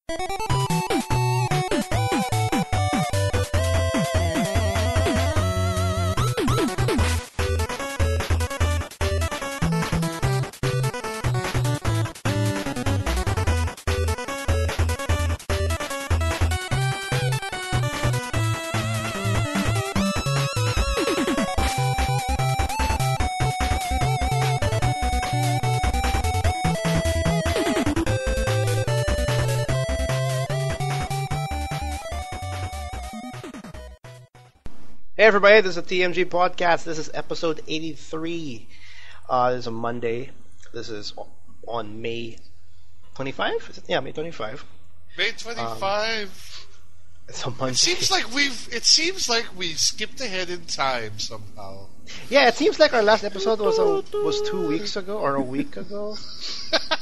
Hey everybody, this is a TMG podcast. This is episode 83. This is a Monday. This is on May 25? Yeah, May 25. May 25. It's a Monday. It seems like we skipped ahead in time somehow. Yeah, it seems like our last episode was 2 weeks ago or a week ago.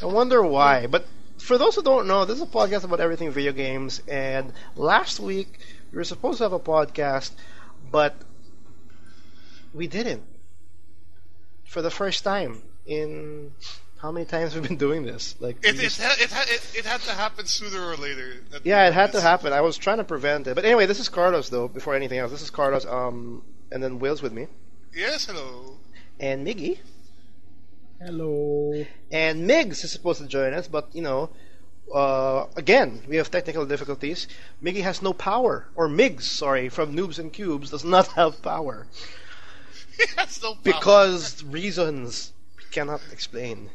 I wonder why. But for those who don't know, this is a podcast about everything video games. And last week we were supposed to have a podcast, but we didn't. For the first time in how many times we've been doing this? Like it had to happen sooner or later. Yeah, it had to happen. I was trying to prevent it. But anyway, this is Carlos though. Before anything else, this is Carlos. And then Will's with me. Yes, hello. And Miggy. Hello. And Migs is supposed to join us, but again, we have technical difficulties. Miggy has no power. Or Migs, sorry, from Noobs and Cubes does not have power. He has no power. Because reasons we cannot explain.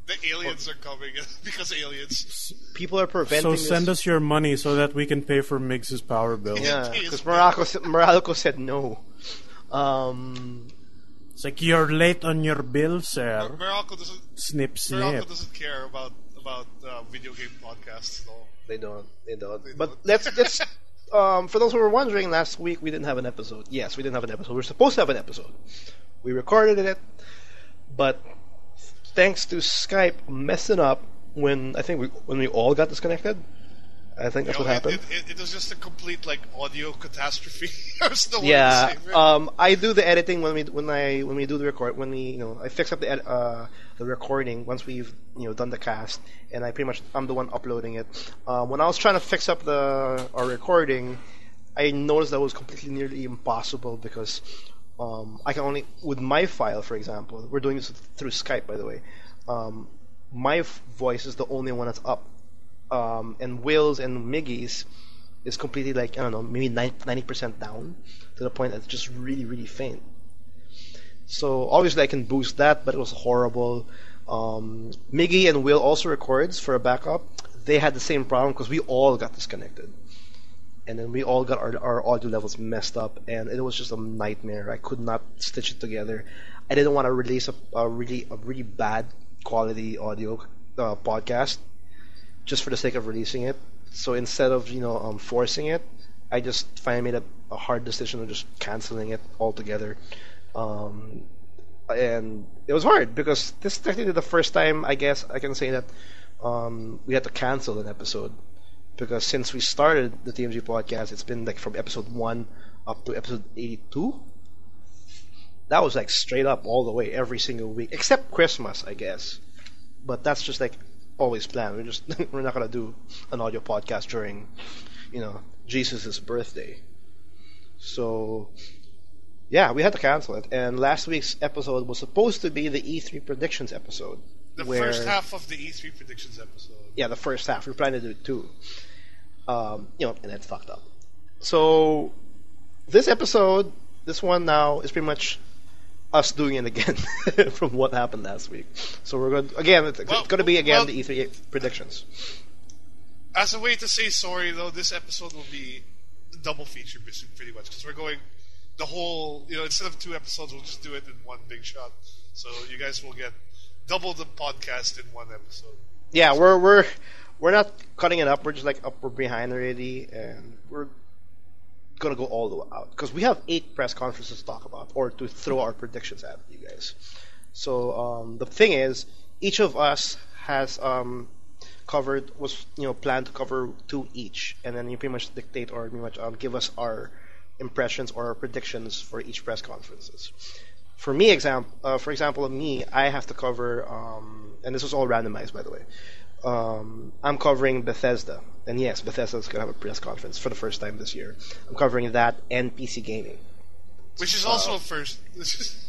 The aliens are coming because aliens. People are preventing So send us your money so that we can pay for Migs' power bill. Yeah, because Morocco said no. It's like, you're late on your bill, sir. Morocco doesn't. Snip, snip. Morocco doesn't care about video game podcasts at all. They don't. But let's for those who were wondering, last week we didn't have an episode. Yes, we didn't have an episode. We were supposed to have an episode. We recorded it, but thanks to Skype messing up when we all got disconnected. I think that's what happened. It was just a complete audio catastrophe. Yeah, I do the editing when we do the record. I fix up the recording once we've done the cast, and I'm the one uploading it. When I was trying to fix up our recording, I noticed that was completely nearly impossible because I can only with my file, for example. We're doing this through Skype, by the way. My voice is the only one that's up. And Will's and Miggy's is completely maybe 90% down to the point that it's just really, really faint. So obviously I can boost that, but it was horrible. Miggy and Will also records for a backup. They had the same problem because we all got disconnected, and then we all got our audio levels messed up, and it was just a nightmare. I could not stitch it together. I didn't want to release a really bad quality audio podcast just for the sake of releasing it. So instead of forcing it, I just finally made a hard decision of just canceling it altogether. And it was hard because this is technically the first time I guess I can say that we had to cancel an episode, because since we started the TMG podcast, it's been from episode 1 up to episode 82. That was straight up all the way every single week except Christmas, I guess. But that's just always planned. We're not gonna do an audio podcast during, Jesus' birthday. So yeah, we had to cancel it. And last week's episode was supposed to be the E3 predictions episode. The first half of the E3 predictions episode. Yeah, the first half. We were planning to do it too. And it fucked up. So this episode, this one now, is pretty much us doing it again from what happened last week. So we're going again. It's going to be the E3 predictions. As a way to say sorry, though, this episode will be a double feature, pretty much, because we're going the whole. Instead of 2 episodes, we'll just do it in one big shot. So you guys will get double the podcast in one episode. Yeah, we're not cutting it up. We're just we're behind already, and we're gonna go all the way out because we have 8 press conferences to talk about or to throw our predictions at you guys. So the thing is, each of us has planned to cover 2 each, and then you pretty much dictate or pretty much give us our impressions or our predictions for each press conferences. For me, for example, I have to cover, and this was all randomized, by the way. I'm covering Bethesda And yes, Bethesda's gonna have a press conference for the first time this year. I'm covering that and PC gaming. Which is also a first.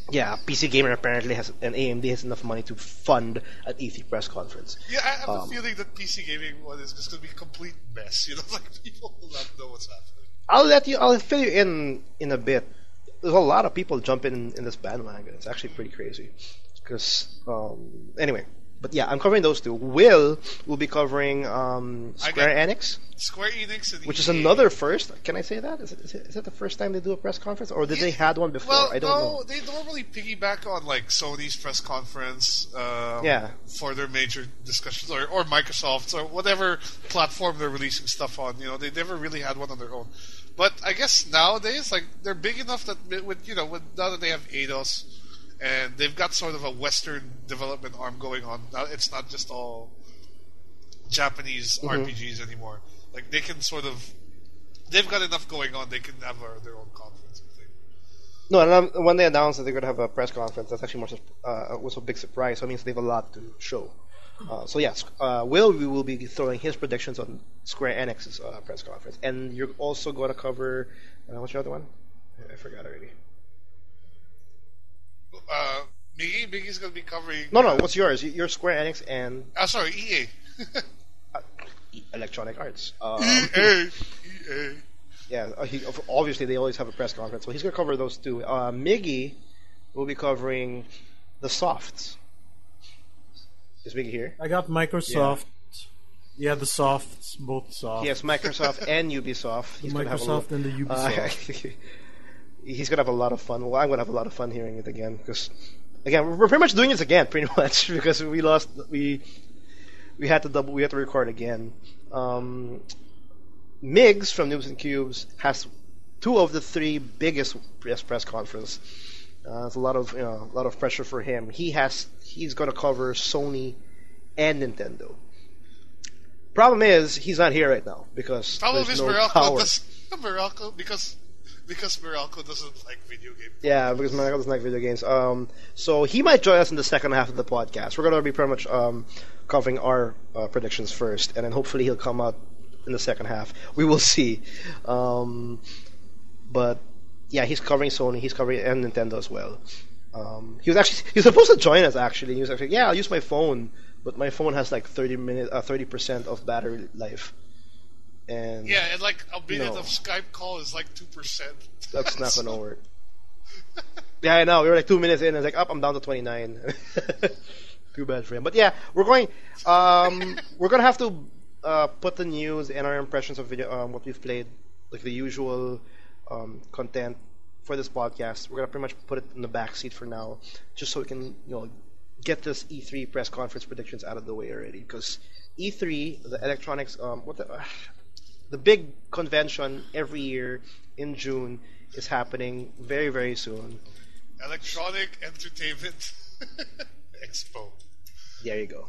Yeah, PC Gamer apparently has, and AMD has enough money to fund an E3 press conference. Yeah, I have a feeling that PC gaming one is just going to be a complete mess. Like people will not know what's happening. I'll fill you in a bit. There's a lot of people jumping in this bandwagon. It's actually pretty crazy. Because, anyway. But yeah, I'm covering those two. Will be covering Square Enix. Square Enix and which EA. is another first. Can I say that? Is it the first time they do a press conference, or did they had one before? Well, I don't know. They normally piggyback on like Sony's press conference. For their major discussions, or Microsoft's, or whatever platform they're releasing stuff on. They never really had one on their own. But I guess nowadays, like they're big enough that with now that they have Eidos. And they've got sort of a Western development arm going on. Now it's not just all Japanese RPGs anymore. Like they can they've got enough going on. They can have their own conference. I think. No, and when they announced that they're going to have a press conference, that's actually was a big surprise. So it means they have a lot to show. So yes, we will be throwing his predictions on Square Enix's press conference, and you're also going to cover what's your other one? I forgot already. Miggy's going to be covering... No, what's yours? Your Square Enix and... sorry, EA. Electronic Arts. EA. Yeah, obviously they always have a press conference, so he's going to cover those two. Miggy will be covering the softs. Is Miggy here? I got Microsoft. Yeah, the softs, both soft. Yes, Microsoft and Ubisoft. He's Microsoft and the Ubisoft. He's gonna have a lot of fun. Well, I'm gonna have a lot of fun hearing it again because, again, we're pretty much doing this again, pretty much because we had to record again. Migs from Noobs and Cubes has 2 of the 3 biggest press conference. It's a lot of pressure for him. He's gonna cover Sony and Nintendo. Problem is he's not here right now because there's no power. Because Meralco doesn't like video games. Yeah, because Meralco doesn't like video games. So he might join us in the second half of the podcast. We're going to be pretty much covering our predictions first, and then hopefully he'll come out in the second half. We will see. But yeah, he's covering Sony, he's covering and Nintendo as well. He was supposed to join us actually. He was actually, yeah, I'll use my phone, but my phone has like 30% of battery life. And like a minute of Skype call is like 2%. That's not gonna work. Yeah, I know. We were like 2 minutes in, and it's like, I'm down to 29. Too bad for him. But yeah, we're gonna have to put the news and our impressions of video, what we've played, like the usual content for this podcast. We're gonna pretty much put it in the back seat for now, just so we can get this E3 press conference predictions out of the way already. Because E3, the electronics, the big convention every year in June is happening very, very soon. Electronic Entertainment Expo. There you go.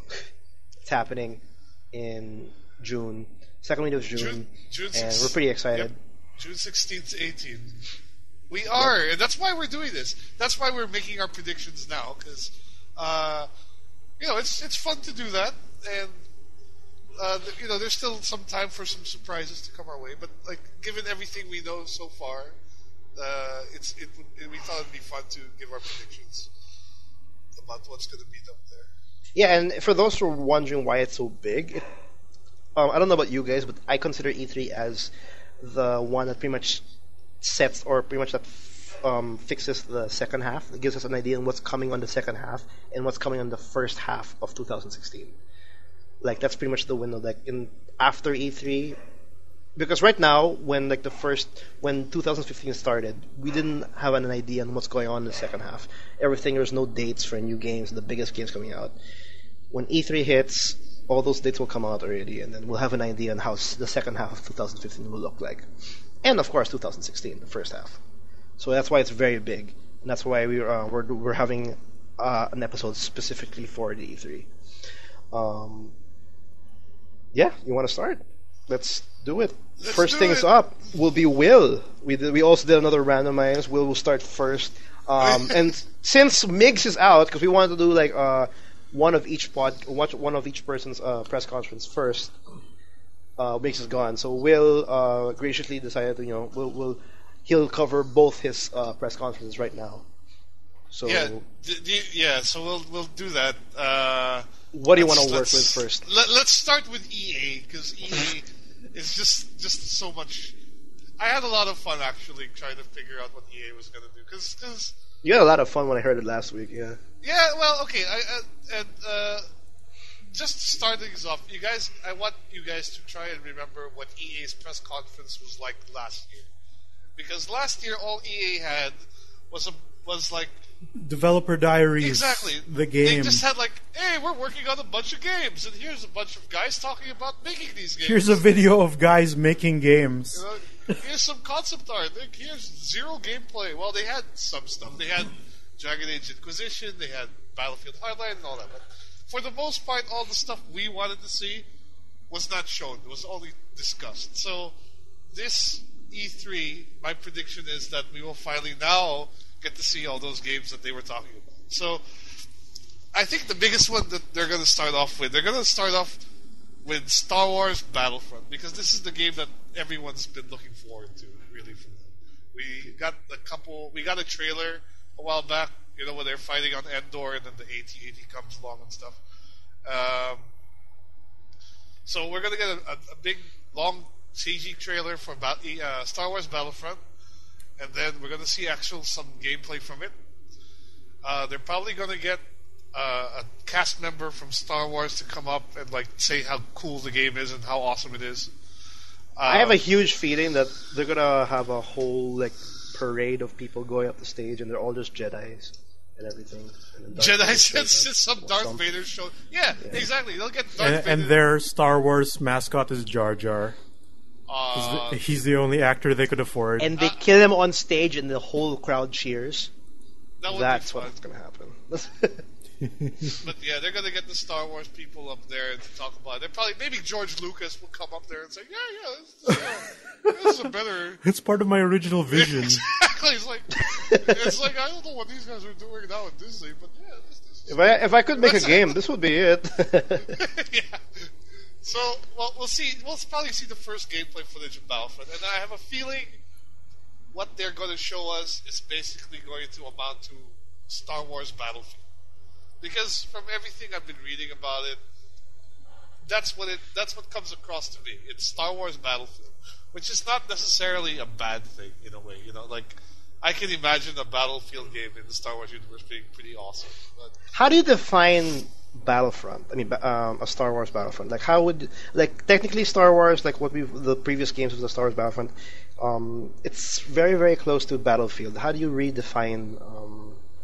It's happening in second week of June, and we're pretty excited. Yep. June 16th to 18th. We are, and that's why we're doing this. That's why we're making our predictions now, because it's fun to do that, and there's still some time for some surprises to come our way. But like, given everything we know so far, we thought it'd be fun to give our predictions about what's going to be up there. Yeah, and for those who are wondering why it's so big, I don't know about you guys, but I consider E3 as the one that pretty much sets, or pretty much that fixes the second half. It gives us an idea on what's coming on the second half and what's coming on the first half of 2016. Like, that's pretty much the window. Like, after E3, because right now, when 2015 started, we didn't have an idea on what's going on in the second half. There's no dates for new games, the biggest games coming out. When E3 hits, all those dates will come out already, and then we'll have an idea on how the second half of 2015 will look like. And of course, 2016, the first half. So that's why it's very big, and that's why we're having an episode specifically for the E3. Yeah, you want to start? Let's do it. First things up will be Will. We also did another randomize. Will start first. And since Migs is out, because we wanted to do like one of each person's press conference first. Mix is gone. So Will graciously decided to, he'll cover both his press conferences right now. So so we'll do that. What do you want to work with first? Let's start with EA, because EA is just so much. I had a lot of fun actually trying to figure out what EA was going to do, because you had a lot of fun when I heard it last week. Yeah. Yeah. Well, okay. Just to start things off, I want you guys to try and remember what EA's press conference was like last year, because last year all EA had was like developer diaries. Exactly. The game. They just had like, hey, we're working on a bunch of games, and here's a bunch of guys talking about making these games. Here's a video of guys making games. Here's some concept art. Here's zero gameplay. Well, they had some stuff. They had Dragon Age Inquisition. They had Battlefield Hardline and all that. But for the most part, all the stuff we wanted to see was not shown. It was only discussed. So this E3, my prediction is that we will finally now get to see all those games that they were talking about. So I think the biggest one that they're going to start off with Star Wars Battlefront, because this is the game that everyone's been looking forward to, really. We got a trailer a while back, when they're fighting on Endor, and then the AT-AT comes along and stuff. So we're going to get a big, long CG trailer for Star Wars Battlefront, and then we're going to see some gameplay from it. They're probably going to get a cast member from Star Wars to come up and say how cool the game is and how awesome it is. I have a huge feeling that they're gonna have a whole parade of people going up the stage, and they're all just Jedis and everything. And Jedis, it's just some Darth Vader show. Yeah, exactly. They'll get Darth Vader. And their Star Wars mascot is Jar Jar. He's the only actor they could afford. And they kill him on stage, and the whole crowd cheers. That's what's gonna happen. But yeah, they're gonna get the Star Wars people up there to talk about it. Maybe George Lucas will come up there and say, this is a better. It's part of my original vision. Exactly. It's like I don't know what these guys are doing now at Disney, but yeah. This if I could make a game, this would be it. Yeah. So we'll see. We'll probably see the first gameplay footage of Battlefront, and I have a feeling what they're going to show us is basically going to amount to Star Wars Battlefield. Because from everything I've been reading about it, that's what comes across to me. It's Star Wars Battlefield, which is not necessarily a bad thing in a way. I can imagine a Battlefield game in the Star Wars universe being pretty awesome. But how do you define Battlefront? I mean, a Star Wars Battlefront. How would technically Star Wars, the previous games of the Star Wars Battlefront, it's very, very close to Battlefield. How do you redefine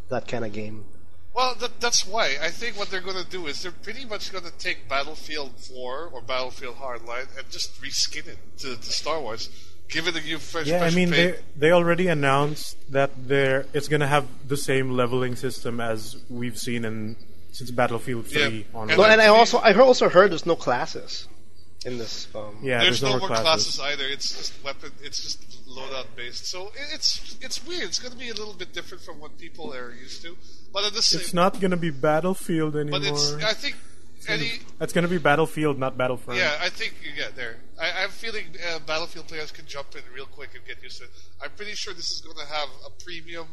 that kind of game? Well, that's why. I think what they're going to do is they're pretty much going to take Battlefield 4 or Battlefield Hardline and just reskin it to Star Wars. Give it a new fresh paint. They already announced that it's going to have the same leveling system as we've seen since Battlefield 3 onward. And I also heard there's no classes in this. There's no more classes either. It's just weapon. It's just loadout based. So it's weird. It's going to be a little bit different from what people are used to. But at the same, it's not going to be Battlefield anymore. But I think it's going to be Battlefield, not Battlefront. Yeah, I think you get there. I'm feeling Battlefield players can jump in real quick and get used to it. I'm pretty sure this is going to have a premium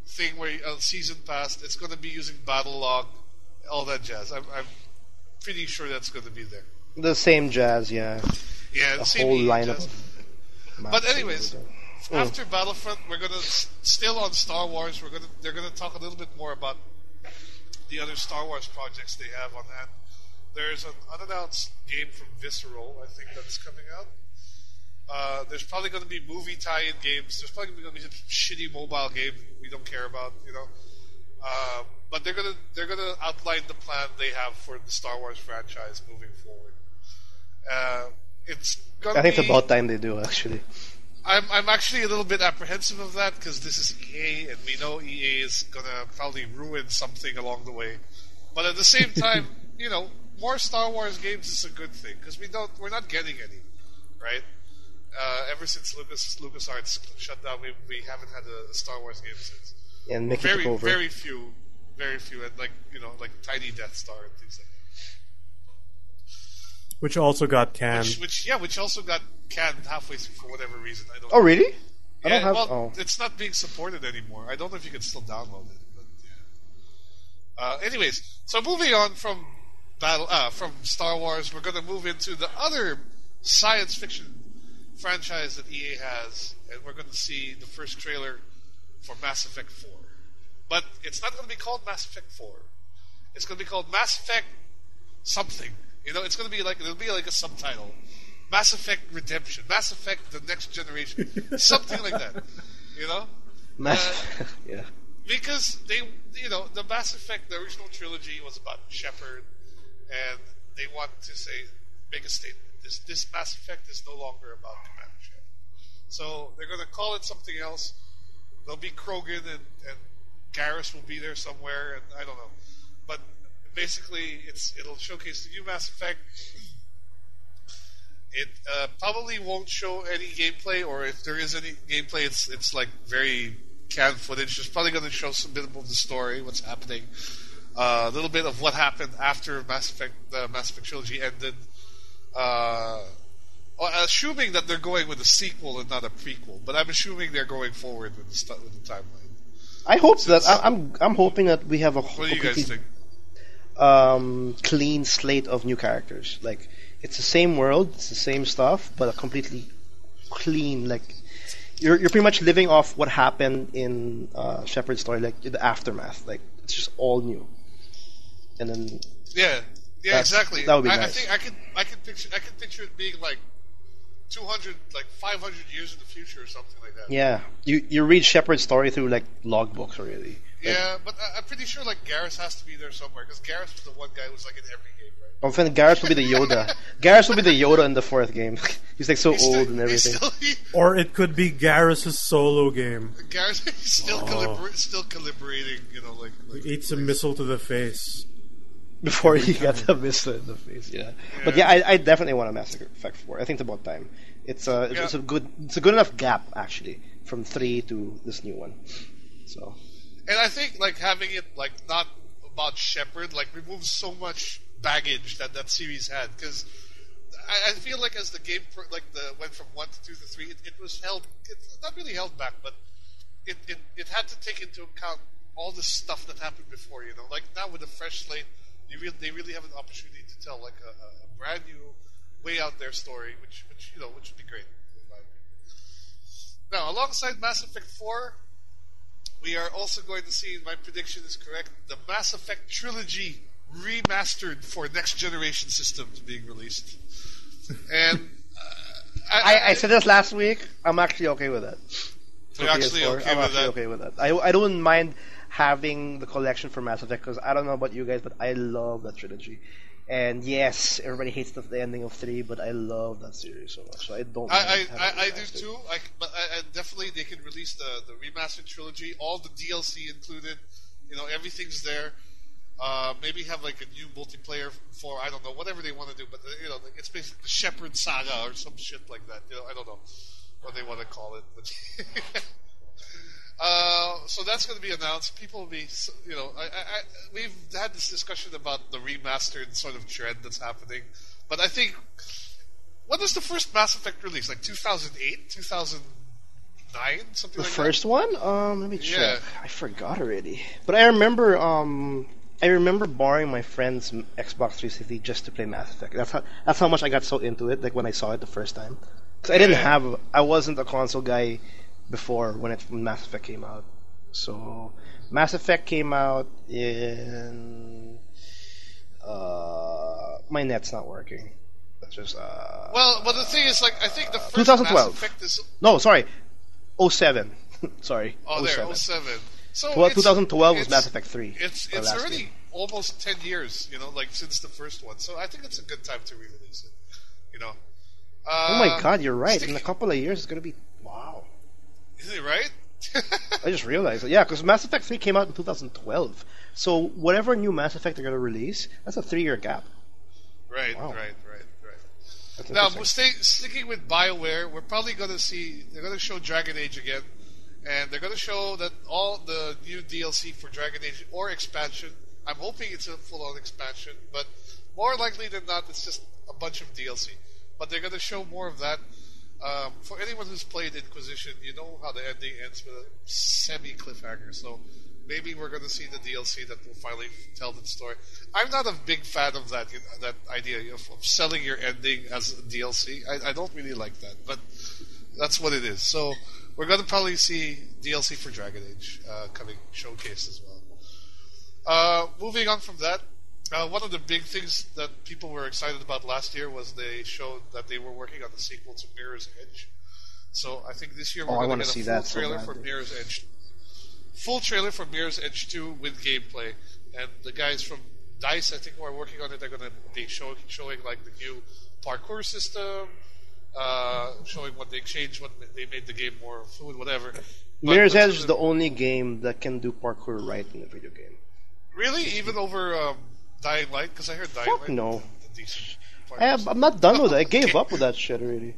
thing where season pass. It's going to be using Battle Log, all that jazz. I'm pretty sure that's going to be there. The same jazz, yeah. Yeah, the whole lineup. But anyways, after Battlefront, we're gonna still on Star Wars. They're gonna talk a little bit more about the other Star Wars projects they have on hand. There's an unannounced game from Visceral, I think, that's coming out. There's probably going to be movie tie-in games. There's probably going to be some shitty mobile game we don't care about, But they're gonna outline the plan they have for the Star Wars franchise moving forward. I think it's about time they do, actually. I'm actually a little bit apprehensive of that because this is EA, and we know EA is gonna probably ruin something along the way. But at the same time, more Star Wars games is a good thing because we're not getting any, right? Ever since LucasArts shut down, we haven't had a Star Wars game since. And Mickey took over. Very few, and like Tiny Death Star and things like that. Which also got canned. Which also got canned halfway through for whatever reason. I don't Oh, know. really? I Yeah, don't have. it's not being supported anymore. I don't know if you can still download it, but yeah. Anyways, so moving on from from Star Wars, we're going to move into the other science fiction franchise that EA has, and we're going to see the first trailer for Mass Effect 4. But it's not going to be called Mass Effect 4. It's going to be called Mass Effect something. It's going to be it'll be like a subtitle. Mass Effect Redemption, Mass Effect The Next Generation, something like that. Yeah. Because the Mass Effect, the original trilogy was about Shepard, and they want to make a statement. This Mass Effect is no longer about Commander Shepard. So they're going to call it something else. There'll be Krogan and Garrus will be there somewhere, and I don't know. But basically, it'll showcase the new Mass Effect. It probably won't show any gameplay, or if there is any gameplay, it's like very canned footage. It's probably going to show some bit of the story, what's happening, a little bit of what happened after the Mass Effect trilogy ended. Assuming that they're going with a sequel and not a prequel, but I'm assuming they're going forward with the timeline. I hope that I'm hoping that we have a what do you guys think? Clean slate of new characters. Like, it's the same world, it's the same stuff, but a completely clean. Like, you're pretty much living off what happened in Shepard's story, like the aftermath. Like, it's just all new. And then yeah, exactly. That would be nice. I think I can picture it being like 200, like 500 years in the future or something like that. Yeah, you read Shepard's story through like logbooks already. Yeah, but I'm pretty sure like Garrus has to be there somewhere, because Garrus was the one guy who was like in every game, right? I'm thinking Garrus will be the Yoda. Garrus will be the Yoda in the fourth game. He's like so old and everything. Or it could be Garrus' solo game. Garrus is still calibrating, like He eats a missile to the face. Before he got the missile in the face, yeah. But yeah, I definitely want a Mass Effect 4. I think it's about time. It's a good enough gap actually from 3 to this new one. So. And I think like having it like not about Shepard like removes so much baggage that series had, because I feel like as the game went from 1 to 2 to 3, it was it's not really held back, but it had to take into account all the stuff that happened before. Like now with a fresh slate, they really have an opportunity to tell like a brand new, way out there story, which would be great. Now, alongside Mass Effect 4, we are also going to see, my prediction is correct, the Mass Effect trilogy remastered for next generation systems being released. And I said this last week. I'm actually okay with that. You're actually okay with that. I don't mind having the collection for Mass Effect, because I don't know about you guys, but I love that trilogy. And yes, everybody hates the ending of 3, but I love that series so much. So I don't. I do too. But definitely they can release the remastered trilogy, all the DLC included. Everything's there. Maybe have like a new multiplayer for, I don't know, whatever they want to do. But it's basically the Shepard saga or some shit like that. I don't know what they want to call it. But so that's going to be announced. People will be, we've had this discussion about the remastered sort of trend that's happening. But I think, when was the first Mass Effect release? Like 2008, 2009, something like that? The first one? Let me check. Yeah. I forgot already. But I remember borrowing my friend's Xbox 360 just to play Mass Effect. That's how much I got so into it. Like when I saw it the first time. Because I wasn't a console guy before when Mass Effect came out. So Mass Effect came out in my net's not working. That's just well, but the thing is, like, I think the first 2012. Mass Effect is 07. Sorry. Oh, 07. So 2012 was Mass Effect 3. It's already almost 10 years, like since the first one. So I think it's a good time to re-release it. Oh my God, you're right. In a couple of years, it's gonna be wow. Isn't it right? I just realized. Yeah, because Mass Effect 3 came out in 2012. So whatever new Mass Effect they're going to release, that's a 3-year gap. Right, wow. Right. Now, sticking with BioWare, we're probably going to see, they're going to show Dragon Age again, and they're going to show that all the new DLC for Dragon Age or expansion, I'm hoping it's a full-on expansion, but more likely than not, it's just a bunch of DLC. But they're going to show more of that. For anyone who's played Inquisition, you know how the ending ends with a semi-cliffhanger. So maybe we're going to see the DLC that will finally tell the story. I'm not a big fan of that idea of selling your ending as a DLC. I don't really like that, but that's what it is. So we're going to probably see DLC for Dragon Age coming showcased as well. Moving on from that, one of the big things that people were excited about last year was they showed that they were working on the sequel to Mirror's Edge. So I think this year we're going to get a full trailer for Mirror's Edge. Full trailer for Mirror's Edge 2 with gameplay. And the guys from DICE, I think, who are working on it, are going to be showing like the new parkour system, showing what they changed when they made the game more fluid, whatever. Mirror's Edge is the only game that can do parkour right in a video game. Really? Even over Dying Light? Because I heard Dying Light no. the decent I'm not done with it. I gave up with that shit already.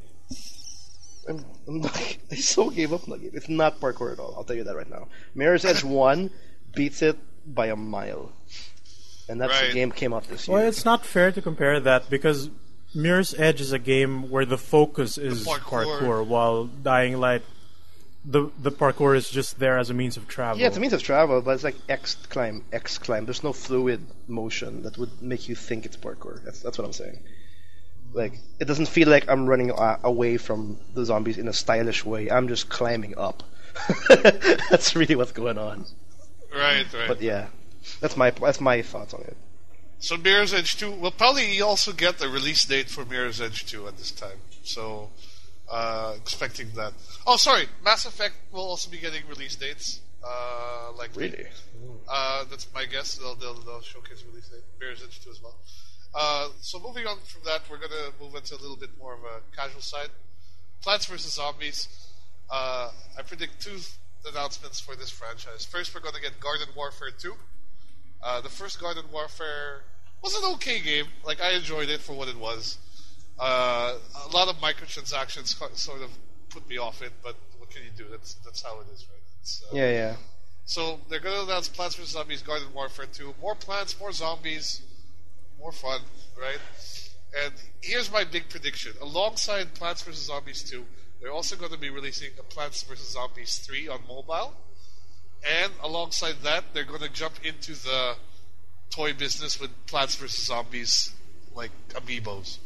I so gave up on that game. It's not parkour at all. I'll tell you that right now. Mirror's Edge 1 beats it by a mile. And that's the game came out this year. Well, it's not fair to compare that because Mirror's Edge is a game where the focus is parkour, while Dying Light, the parkour is just there as a means of travel. Yeah, it's a means of travel, but it's like X climb. There's no fluid motion that would make you think it's parkour. That's what I'm saying. Like, it doesn't feel like I'm running away from the zombies in a stylish way. I'm just climbing up. That's really what's going on. Right. But yeah, that's my thoughts on it. So Mirror's Edge 2, we'll probably also get the release date for Mirror's Edge 2 at this time. So, expecting that. Oh, sorry, Mass Effect will also be getting release dates. Really? That's my guess. They'll showcase release date. Mirror's Edge 2 as well. So moving on from that, we're going to move into a little bit more of a casual side. Plants vs. Zombies. I predict 2 announcements for this franchise. First, we're going to get Garden Warfare 2. The first Garden Warfare was an okay game. Like, I enjoyed it for what it was. A lot of microtransactions sort of put me off it, but what can you do? That's how it is, right? Yeah. So they're going to announce Plants vs. Zombies Garden Warfare 2. More plants, more zombies, more fun, right? And here's my big prediction. Alongside Plants vs. Zombies 2, they're also going to be releasing a Plants vs. Zombies 3 on mobile. And alongside that, they're going to jump into the toy business with Plants vs. Zombies, like amiibos.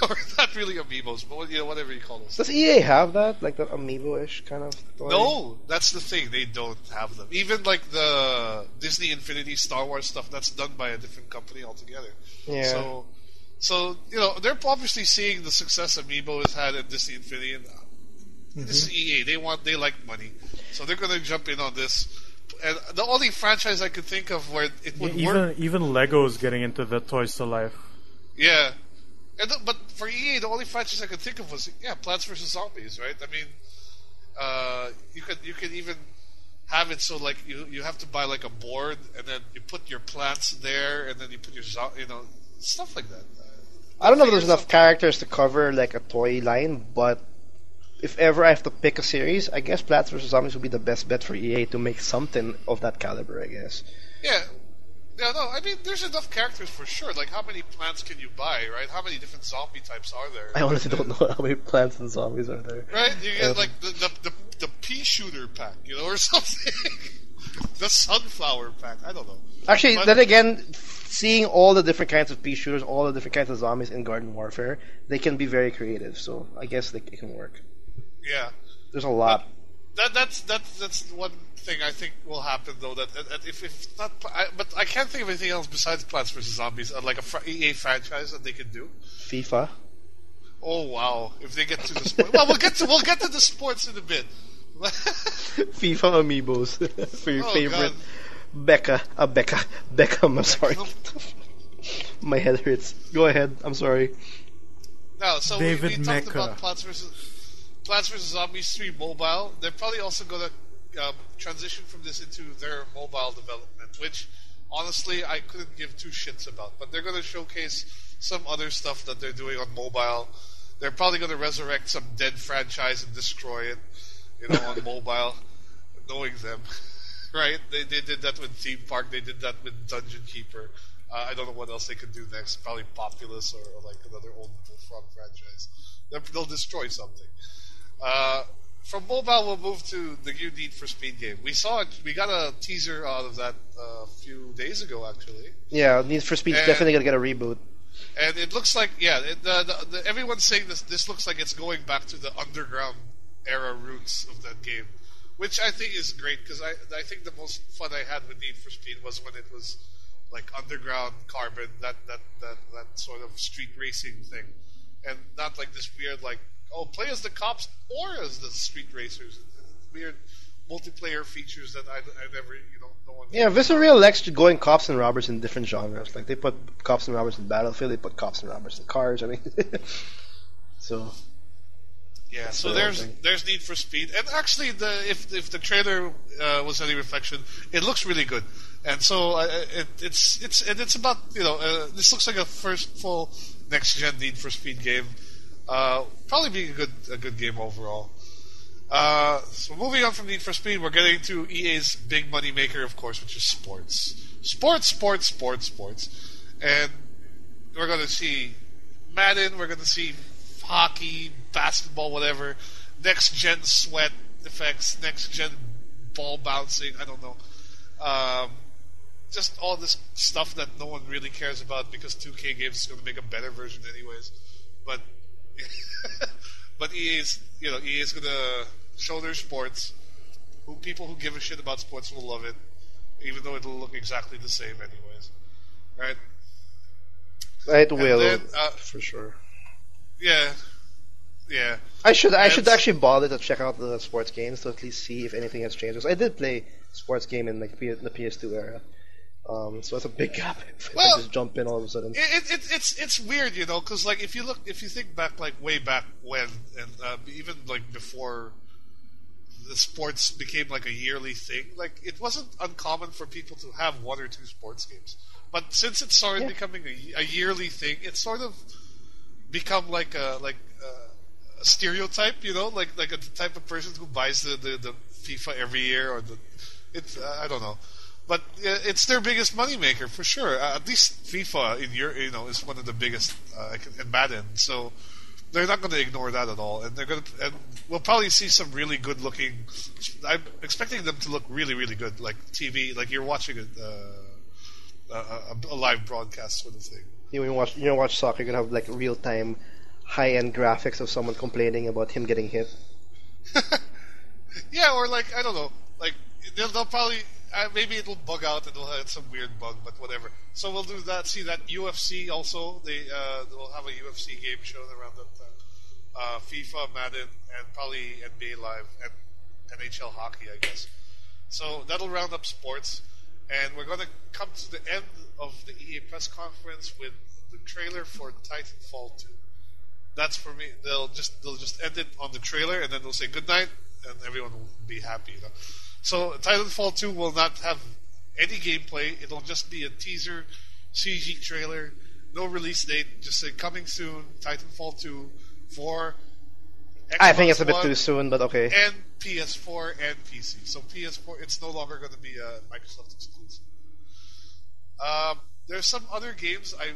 Or not really amiibos, but whatever you call those. Does EA have that? Like the amiibo-ish kind of toy? No, that's the thing. They don't have them. Even like the Disney Infinity Star Wars stuff, that's done by a different company altogether. Yeah. So they're obviously seeing the success Amiibo has had at Disney Infinity, and this is EA. They like money, so they're going to jump in on this. And the only franchise I could think of where it would work, even Lego's getting into the Toys to Life. Yeah. But for EA, the only franchise I could think of was Plants vs. Zombies, right? I mean, you could even have it so like you have to buy like a board, and then you put your plants there, and then you put your stuff like that. I don't know if there's enough characters to cover like a toy line, but if ever I have to pick a series, I guess Plants vs. Zombies would be the best bet for EA to make something of that caliber, I guess. Yeah. Yeah, no, I mean, there's enough characters for sure. Like, how many plants can you buy, right? How many different zombie types are there? I honestly don't know how many plants and zombies are there. Right? You get, like, the pea shooter pack, or something. The sunflower pack. I don't know. Actually, then again, seeing all the different kinds of pea shooters, all the different kinds of zombies in Garden Warfare, they can be very creative, so I guess it can work. Yeah. There's a lot. That's one thing I think will happen though. That if not, but I can't think of anything else besides Plants vs. Zombies, like a EA franchise that they can do. FIFA. Oh wow! If they get to the sport, well, we'll get to the sports in a bit. FIFA amiibos for your favorite God. Beckham. I'm sorry. My head hurts. Go ahead. I'm sorry. No, so we talked about Plants vs. Zombies 3 mobile. They're probably also going to transition from this into their mobile development, which honestly I couldn't give 2 shits about. But they're going to showcase some other stuff that they're doing on mobile. They're probably going to resurrect some dead franchise and destroy it, on mobile, knowing them. Right? They did that with Theme Park. They did that with Dungeon Keeper. I don't know what else they could do next. Probably Populous or like another old Bullfrog franchise. They'll destroy something. From mobile, we'll move to the new Need for Speed game. We got a teaser out of that a few days ago, actually. Yeah, Need for Speed's definitely gonna get a reboot. And it looks like, everyone's saying this looks like it's going back to the underground era roots of that game, which I think is great because I think the most fun I had with Need for Speed was when it was like underground carbon, that sort of street racing thing, and not like this weird like, oh, play as the cops or as the street racers, weird multiplayer features that I never, no one. Yeah, Visceral likes going cops and robbers in different genres. Like they put cops and robbers in Battlefield, they put cops and robbers in cars. I mean, so. Yeah, so there's Need for Speed, and actually, if the trailer was any reflection, it looks really good, and so it's about this looks like a first full next gen Need for Speed game, probably being a good game overall. So moving on from Need for Speed, we're getting to EA's big money maker, of course, which is sports, and we're going to see Madden, we're going to see hockey, basketball, whatever, next gen sweat effects, next gen ball bouncing, I don't know, just all this stuff that no one really cares about because 2K Games is going to make a better version anyways, but but EA's going to show their sports. People who give a shit about sports will love it, even though it'll look exactly the same anyways, right? It will, for sure. Yeah. I should actually bother to check out the sports games to at least see if anything has changed. I did play sports game in like the PS2 era, so it's a big gap. If I just jump in all of a sudden. It's weird, because like if you think back like way back when, and even like before the sports became like a yearly thing, like it wasn't uncommon for people to have one or two sports games. But since it started becoming a yearly thing, it's sort of become like a stereotype, like a type of person who buys the FIFA every year, or I don't know, but it's their biggest moneymaker for sure. At least FIFA is one of the biggest in Madden, so they're not going to ignore that at all, and we'll probably see some really good looking. I'm expecting them to look really, really good, like TV, like you're watching a live broadcast sort of thing. When you watch soccer, you're gonna have like real time, high end graphics of someone complaining about him getting hit. Yeah, or like I don't know, like they'll probably maybe it'll bug out and they'll have some weird bug, but whatever. So we'll do that. See that UFC also. They'll have a UFC game shown around that time. FIFA, Madden, and probably NBA Live and NHL hockey, I guess. So that'll round up sports. And we're going to come to the end of the EA press conference with the trailer for Titanfall 2. That's for me. They'll just end it on the trailer, and then they'll say goodnight, and everyone will be happy. So Titanfall 2 will not have any gameplay. It'll just be a teaser CG trailer. No release date. Just say coming soon. Titanfall 2 for Xbox I think it's a bit One too soon, but okay. and PS4 and PC. So PS4, it's no longer going to be a Microsoft exclusive. There's some other games I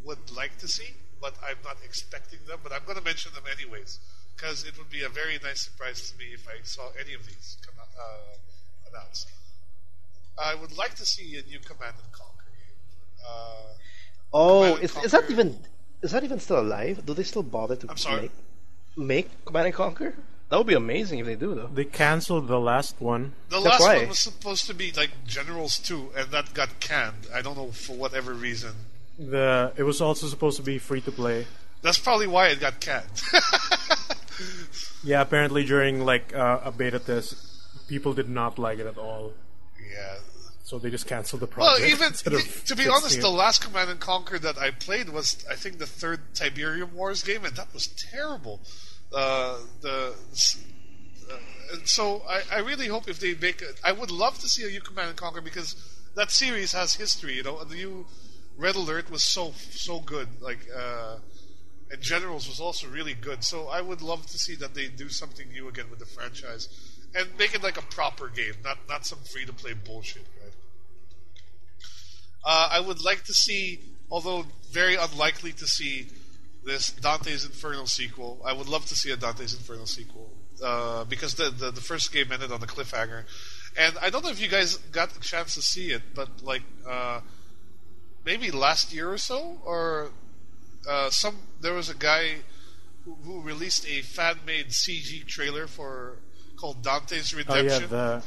would like to see, but I'm not expecting them. But I'm going to mention them anyways, because it would be a very nice surprise to me if I saw any of these come out, announced. I would like to see a new Command and Conquer game. Is that even still alive? Do they still bother to make Command and Conquer? That would be amazing if they do, though. They canceled the last one. The last one was supposed to be like Generals 2, and that got canned. I don't know for whatever reason. It was also supposed to be free to play. That's probably why it got canned. Yeah, apparently during like a beta test, people did not like it at all. Yeah. So they just canceled the project. Well, even to be honest, the last Command and Conquer that I played was, I think, the third Tiberium Wars game, and that was terrible. So I really hope if they make I would love to see a new Command and Conquer, because that series has history. The new Red Alert was so good, and Generals was also really good. So I would love to see that they do something new again with the franchise and make it like a proper game, not some free to play bullshit, I would like to see, although very unlikely to see, this Dante's Inferno sequel. I would love to see a Dante's Inferno sequel because the first game ended on a cliffhanger, and I don't know if you guys got a chance to see it, but like maybe last year or so, or there was a guy who released a fan-made CG trailer called Dante's Redemption. Oh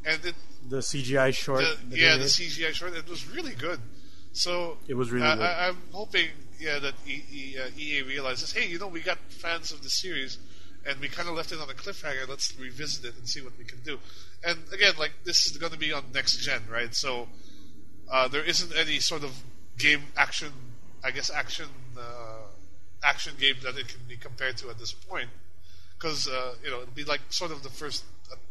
yeah, the CGI short. The CGI short. It was really good. So it was really good. I'm hoping, that EA realizes, hey, we got fans of the series, and we kind of left it on a cliffhanger. Let's revisit it and see what we can do. And again, like, this is going to be on next gen, right? So there isn't any sort of game action game that it can be compared to at this point, because it'll be like sort of the first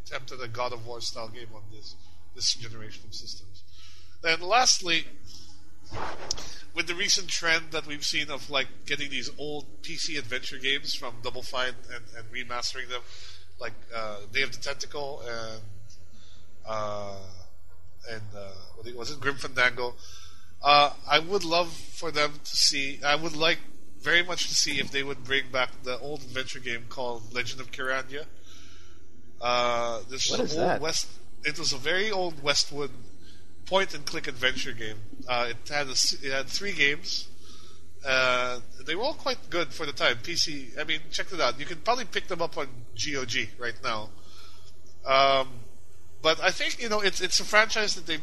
attempt at a God of War style game on this generation of systems. And lastly, with the recent trend that we've seen of like getting these old PC adventure games from Double Fine and remastering them, like Day of the Tentacle and what was it, Grim Fandango. I would love for them to see. I would like very much to see if they would bring back the old adventure game called Legend of Kyrandia. What is that? It was a very old Westwood point-and-click adventure game. It had 3 games. They were all quite good for the time. PC, I mean, check it out. You can probably pick them up on GOG right now. But I think it's a franchise that they've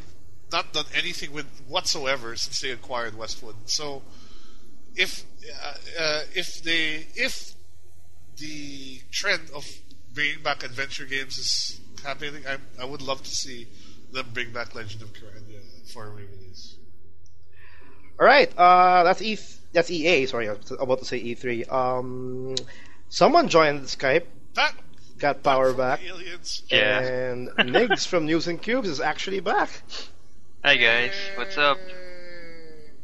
not done anything with whatsoever since they acquired Westwood. So if the trend of bringing back adventure games is happening, I would love to see them bring back Legend of Kyrandia for a re-release. All right, that's EA. Sorry, I was about to say E3. Someone joined Skype. Got power back. Aliens. Yeah. And Niggs from News and Cubes is actually back. Hi guys, what's up?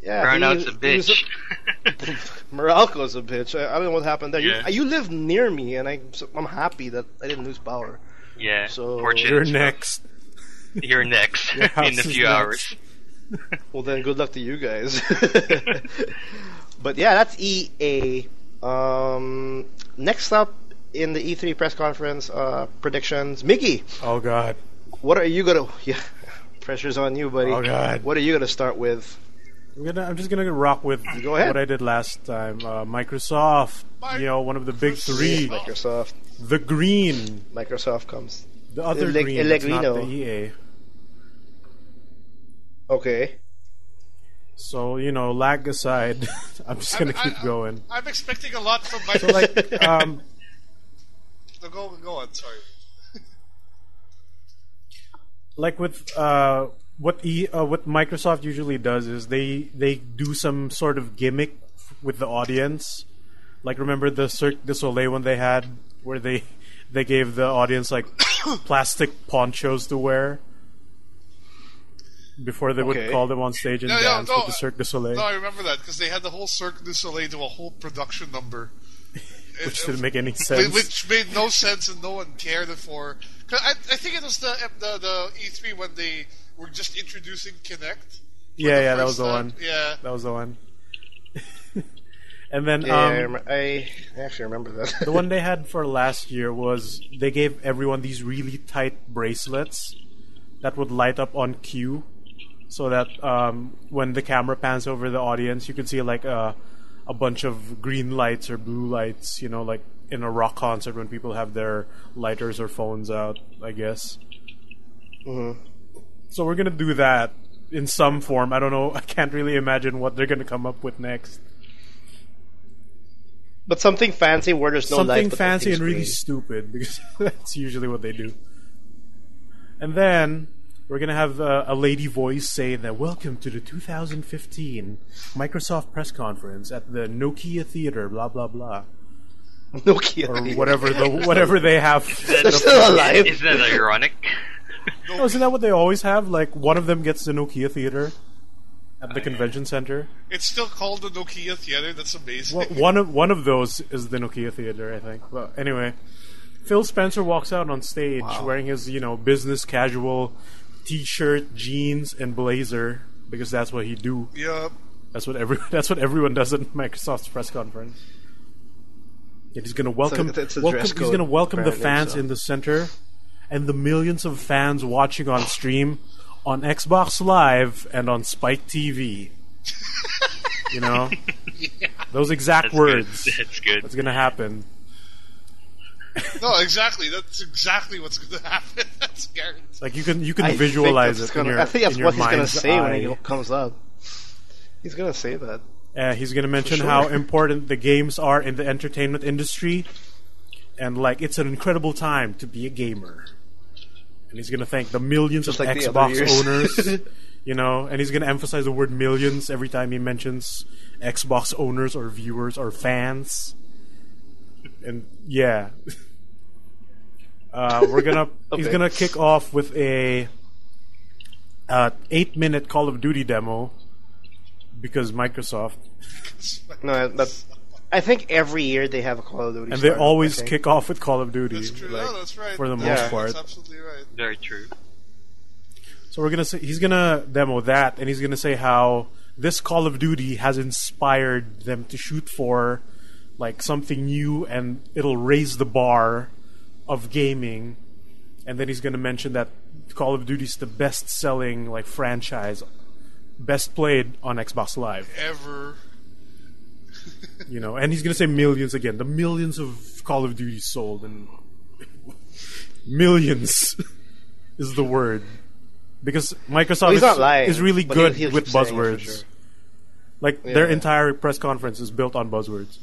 Yeah, Burnout's a bitch. Meralco's a bitch. I don't know what happened there. Yeah. You live near me, and I'm happy that I didn't lose power. Yeah, So fortunate. You're next. You're next Your house in a is few next. hours. Well, then good luck to you guys. But yeah, that's EA. Next up in the E3 press conference, predictions. Mickey, Oh god. what are you gonna? Yeah, pressure's on you, buddy. Oh god. What are you gonna start with? I'm just gonna rock with Go ahead. what I did last time. Microsoft, one of the big 3. Microsoft. The green, Microsoft comes. the other El green, that's not Negrino. the EA. Okay. So lag aside, I'm just gonna keep going. I'm expecting a lot from my. So like, No, go on. Sorry. like with what Microsoft usually does is they do some sort of gimmick with the audience. Like, remember the Cirque du Soleil one they had, where they gave the audience like plastic ponchos to wear before they would Okay. call them on stage and dance with the Cirque du Soleil, No, I remember that because they had the whole Cirque du Soleil do a whole production number, which didn't make any sense. which made no sense and no one cared for. Cause I think it was the E3 when they were just introducing Kinect. Yeah, that first was the time. one. Yeah. That was the one. And then Yeah, I actually remember that. the one they had for last year was they gave everyone these really tight bracelets that would light up on cue, so that when the camera pans over the audience, you can see like a bunch of green lights or blue lights, like in a rock concert when people have their lighters or phones out, I guess. Mm-hmm. So we're gonna do that in some form. I don't know. I can't really imagine what they're gonna come up with next. But something fancy where there's no light. Something but fancy and everything's really green. stupid, because that's usually what they do. And then we're gonna have a lady voice say that welcome to the 2015 Microsoft press conference at the Nokia Theater, blah blah blah, Nokia. or whatever they have. They're still alive. Isn't that ironic? Oh, isn't that what they always have? Like, one of them gets the Nokia Theater at the convention center. It's still called the Nokia Theater. That's amazing. Well, one of those is the Nokia Theater, I think. But anyway, Phil Spencer walks out on stage wearing his business casual T-shirt, jeans, and blazer, because that's what he do. Yup. That's what everyone does at Microsoft's press conference. And he's gonna welcome, it's a welcome dress he's gonna code, welcome the apparently, fans so. in the center, and the millions of fans watching on stream on Xbox Live and on Spike TV. You know, those exact That's words. Good. That's good. That's gonna happen. No, exactly. That's exactly what's going to happen. That's guaranteed. Like you can I visualize think it. that's In I think that's your what he's gonna mind's say when eye. he comes up. He's gonna say that. He's going to mention sure. how important the games are in the entertainment industry, and like it's an incredible time to be a gamer. And he's going to thank the millions Just of like the other Xbox years. owners, you know, and he's going to emphasize the word millions every time he mentions Xbox owners or viewers or fans. And yeah, he's gonna kick off with a 8-minute Call of Duty demo because Microsoft. No, but I think every year they have a Call of Duty. And they startup, always I think. kick off with Call of Duty. That's true. like, No, that's right. for the Yeah. most part. That's absolutely right. Very true. So he's gonna demo that, and he's gonna say how this Call of Duty has inspired them to shoot for like something new, and it'll raise the bar of gaming. And then he's gonna mention that Call of Duty is the best-selling like franchise, best played on Xbox Live. Ever. You know, and he's gonna say millions again. The millions of Call of Duty sold, and millions is the word, because Microsoft he's not lying, is really but good he'll with keep saying it for buzzwords. sure. Like Yeah, their yeah. entire press conference is built on buzzwords.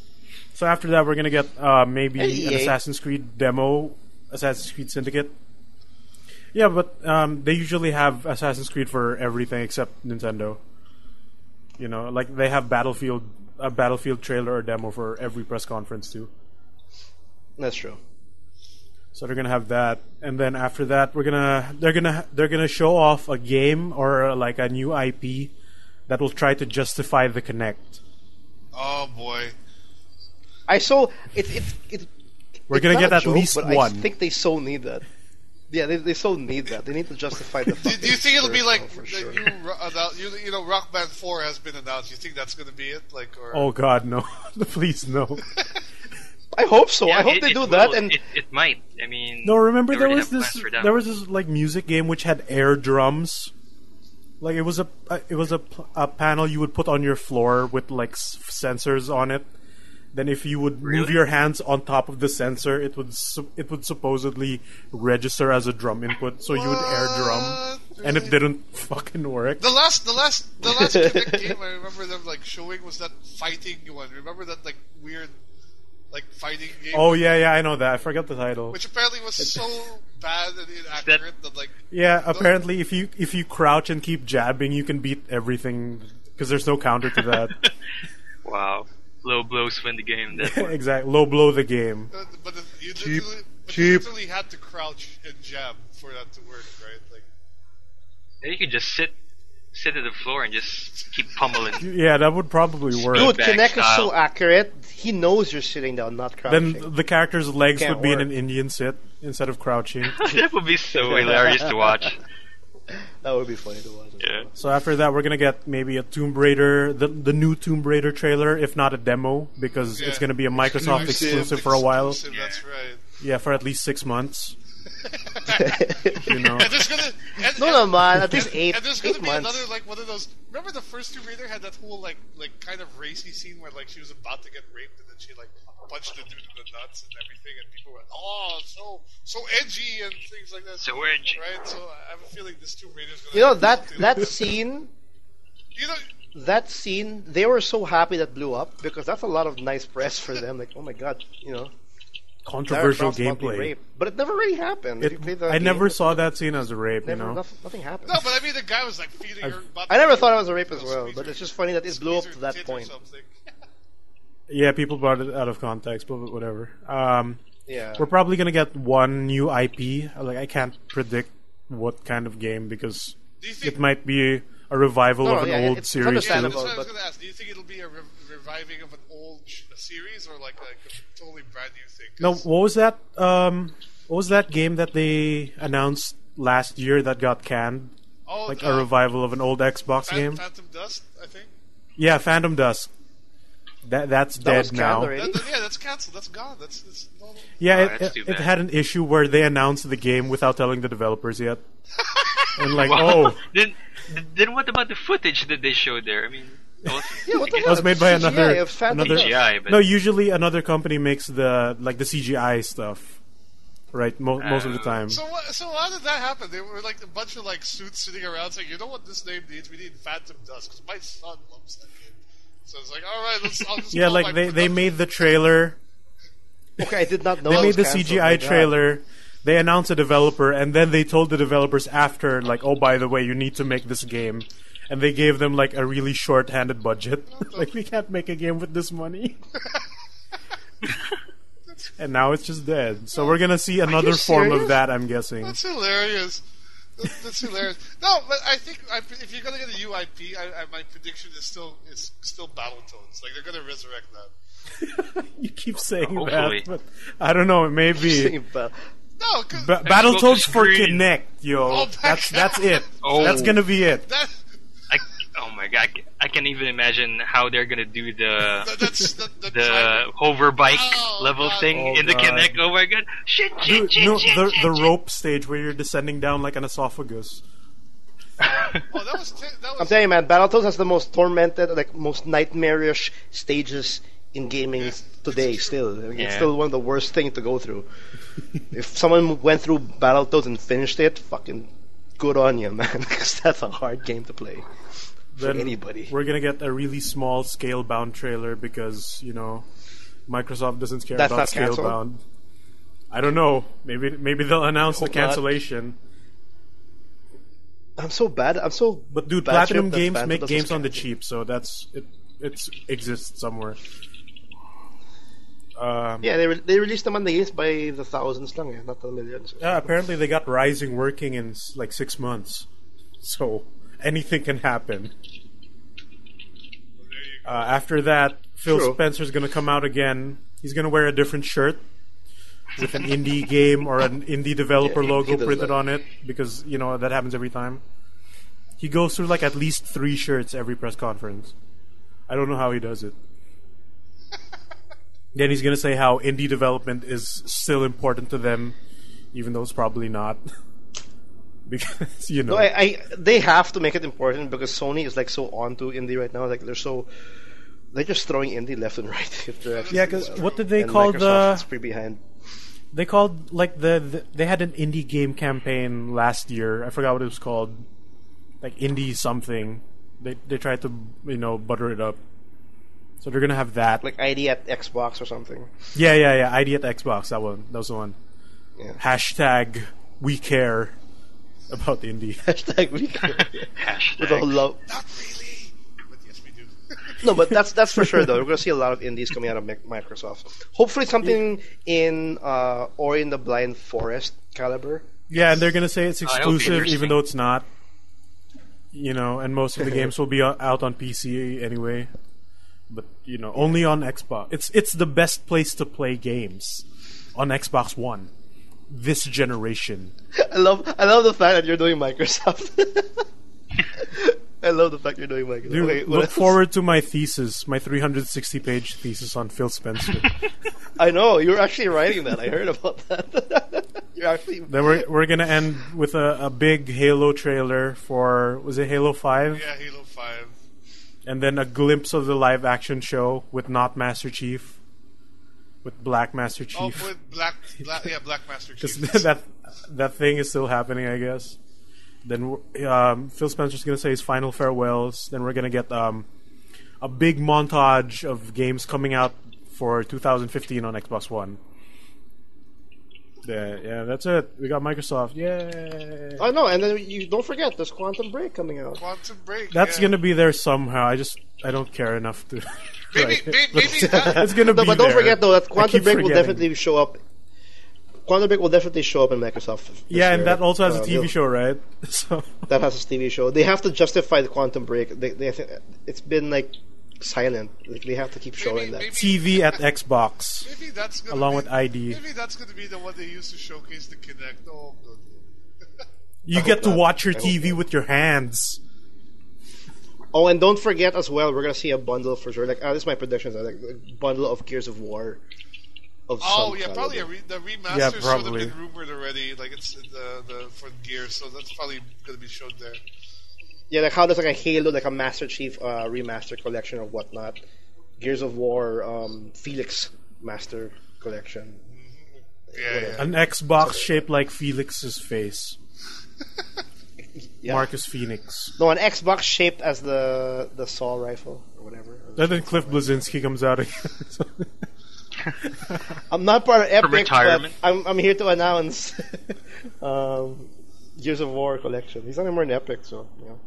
So after that, we're gonna get maybe And an EA. Assassin's Creed demo, Assassin's Creed Syndicate. Yeah, but they usually have Assassin's Creed for everything except Nintendo. You know, like they have a Battlefield trailer or demo for every press conference too. That's true. So they're gonna have that, and then after that, they're gonna show off a game or like a new IP that will try to justify the Kinect. Oh boy. I saw it. We're it's gonna not get a at joke, least but one. I think they so need that. Yeah, they so need that. They need to justify the. Do you think it'll be like for the sure. you know Rock Band 4 has been announced? You think that's going to be it? Like, or Oh God, no! Please no. I hope so. Yeah, I hope it- they it do will. that. And It might. I mean. No, remember they there already was have this plans for that. there was this like music game which had air drums. Like it was a panel you would put on your floor with like sensors on it. Then if you would move Really? your hands on top of the sensor, it would supposedly register as a drum input. So you would air drum, What? and it didn't fucking work. The last Kinect game I remember them like showing was that fighting one. Remember that like weird like fighting game? Oh yeah, I know that. I forgot the title. Which apparently was so bad and inaccurate that like Yeah, apparently if you crouch and keep jabbing, you can beat everything because there's no counter to that. Wow. Low blows win the game. That one. Exactly, low blow the game. but you Cheap. literally had to crouch and jab for that to work, right? Like And you could just sit at the floor and just keep pummeling. Yeah, that would probably work. dude, Back Kinect is so style. accurate. He knows you're sitting down, not crouching. Then the character's legs Can't would be in work. an Indian sit instead of crouching. That would be so hilarious to watch. That would be funny to watch. Yeah. So after that, we're gonna get maybe a Tomb Raider, the new Tomb Raider trailer, if not a demo, because it's gonna be a Microsoft exclusive for a while. Exclusive, that's right. Yeah, for at least 6 months. You know. And there's gonna No, man. At least eight. And there's gonna 8 be months. another like one of those. Remember the first Tomb Raider had that whole like kind of racy scene where like she was about to get raped and then she like punched the dude in the nuts and everything, and people were oh so edgy and things like that. So edgy. right? So I have a feeling this Tomb Raider is gonna. You know have something that like scene. You know, That scene, they were so happy that blew up because that's a lot of nice press for them. Like, oh my god, you know, Controversial Lara Croft's about to be gameplay. raped. But it never really happened. If you play the I game, never saw that scene as a rape. Never, You know. nothing happened. no, but I mean the guy was like feeding her. About I never to- thought it was a rape as you know, well, squeeze but her- it's just funny that it blew up squeeze to her that tit or point. something. Yeah, people brought it out of context, but whatever. Yeah. We're probably gonna get one new IP. Like I can't predict what kind of game because Do you think? it might be a revival No, of an yeah, old it's series Yeah, understandable. too. that's what I was but- going to ask. Do you think it'll be a reviving of an old series or like a totally brand new thing? No, 'Cause- what was that? What was that game that they announced last year that got canned? Oh, like a revival of an old Xbox game. Phantom Dust, I think. Yeah, Phantom Dust. That's dead now. That's canceled. That's gone. That's no. Yeah, that's too it bad. had an issue where they announced the game without telling the developers yet. And like, Then what about the footage that they showed there? I mean, it was made by another. CGI, but No, usually another company makes the CGI stuff, right? Most of the time. So how did that happen? They were like a bunch of like suits sitting around saying, "You know what this name needs? We need Phantom Dust because my son loves that game." So it's like, all right, I'll just Yeah, like they made the trailer. Okay, I did not know. They made the canceled. CGI trailer. They announced a developer, and then they told the developers after, like, "Oh, by the way, you need to make this game." And they gave them like a really short-handed budget. Like, we can't make a game with this money. And now it's just dead. So we're gonna see another form of that, I'm guessing. That's hilarious. That's hilarious. No, but I think if you're gonna get a UIP, my prediction is still Battletoads. Like they're gonna resurrect that. You keep saying Hopefully. that, but I don't know. Maybe No, because Battletoads for Green. Kinect, yo. Oh, That's it. Oh. That's gonna be it. oh my god, I can't even imagine how they're gonna do the the hover bike Oh, level God. thing in the God. Kinect. Oh my god, shit, Dude, the rope stage where you're descending down like an esophagus. that was I'm telling you, man, Battletoads has the most tormented, like most nightmarish stages in gaming today. Still, I mean, it's Yeah. still one of the worst things to go through. If someone went through Battletoads and finished it, fucking good on you, man, because that's a hard game to play for Then anybody. We're gonna get a really small scale-bound trailer because Microsoft doesn't care That's about not canceled? scale-bound. I don't know. Maybe they'll announce the Hope not. cancellation. I'm so bad. I'm so. But dude, bad Platinum trip that Games Phantom make doesn't games on the cancel. cheap, so that's it. It exists somewhere. Yeah, they released them on the games by the thousands lang, not the millions. Yeah, apparently they got Rising working in like 6 months, so anything can happen. After that, Phil True. Spencer's gonna come out again. He's gonna wear a different shirt with an indie game or an indie developer Yeah, logo he does printed that. on it because that happens every time. He goes through like at least 3 shirts every press conference. I don't know how he does it. Then he's gonna say how indie development is still important to them, even though it's probably not. Because No, they have to make it important because Sony is like so onto indie right now. Like they're just throwing indie left and right. If they're actually Yeah, because what did they and call Microsoft is pretty behind. They called like they had an indie game campaign last year. I forgot what it was called. Like indie something. They tried to butter it up. So they're gonna have that. Like ID at Xbox or something. Yeah. ID at Xbox. That was the one. Yeah. Hashtag we care about indie. Hashtag we care. With all Hashtag. love. not really, but yes, we do. No, but that's for sure though. We're gonna see a lot of indies coming out of Microsoft. Hopefully something in Ori and the Blind Forest caliber. Yeah, and they're gonna say it's that'll be exclusive, even interesting. though it's not. And most of the games will be out on PC anyway. But only on Xbox. It's the best place to play games on Xbox One this generation. I love the fact that you're doing Microsoft. I love the fact you're doing Microsoft. Dude, Okay, what look else? forward to my thesis, my 360-page thesis on Phil Spencer. I know you're actually writing that. I heard about that. You're actually. Then we're gonna end with a big Halo trailer for, was it Halo 5? Yeah, Halo 5. And then a glimpse of the live action show with not Master Chief, with Black Master Oh, Chief. with Black Master Because Chief. that thing is still happening, I guess. Then Phil Spencer's gonna say his final farewells. Then we're gonna get a big montage of games coming out for 2015 on Xbox One. Yeah, that's it. We got Microsoft. Yay! Oh no, and then you don't forget there's Quantum Break coming out. Quantum Break. That's yeah. gonna be there somehow. I don't care enough to. Maybe that, It's gonna No, be but don't there. forget though that I Quantum keep Break will forgetting. definitely show up. Quantum Break will definitely show up in Microsoft. this Yeah, and year. that also has a TV they'll- show, right? So That has a TV show. They have to justify the Quantum Break. They it's been like silent. Like, they have to keep showing that. TV at Xbox, Maybe that's gonna along be, with ID. Maybe that's going to be the one they use to showcase the Kinect. Oh, good. You I get hope to not. watch your I hope TV not. with your hands. Oh, and don't forget as well, we're gonna see a bundle for sure. Like, this is my predictions. Like a bundle of Gears of War. Of Oh some yeah, probably caliber. the remaster Yeah, should have probably. been rumored already. Like it's the for Gears, so that's probably going to be shown there. Yeah, like how does like a Halo, like a Master Chief remaster collection or whatnot. Gears of War, Felix Master Collection. Yeah, Whatever. yeah. An Xbox shaped like Felix's face. Yeah. Marcus Phoenix. No, an Xbox shaped as the saw rifle or whatever. And then Cliff Blazinski comes out again. I'm not part of Epic, but retirement? I'm here to announce Gears of War collection. He's not anymore in Epic, so you know,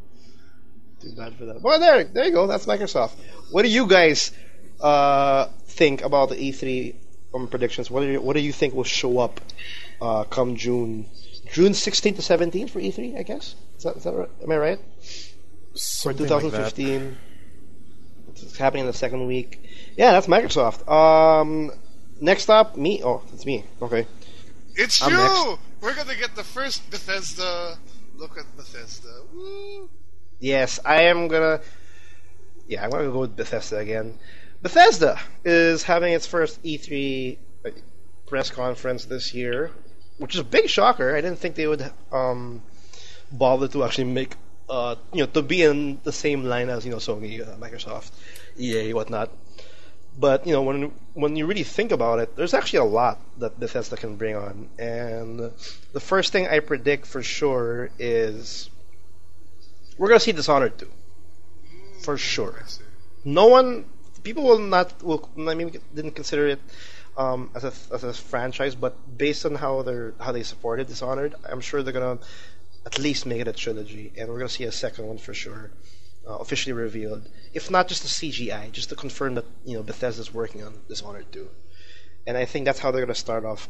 too bad for that. Well, there you go. That's Microsoft. What do you guys think about the E3 predictions? What do you think will show up come June 16th to 17th for E3? I guess is that right? Am I right? For Something like that. 2015. It's happening in the second week. Yeah, that's Microsoft. Next up, me. Oh, it's me. Okay. It's I'm you. next. We're gonna get the first Bethesda. Look at Bethesda. Woo. Yes, I am gonna. Yeah, I'm gonna go with Bethesda again. Bethesda is having its first E3 press conference this year, which is a big shocker. I didn't think they would bother to actually make to be in the same line as Sony, Microsoft, EA, whatnot. But when you really think about it, there's actually a lot that Bethesda can bring on. And the first thing I predict for sure is we're gonna see Dishonored 2, for sure. People didn't consider it as a franchise, but based on how they supported Dishonored, I'm sure they're gonna at least make it a trilogy, and we're gonna see a second one for sure. Officially revealed, if not just a CGI, just to confirm that Bethesda's working on Dishonored 2, and I think that's how they're going to start off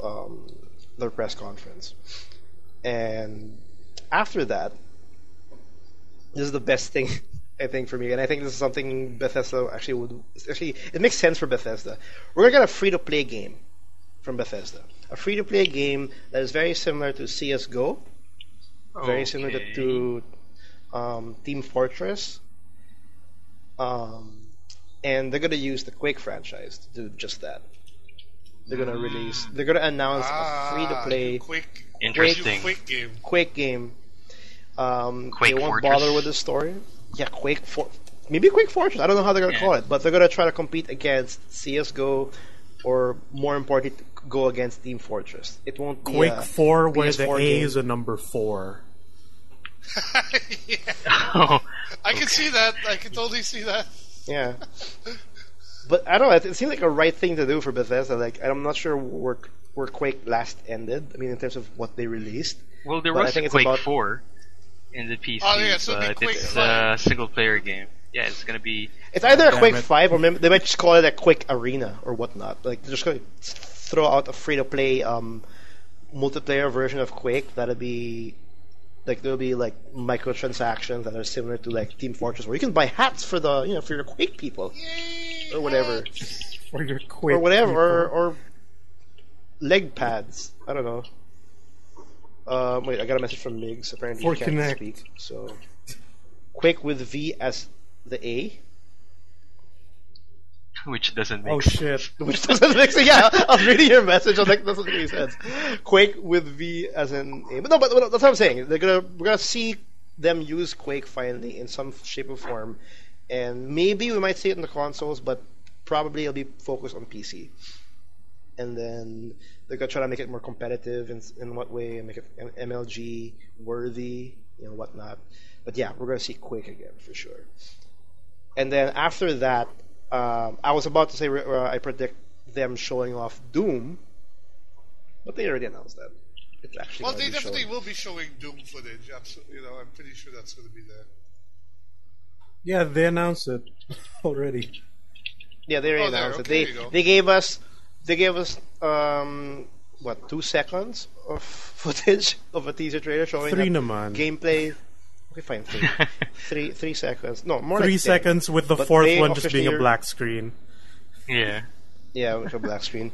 their press conference. And after that, this is the best thing I think for me, and I think this is something Bethesda it makes sense for Bethesda. We're going to get a free-to-play game from Bethesda, a free-to-play game that is very similar to CS:GO, very similar to Team Fortress. And they're gonna use the Quake franchise to do just that. They're gonna announce a free-to-play Interesting. Quake game. Quake they won't Fortress. bother with the story. Yeah, maybe Quake Fortress. I don't know how they're gonna call it, but they're gonna try to compete against CS:GO, or more importantly, go against Team Fortress. It won't be Quake 4, where the PS4 A game. is a number 4. Yeah. Oh, I can see that. I can totally see that. Yeah. But I don't know. It seems like a right thing to do for Bethesda. Like, I'm not sure where Quake last ended. I mean, in terms of what they released. well, there But I was think a it's Quake about- 4 in the PC, Oh, yeah, so it'd be but Quake it's 5. a single-player game. Yeah, it's gonna be. It's either a Damn Quake it. 5 or maybe they might just call it a Quake Arena or whatnot. Like, they're just going to throw out a free-to-play multiplayer version of Quake that'll be. Like, there'll be like microtransactions that are similar to like Team Fortress, where you can buy hats for for your Quake people Yay, or whatever. Or your Quake Or whatever, people. or leg pads. I don't know. Wait, I got a message from Migs. Apparently, For he can't Kinect. speak. So, Quake with V as the A, Which doesn't make Oh sense. shit. which doesn't make sense. Yeah, I was reading your message. I was like, that doesn't make sense. Quake with V as in A, but no, but that's what I'm saying. We're gonna see them use Quake finally in some shape or form, and maybe we might see it in the consoles, but probably it'll be focused on PC. And then they're gonna try to make it more competitive in what way, and make it MLG worthy, whatnot. But yeah, we're gonna see Quake again for sure. And then after that, I was about to say I predict them showing off Doom, but they already announced that. It's actually Well, gonna they be definitely showing. will be showing Doom footage. Absolutely, I'm pretty sure that's going to be there. Yeah, they announced it already. Yeah, they already Oh, there, announced okay, it. there you go. They gave us 2 seconds of footage of a teaser trailer showing 3 that naman. gameplay. Okay, fine, 3. 3 seconds. No, more 3 like 10. seconds with the But fourth they one just being a officially- black screen. Yeah. Yeah, with a black screen.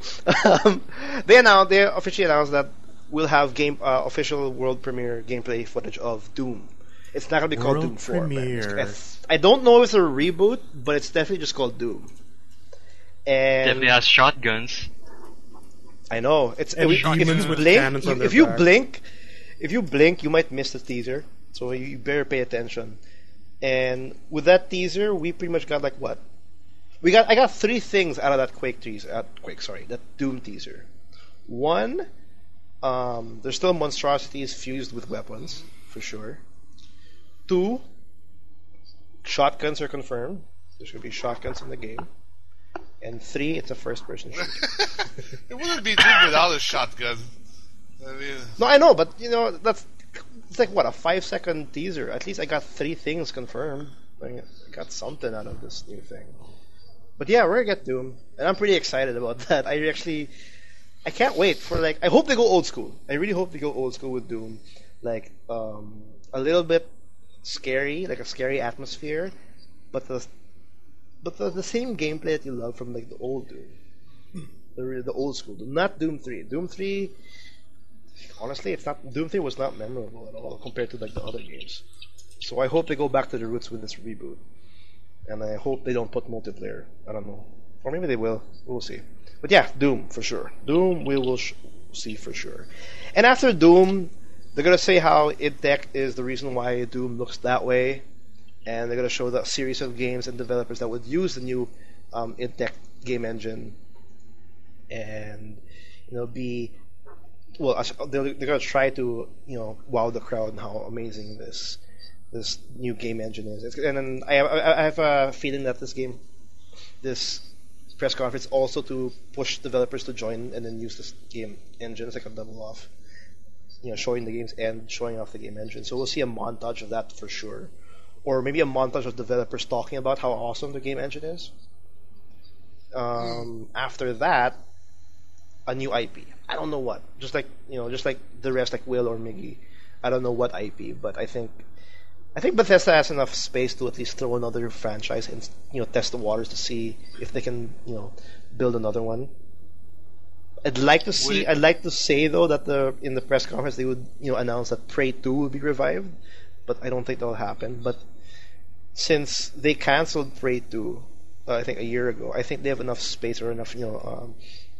They officially announced that we'll have official world premiere gameplay footage of Doom. It's not gonna be called World Doom 4. premiere. I don't know if it's a reboot, but it's definitely just called Doom. And Definitely has shotguns. I know it's And if demons you with blink, cannons on if their you back. blink, you might miss the teaser. So you better pay attention. And with that teaser, we pretty much got like what? I got 3 things out of that that Doom teaser. One, there's still monstrosities fused with weapons for sure. 2, shotguns are confirmed. There's gonna be shotguns in the game. And 3, it's a first-person shooter. It wouldn't be Doom without a shotgun. I mean, No, I know, but it's like what, a 5-second teaser. At least I got 3 things confirmed. I got something out of this new thing. But yeah, we're gonna get Doom, and I'm pretty excited about that. I can't wait for I hope they go old school. I really hope they go old school with Doom, a little bit scary, like a scary atmosphere, but the same gameplay that you love from the old Doom, the old school Doom, not Doom 3. Doom 3, honestly, Doom 3 was not memorable at all compared to the other games. So I hope they go back to the roots with this reboot. And I hope they don't put multiplayer. I don't know. Or maybe they will. We'll see. But yeah, Doom, for sure. Doom, we will see for sure. And after Doom, they're going to say how id Tech is the reason why Doom looks that way. And they're going to show the series of games and developers that would use the new id Tech game engine. And, they're going to try to, wow the crowd and how amazing this new game engine is. And then I have a feeling that this press conference also to push developers to join and then use this game engine. It's like a double off, showing the games and showing off the game engine. So we'll see a montage of that for sure, or maybe a montage of developers talking about how awesome the game engine is. After that, a new IP. I don't know what. Just like the rest, like Will or Miggy. I don't know what IP, but I think Bethesda has enough space to at least throw another franchise and test the waters to see if they can build another one. I'd like to say though that in the press conference they would announce that Prey 2 will be revived, but I don't think that'll happen. But since they canceled Prey 2, I think a year ago, I think they have enough space or enough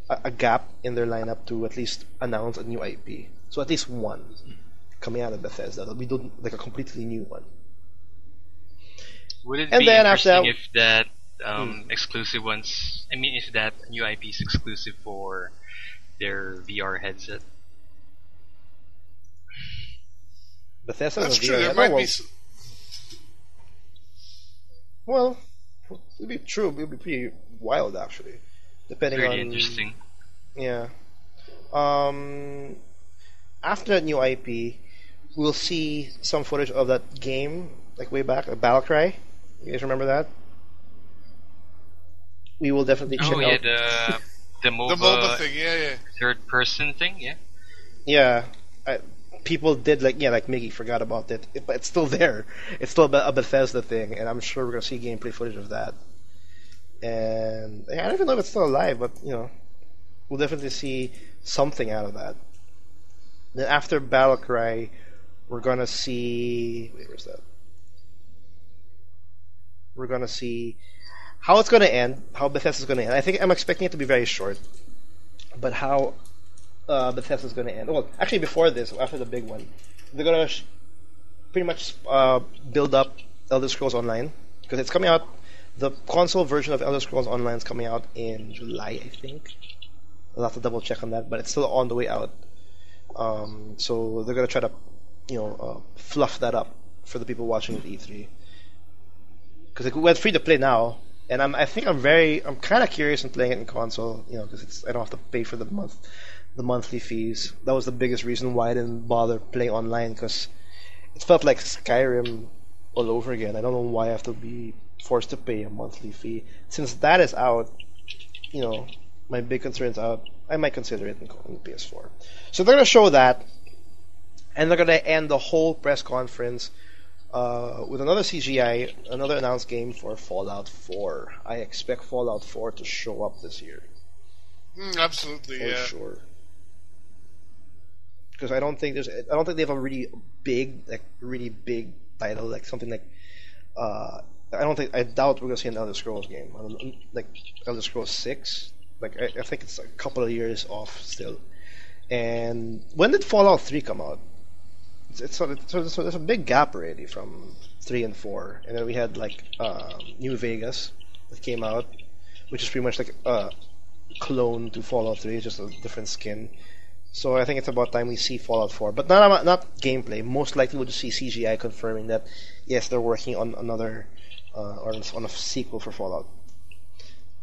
a gap in their lineup to at least announce a new IP. So at least one coming out of Bethesda. We do like a completely new one. Would it And be then after interesting if that exclusive ones? I mean, if that new IP is exclusive for their VR headset? Bethesda that's and true. VR. There I might know, be. well, it'd be true. It'd be pretty wild actually, depending Pretty on. interesting. Yeah. After that new IP, we'll see some footage of that game, like way back, Battlecry. You guys remember that? We will definitely check Oh yeah, out. the MOBA, The MOBA thing, yeah. third person thing, yeah. Yeah, people did like Miggy forgot about it, but it's still there. It's still a Bethesda thing, and I'm sure we're gonna see gameplay footage of that. And I don't even know if it's still alive, but we'll definitely see something out of that. Then after Battlecry, we're gonna see. Wait, where's that? We're gonna see how it's gonna end, how Bethesda's gonna end. I'm expecting it to be very short, but how Bethesda's gonna end. Well, actually, before this, after the big one, they're gonna pretty much build up Elder Scrolls Online because it's coming out. The console version of Elder Scrolls Online is coming out in July, I think. I'll have to double check on that, but it's still on the way out. So they're gonna try to, fluff that up for the people watching at E3. Because it went free to play now, and I'm kind of curious in playing it in console, because I don't have to pay for the monthly fees. That was the biggest reason why I didn't bother playing online, because it felt like Skyrim all over again. I don't know why I have to be forced to pay a monthly fee. Since that is out, my big concern's out. I might consider it in PS4. So they're gonna show that, and they're gonna end the whole press conference with another CGI, another announced game for Fallout 4. I expect Fallout 4 to show up this year. Absolutely, For yeah. sure. because I don't think they have a really big title like something like I doubt we're gonna see an Elder Scrolls game like Elder Scrolls 6. Like I think it's a couple of years off still. And when did Fallout 3 come out? So there's a big gap already from 3 and 4, and then we had like New Vegas that came out, which is pretty much like a clone to Fallout 3, just a different skin. So I think it's about time we see Fallout 4, but not gameplay. Most likely we'll just see CGI confirming that yes, they're working on another or on a sequel for Fallout.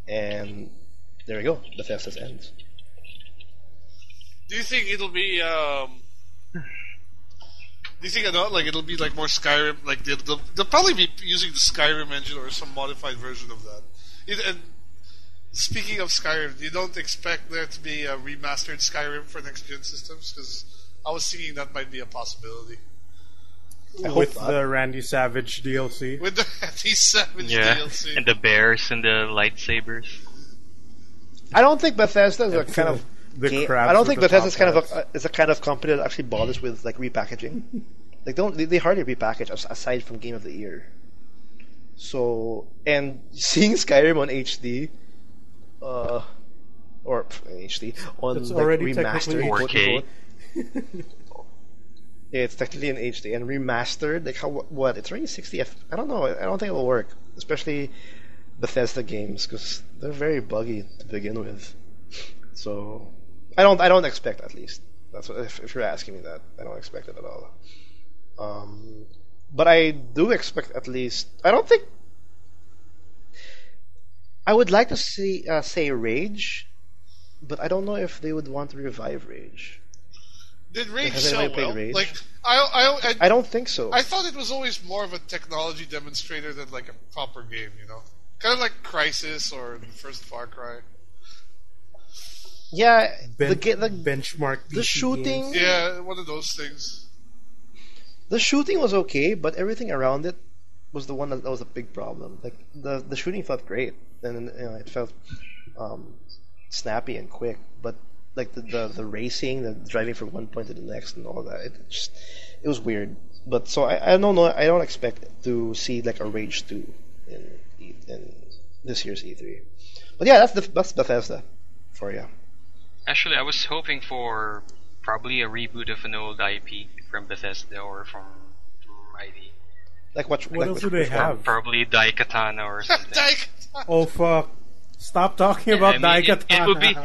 And there we go, Bethesda's ends. Do you think it'll be? Do you think it'll be like more Skyrim? Like they'll probably be using the Skyrim engine or some modified version of that. And speaking of Skyrim, you don't expect there to be a remastered Skyrim for next gen systems? Because I was thinking that might be a possibility. With the Randy Savage DLC. With the Randy Savage DLC. And the bears and the lightsabers. I don't think Bethesda is a kind of I don't think Bethesda is a kind of company that actually bothers with like repackaging. Like they hardly repackage aside from Game of the Year. So and seeing Skyrim on HD, or HD on it's like, already remastered 4K. Yeah, it's technically in HD and remastered. Like what? It's already 60 F. I don't know. I don't think it'll work, especially Bethesda games because they're very buggy to begin with. So I don't expect, at least. That's what, if you're asking me that, I don't expect it at all. But I do expect at least. I don't think. I would like to see say Rage, but I don't know if they would want to revive Rage. Did Rage Has sell anybody well? played Rage? Like I don't think so. I thought it was always more of a technology demonstrator than like a proper game. Kind of like Crysis or the first Far Cry. Yeah, the benchmark. The shooting. Games. Yeah, one of those things. The shooting was okay, but everything around it was the one that was a big problem. Like the shooting felt great, and it felt snappy and quick. But like the racing, the driving from one point to the next, and all that, it was weird. But so I don't know. I don't expect to see like a Rage 2 in this year's E3. But yeah, that's Bethesda for you. Actually, I was hoping for probably a reboot of an old IP from Bethesda or from ID. Like what else do they have? Probably Daikatana or something. Daikatana. Oh fuck! Stop talking about Daikatana. It would be.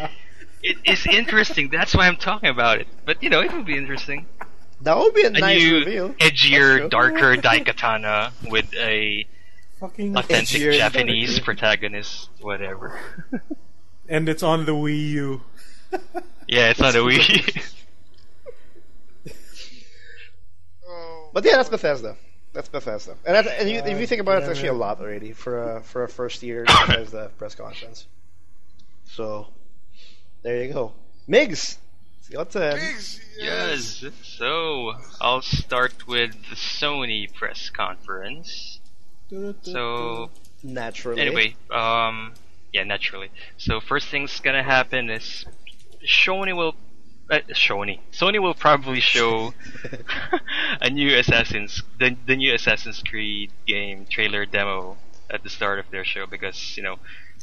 It's interesting. That's why I'm talking about it. But it would be interesting. That would be a nice new, reveal. edgier, darker Daikatana with a fucking authentic edgier, Japanese darker. protagonist, whatever. And it's on the Wii U. Yeah, it's on the Wii. But yeah, that's Bethesda. That's Bethesda. And if you think about it, it's actually a lot already for a first year Bethesda press conference. So there you go, Migs. What's Pigs, Yes. So I'll start with the Sony press conference. So naturally. anyway, naturally. So first thing's gonna happen is Sony will probably show a new the new Assassin's Creed game trailer demo at the start of their show because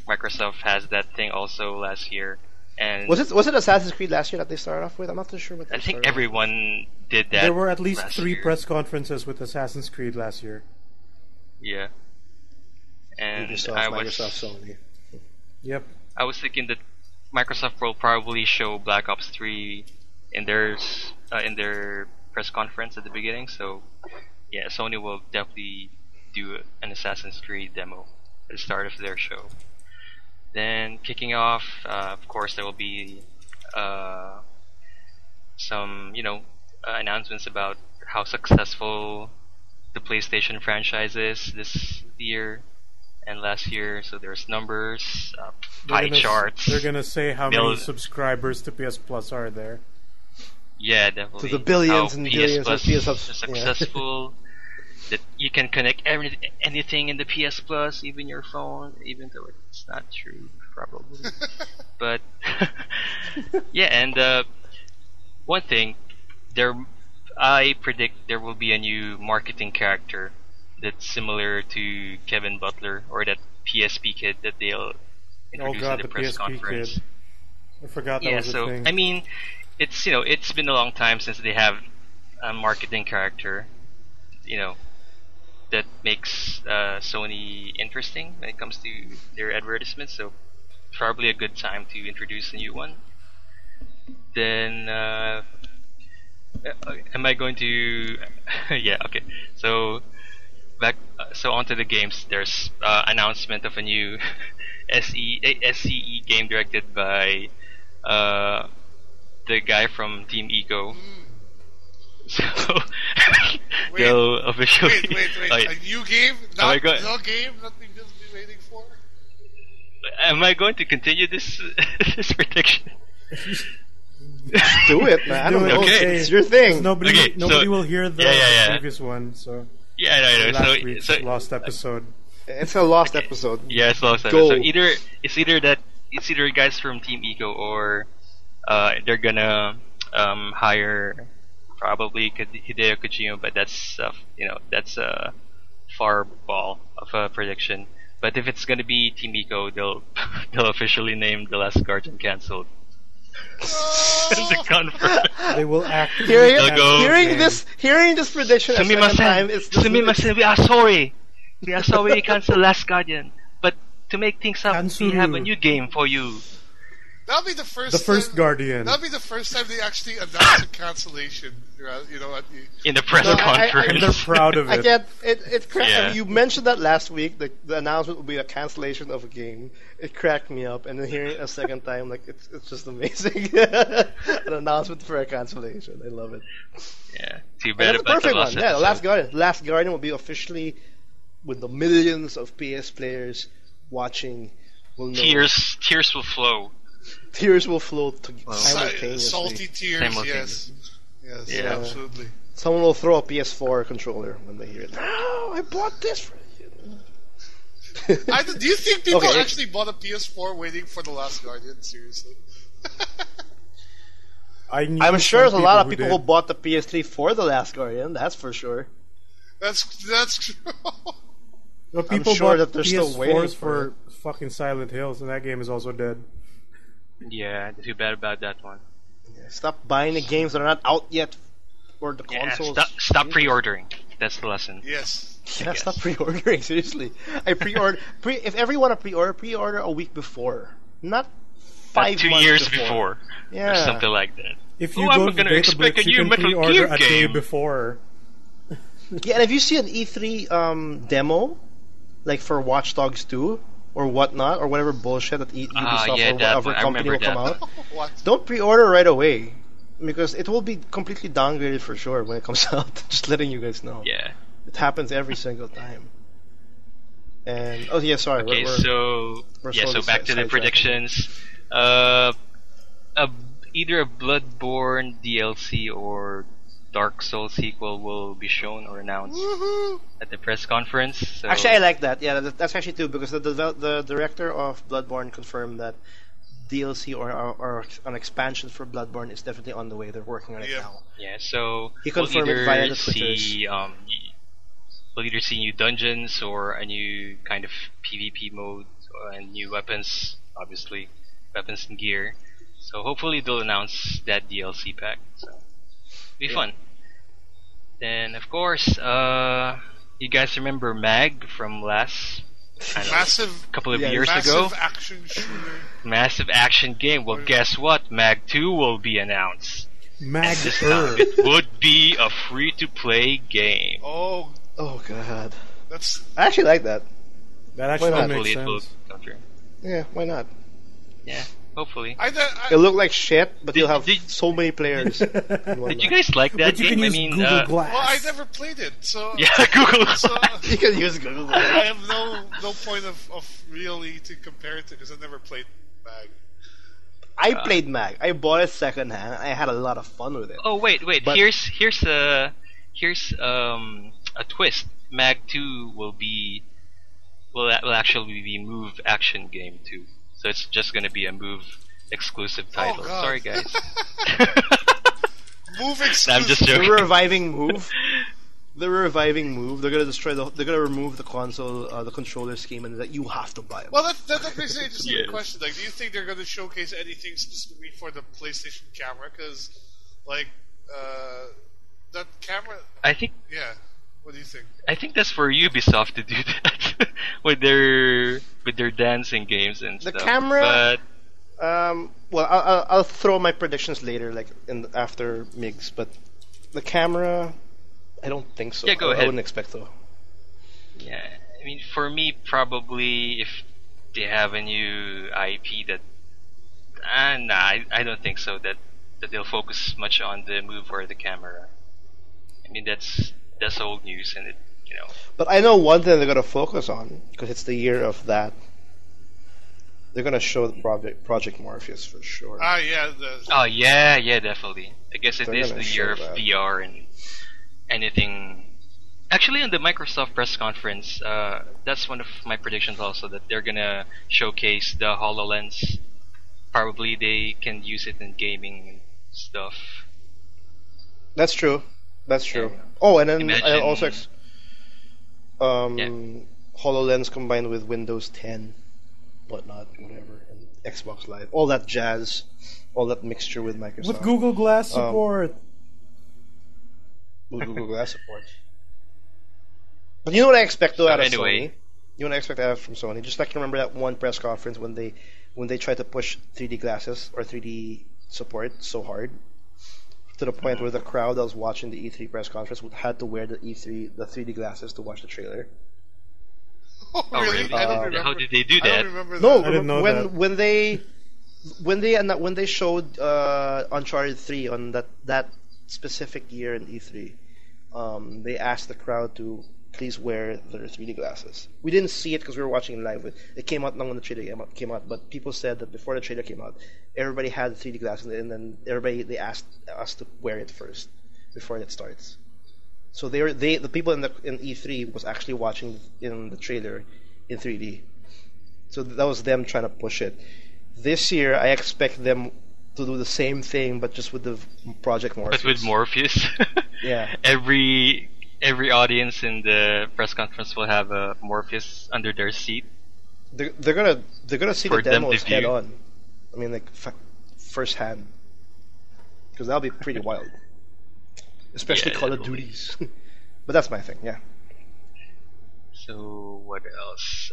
Microsoft has that thing also last year. And was it Assassin's Creed last year that they started off with? I'm not too sure what they I think started everyone did that. There were at least last 3 year. press conferences with Assassin's Creed last year. Yeah. And Ubisoft, Microsoft, Sony. Yep. I was thinking that Microsoft will probably show Black Ops 3 in their press conference at the beginning. So yeah, Sony will definitely do an Assassin's Creed demo at the start of their show. Then kicking off, of course, there will be some announcements about how successful the PlayStation franchise is this year and last year. So there's numbers, pie charts. They're gonna say how many Mil- subscribers to PS Plus are there. Yeah, definitely. To the billions how and PS billions Plus of PS is successful. That you can connect anything in the PS Plus, even your phone, even though it's not true, probably. But yeah, and one thing, there, I predict there will be a new marketing character that's similar to Kevin Butler or that PSP kid that they'll Oh introduce god, in the the press PSP conference. kid. I forgot that Yeah, was a so thing. I mean, it's been a long time since they have a marketing character, you know, that makes Sony interesting when it comes to their advertisements. So probably a good time to introduce a new one. Then am I going to? Yeah, okay. So so onto the games. There's announcement of a new SCE game directed by the guy from Team Eco. So they'll officially. Wait. Oh, yeah. A new game? Am I Not go- the game that we've just been waiting for? Am I going to continue this this prediction? Do it, man. I don't Do it, know. okay. It's your thing. Nobody, Okay, nobody so- will hear the, yeah. the previous one. So Yeah, I know. last week's So lost episode. It's a lost episode. yeah, it's lost. Go. So it's either guys from Team Eco or they're gonna hire probably Hideo Kojima, but that's that's a far ball of a prediction. But if it's gonna be Team Eco, they'll officially name The Last Guardian cancelled. The conference. They will act. Hearing this prediction a second time is Sumimasen, we are sorry. We are sorry we cancelled Last Guardian. But to make things up, we have a new game for you. That'll be the first. The first time, Guardian. That'll be the first time they actually announce a cancellation. You know, In the press No, conference. And they're proud of I it. can't. Yeah. You mentioned that last week. The announcement would be a cancellation of a game. It cracked me up, and then hearing it a second time, like it's just amazing. An announcement for a cancellation. I love it. Yeah. Too And bad that's the about perfect the one. last Yeah, the episode. Last Guardian. Last Guardian will be officially with the millions of PS players watching. Will know. Tears will flow. Tears will flow simultaneously. salty tears. Yes. Yes. Yeah. Absolutely. Someone will throw a PS4 controller when they hear it. No, I bought this for you. Do you think people Okay. actually bought a PS4 waiting for The Last Guardian? Seriously. I'm sure there's a lot of people who did. bought the PS3 for The Last Guardian. That's for sure. That's true. But people sure bought that they're still waiting PS4s for for fucking Silent Hills, and that game is also dead. Yeah, too bad about that one. Stop buying the games that are not out yet for the Yeah, consoles. stop pre-ordering. That's the lesson. Yes. Yeah, Yes. stop pre-ordering. Seriously, I pre-order. If ever you want to pre-order a week before, not 5 2 months years before. before. Yeah. Or something like that. If Oh, you I'm go to gonna expect a Databricks, you new can Metal pre-order Gear a day game. before. Yeah, and if you see an E3 demo, like for Watch Dogs 2 or whatnot, or whatever bullshit that Ubisoft yeah, or that whatever one. I company will remember come that. out, What? don't pre-order right away because it will be completely downgraded for sure when it comes out. Just letting you guys know. Yeah. It happens every single time. And oh yeah, sorry. Okay, we're so slowly back to the sidetracking. predictions. Either a Bloodborne DLC or Dark Souls sequel will be shown or announced Woohoo! at the press conference. So Actually, I like that. Yeah, that's actually too because the director of Bloodborne confirmed that DLC or an expansion for Bloodborne is definitely on the way. They're working on it Yep. now. yeah, so He confirmed it we'll via either the Twitters. see we'll either see new dungeons or a new kind of PvP mode and new weapons, obviously weapons and gear. So hopefully they'll announce that DLC pack. So be fun. Then of course, you guys remember Mag from last Massive. couple of Yeah, years Massive ago? action shooter. Massive action game. Well, guess what? Mag 2 will be announced. Mag This time it would be a free-to-play game. Oh, Oh god, that's I actually like that. That actually Why not? makes Hopefully it will sense. come true. Yeah, why not? Yeah, hopefully. It'll look like shit, but you'll have did- so many players. Did you guys like that But you game? can I use mean, Google Glass. well, I never played it, so yeah, Google. so You can use Google. I have no point of really to compare it to because I never played Mag. I played Mag. I bought it secondhand. I had a lot of fun with it. Oh wait. But- Here's a twist. Mag 2 will actually be move action game too. So it's just gonna be a move exclusive title. God. Sorry guys. Move Move I'm just exclusive. The joking. reviving move. The reviving move. They're gonna destroy the. They're gonna remove the console, the controller scheme, and that you have to buy it. Well, that makes me just Yes. a question. Like, do you think they're going to showcase anything specifically for the PlayStation camera? Because, like, that camera. I think Yeah. What do you think? that's for Ubisoft to do that with their dancing games and The stuff. camera- But Well, I'll throw my predictions later, like after Migs. But the camera, I don't think so. Yeah, go I ahead. wouldn't expect so. yeah, I mean, for me, probably if they have a new IP that, nah, I don't think so. That they'll focus much on the move or the camera. I mean, that's old news, and it, But I know one thing they're gonna focus on because it's the year of that. They're gonna show the Project Morpheus for sure. Yeah. Oh yeah, definitely. I guess it They're is gonna the year of show that. VR and anything. Actually, on the Microsoft press conference, that's one of my predictions also, that they're gonna showcase the HoloLens. Probably they can use it in gaming and stuff. That's true. That's true. Yeah. Oh, and then I Imagine- also Yeah. HoloLens combined with Windows 10, whatnot, whatever, and Xbox Live, all that jazz, all that mixture with Microsoft. With Google Glass support. With Google Glass support. But you know what I expect though So out of anyway. Sony? You know what I expect out from Sony? Just like you remember that one press conference when they tried to push 3D glasses or 3D support so hard to the point where the crowd that was watching the E3 press conference had to wear the 3D glasses to watch the trailer. Oh, Oh really? really? I don't remember. How did they do I that? don't remember No, that. I didn't know that. when they showed Uncharted 3 on that specific year in E3, they asked the crowd to please wear their 3D glasses. We didn't see it because we were watching it live. It came out not when the trailer came out, but people said that before the trailer came out, everybody had the 3D glasses, and then they asked us to wear it first before it starts. So the people in E3 was actually watching in the trailer in 3D. So that was them trying to push it. This year, I expect them to do the same thing, but just with the Project Morpheus. But with Morpheus, Yeah. every audience in the press conference will have a Morpheus under their seat. They're gonna see For the them to demos head view. on. I mean, like first hand, because that'll be pretty wild, especially Yeah, Call of definitely. Duties. But that's my thing. Yeah. So what else?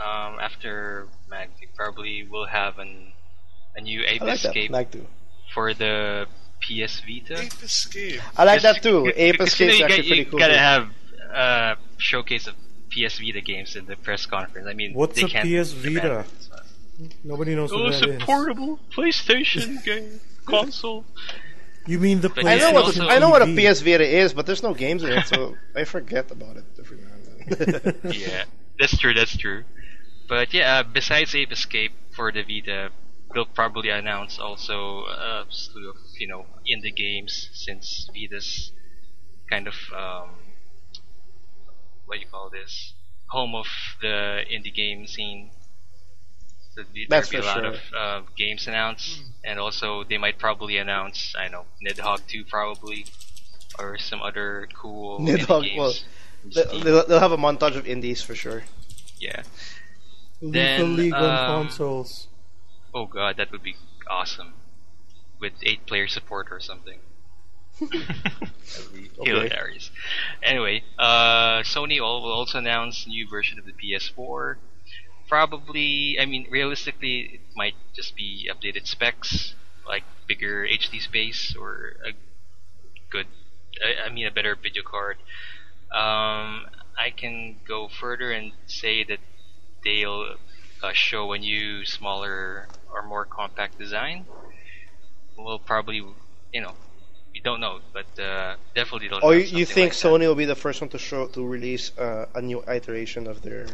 After Mag, probably will have a new Ape I like that. Escape I like to. for the PS Vita. Ape Escape. I like Just that too. Ape because, Escape is you actually got- pretty you cool. gotta too. have showcase of PS Vita games in the press conference. I mean, What's they a can't PS demand Vita? it, so. Nobody knows Oh, what it's that a is. portable PlayStation game console. You mean the But I know PlayStation what I know what a TV. PS Vita is, but there's no games in it, so I forget about it every now and then. Yeah, that's true. That's true. But yeah, besides Ape Escape for the Vita, they'll probably announce also a slew of indie games, since Vita's kind of what do you call this, home of the indie game scene. So That's there'll be for a lot sure. of games announced, and also they might probably announce, I know, Nidhogg 2 probably, or some other cool Nidhogg, indie games. well, in Steam. they'll have a montage of indies for sure. Yeah. Lethal Then, League on um, consoles. Oh god, that would be awesome. With 8-player support or something. That'd be Okay. hilarious. Anyway, Sony will also announce new version of the PS4. Probably, I mean, realistically, it might just be updated specs, like bigger HD space or a good, a better video card. I can go further and say that they'll show a new, smaller or more compact design. We'll probably, we don't know, but definitely they'll. Oh, have you something think like Sony will be the first one to release a new iteration of their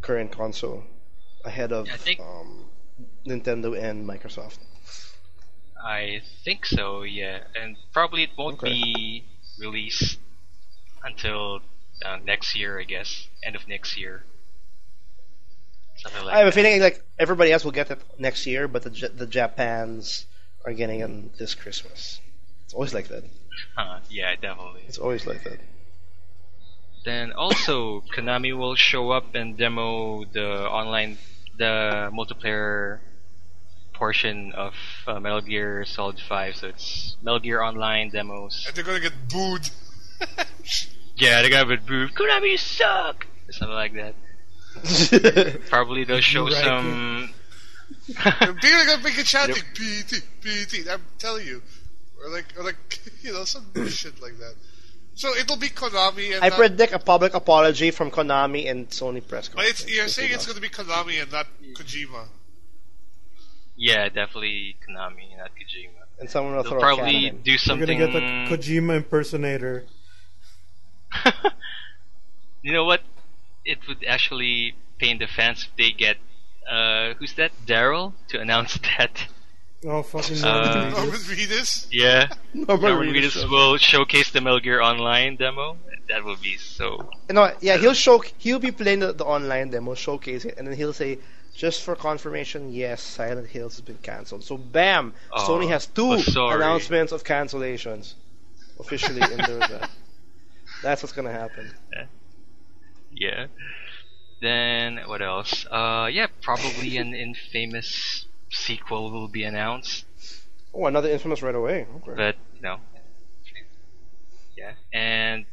current console ahead of I think- Nintendo and Microsoft? that. I think so, yeah, and probably it won't Okay. be released until next year, I guess, end of next year. Something like I have a that. feeling like everybody else will get it next year, but the Japans are getting it this Christmas. It's always like that. Yeah, definitely. It's always like that. Then also, Konami will show up and demo the multiplayer portion of Metal Gear Solid 5. So it's Metal Gear Online demos. And they're gonna get booed. Yeah, they're gonna be booed. Konami, you suck! Or something like that. Probably they'll show some. People are gonna make it chanting PT, PT. I'm telling you, or like some shit like that. So it'll be Konami, and I predict a public apology from Konami and Sony press but conference. you're saying it's gonna be Konami and not Kojima. Yeah, definitely Konami, not Kojima. And someone will They'll throw probably a cannon. do You're something. gonna get the Kojima impersonator. You know what? It would actually pain the fans if they get who's that? Daryl to announce that. Oh, fucking Uh, Norman Reedus. Yeah, Norman Norman Reedus Reedus will showcase the Metal Gear Online demo. That will be so. No, yeah, he'll be playing the online demo, showcase it, and then he'll say, just for confirmation, yes, Silent Hills has been cancelled. So bam, Oh, Sony has two sorry. announcements of cancellations officially in there. That's what's gonna happen. Yeah. Then what else? Yeah, probably an infamous sequel will be announced. Oh, another Infamous right away. Okay. But no. Yeah, and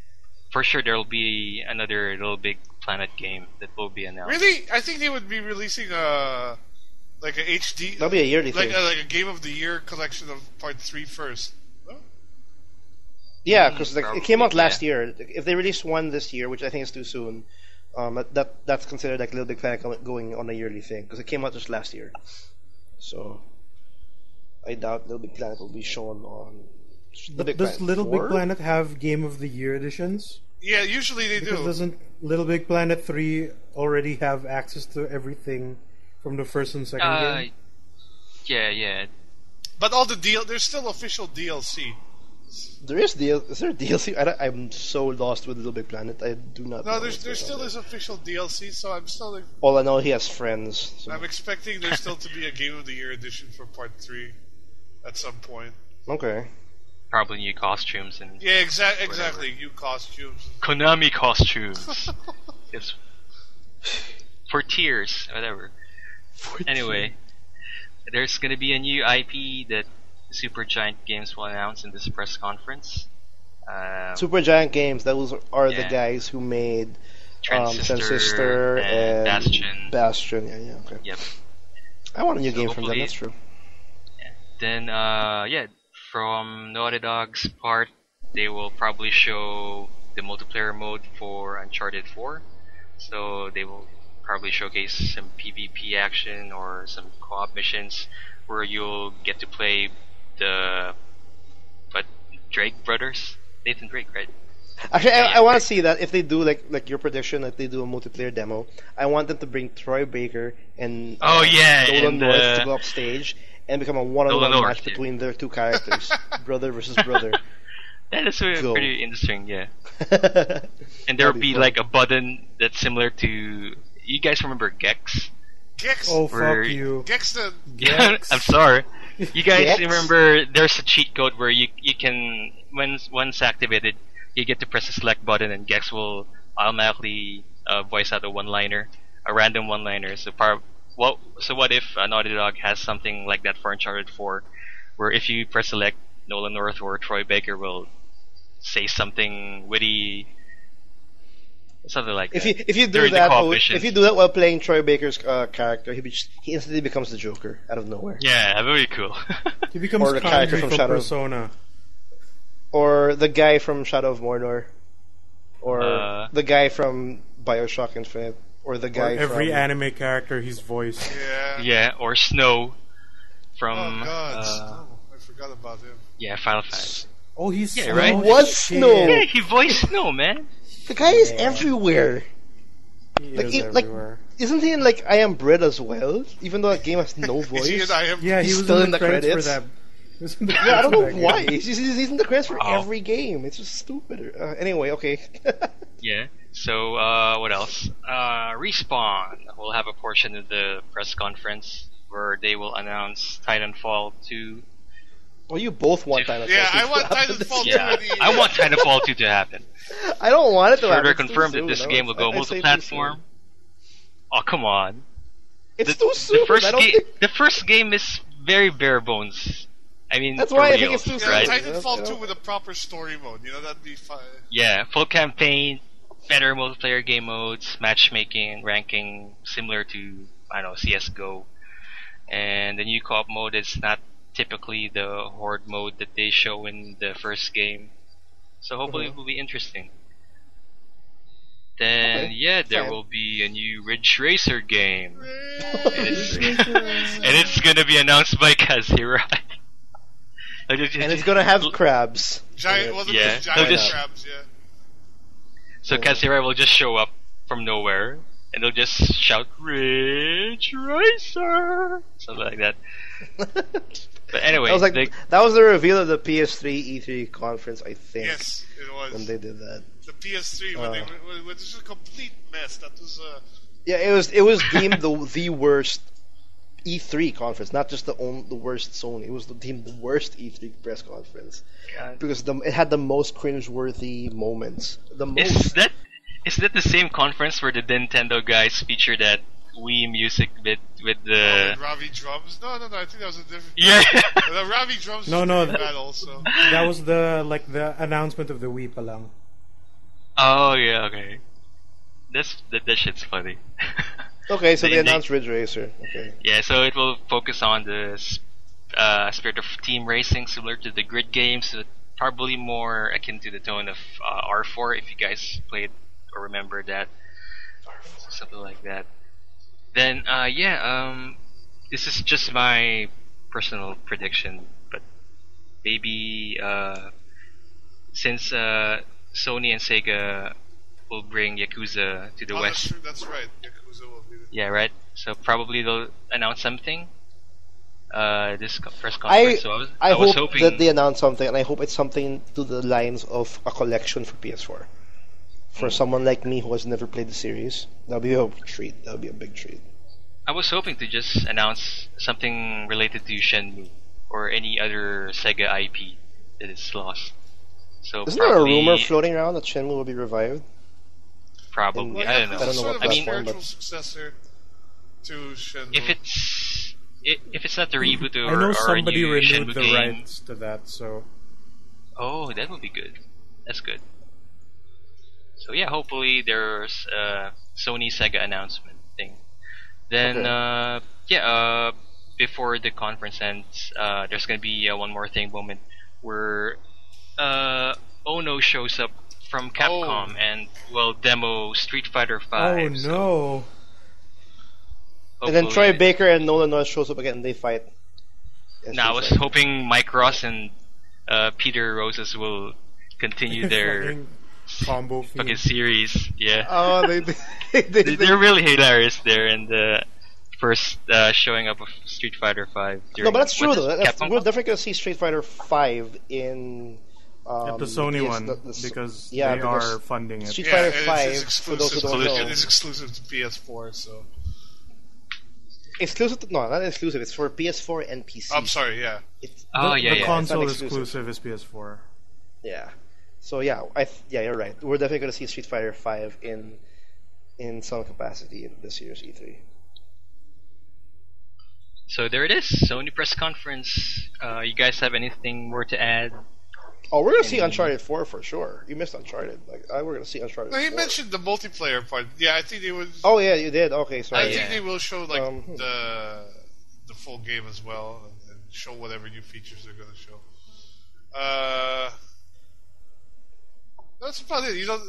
for sure there will be another Little Big Planet game that will be announced. Really? I think they would be releasing like a HD. That'll be a yearly like thing. like a Game of the Year collection of Part 3 first. No? Yeah, because it came out Probably, last year. If they release one this year, which I think is too soon, that's considered like Little Big Planet going on a yearly thing because it came out just last year. So I doubt Little Big Planet will be shown on. Does Little Big Planet have Game of the Year editions? Yeah, usually they Because do. doesn't Little Big Planet 3 already have access to everything from the first and second game? Yeah. But all the there's still official DLC. There is Is there DLC? I'm so lost with Little Big Planet. I do not. No, know there what's still going is official DLC. So I'm still like, All I know, he has friends. So. I'm expecting there's still to be a Game of the Year edition for Part 3 at some point. Okay. Probably new costumes and Yeah, exactly. New costumes. Konami costumes. Yes. For tiers, whatever. Anyway, there's gonna be a new IP that Supergiant Games will announce in this press conference. Supergiant Games. Those are the Yeah. guys who made Transistor and Bastion. Bastion. Yeah. Okay. Yep. I want a new So game from them. hopefully- That's true. Then, from Naughty Dog's part, they will probably show the multiplayer mode for Uncharted 4. So they will probably showcase some PvP action or some co-op missions where you'll get to play the Drake brothers, Nathan Drake, right? Actually, Yeah, I want Drake. to see that if they do like your prediction, that they do a multiplayer demo. I want them to bring Troy Baker and Oh yeah, Nolan and North to go up stage and become a one-on-one Nolan match North, yeah. between their two characters, brother versus brother. that is Go. pretty interesting, yeah. And And there will be like a button that's similar to. You guys remember Gex? Gex. Oh, Where- fuck you. Gex the Gex. I'm sorry. You guys Gex? remember there's a cheat code where you can once activated you get to press the select button and Gex will automatically voice out a random one-liner. So what if Naughty Dog has something like that for Uncharted 4, where if you press select, Nolan North or Troy Baker will say something witty, something like that. if you do during the that co-op missions. if you do that while playing Troy Baker's character, he instantly becomes the Joker out of nowhere. Yeah, very cool. He becomes Or the character Kandri from from Shadow. Persona. Or the guy from Shadow of Mordor, or Uh, the guy from BioShock Infinite, or the Or guy every from anime character he's voiced. Yeah. yeah, or Snow from Oh God. I forgot about him. yeah, Final Fantasy. Oh, he's Yeah, Snow. right? He was Shit. Snow. Yeah, he voiced Snow, man. the guy is everywhere. He Like, is like, everywhere. isn't he in like I Am Bread as well? Even though that game has no Is he voice. and I am? Yeah, he He's was still in the credits for credits? that. He was in the Yeah, I credits don't for know that why. game. He's in the credits for Oh. every game. It's just stupid. Anyway, okay. Yeah. So what else? Respawn will have a portion of the press conference where they will announce Titanfall 2 Well, you both want Titanfall 2 Yeah, I to want happen this Titanfall 2 year. Yeah, I want Titanfall 2 to happen. I don't want it to happen. Further It's too confirmed that soon, this no? game will go I'd say too multi-platform. Oh, come on. It's too soon. The first game is very bare bones. I mean, That's for why I real, think it's too soon. right? Titanfall 2 with a proper story mode. That'd be fun. Yeah, full campaign, better multiplayer game modes, matchmaking, ranking, similar to, I don't know, CSGO. And the new co-op mode is not typically the horde mode that they show in the first game. So hopefully it will be interesting. Then, there will be a new Ridge Racer game. And it's gonna be announced by Kazirai. And it's gonna have crabs. Giant crabs, yeah. So Kazirai will just show up from nowhere, and they'll just shout, Ridge Racer! Something like that. But anyway, that was the reveal of the PS3 E3 conference, I think. Yes, it was. When they did that. The PS3, when it was just a complete mess. That was Yeah, it was deemed the worst E3 conference, not just the worst Sony. It was deemed the worst E3 press conference. God. Because it had the most cringe-worthy moments. The most. Is that the same conference where the Nintendo guys featured that Wii music bit with the Ravi drums? No, I think that was a different. Yeah. The Ravi drums. No, that also. That was the announcement of the Wii palang. Oh yeah, okay. That shit's funny. Okay, so they announced Ridge Racer. Okay. Yeah, so it will focus on the spirit of team racing, similar to the grid games, but probably more akin to the tone of R4, if you guys played or remember that. Something like that. Then, this is just my personal prediction, but maybe since Sony and Sega will bring Yakuza to the West. That's right. Yakuza will be there. Yeah, right. So probably they'll announce something. This press conference. So I was hope hoping that they announce something, and I hope it's something to the lines of a collection for PS4. For someone like me who has never played the series, that'll be a treat. That'll be a big treat. I was hoping to just announce something related to Shenmue or any other Sega IP that is lost. So Isn't there a rumor floating around that Shenmue will be revived? Probably, Well, I don't know. I don't know what I mean, platform, spiritual but successor to Shenmue. If it's not the reboot or, I know or a somebody new renewed Shenmue the game, rights to that, so oh, that would be good. That's good. So yeah, hopefully there's a Sony Sega announcement thing. Then before the conference ends, there's gonna be one more thing moment where Ono shows up from Capcom and will demo Street Fighter 5. oh no. and then Hopefully- Troy Baker and Nolan North shows up again and they fight. No, I was hoping Mike Ross and Peter Roses will continue their Fucking combo fucking feed. series. Yeah. Oh, They're really hilarious there in the first showing up of Street Fighter 5. No, but that's true what's though. this, That's, Capcom we're Cup? definitely gonna see Street Fighter 5 in At the Sony PS one, the- because yeah, they because are funding it. Street Yeah, Fighter and 5 it's for those who don't exclusive. know. It is exclusive to PS4, so. Exclusive? No, not exclusive. It's for PS4 and PC. I'm sorry, yeah. It's, Oh, the, yeah, the yeah. console It's not exclusive is PS4. yeah. So yeah, you're right. We're definitely gonna see Street Fighter 5 in some capacity in this year's E3. So there it is, Sony press conference. You guys have anything more to add? Oh, we're gonna see Uncharted 4 for sure. You missed Uncharted. We're gonna see Uncharted. No, he 4. mentioned the multiplayer part. Yeah, I think they would. Oh yeah, you did. Okay, I sorry. think they will show like Hmm. the full game as well, and show whatever new features they're going to show. That's about it. You don't.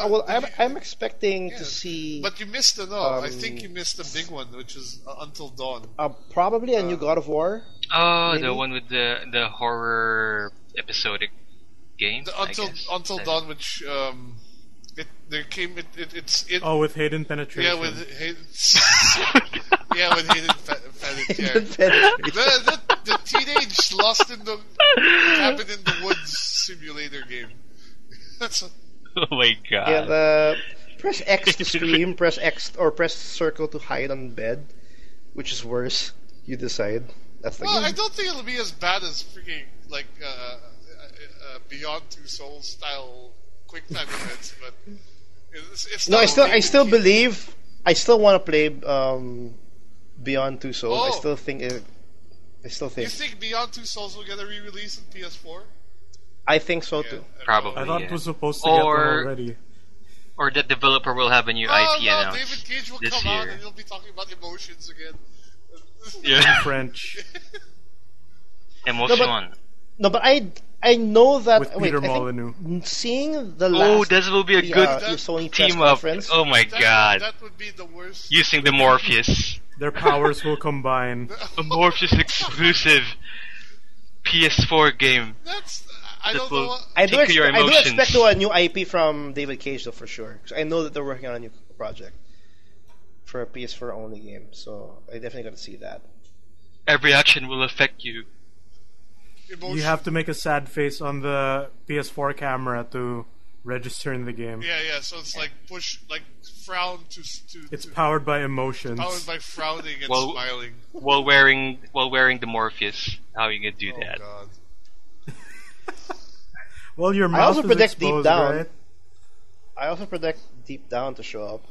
Well, I'm expecting to see But you missed I think you missed the big one, which is Until Dawn. probably a new God of War. Oh, Maybe? the one with the horror episodic game. Until Dawn, which Oh, with Hayden Penetration. yeah with Hayden the teenage lost in the cabin in the woods simulator game. That's Oh my god. Yeah, press X to scream, press X or press circle to hide on bed, which is worse. You decide. That's the Well, game. I don't think it'll be as bad as freaking like Beyond Two Souls style quick time events, but it's No, not I still only- believe. I still want to play Beyond Two Souls. I Oh. still think it. I still You think. think Beyond Two Souls will get a re-release in PS4? I think so Yeah, too. Probably. I thought Yeah. it was supposed to get Or- one already. Or the developer will have a new Oh IP no, announced David Cage will this come out year. and he'll be talking about emotions again. Yeah. French Emotion. No, but I know that. with wait, Peter I think Molyneux. seeing the Oh, last this will be a the, good the Sony press team up. conference. Oh my god. That would be the worst. Using the Morpheus. Their powers will combine. A Morpheus exclusive PS4 game. That's I That don't will- know. What, I do, Take your I do emotions. expect a new IP from David Cage though for sure. 'Cause I know that they're working on a new project for a PS4 only game, so I definitely got to see that. Every action will affect you. emotion. You have to make a sad face on the PS4 camera to register in the game. Yeah. So it's like frown to It's to, powered by emotions. powered by frowning and Well- smiling. While wearing the Morpheus. How are you gonna do Oh that? god. Well, your I mouth also is predict Deep exposed, Down. right? I also predict Deep Down to show up.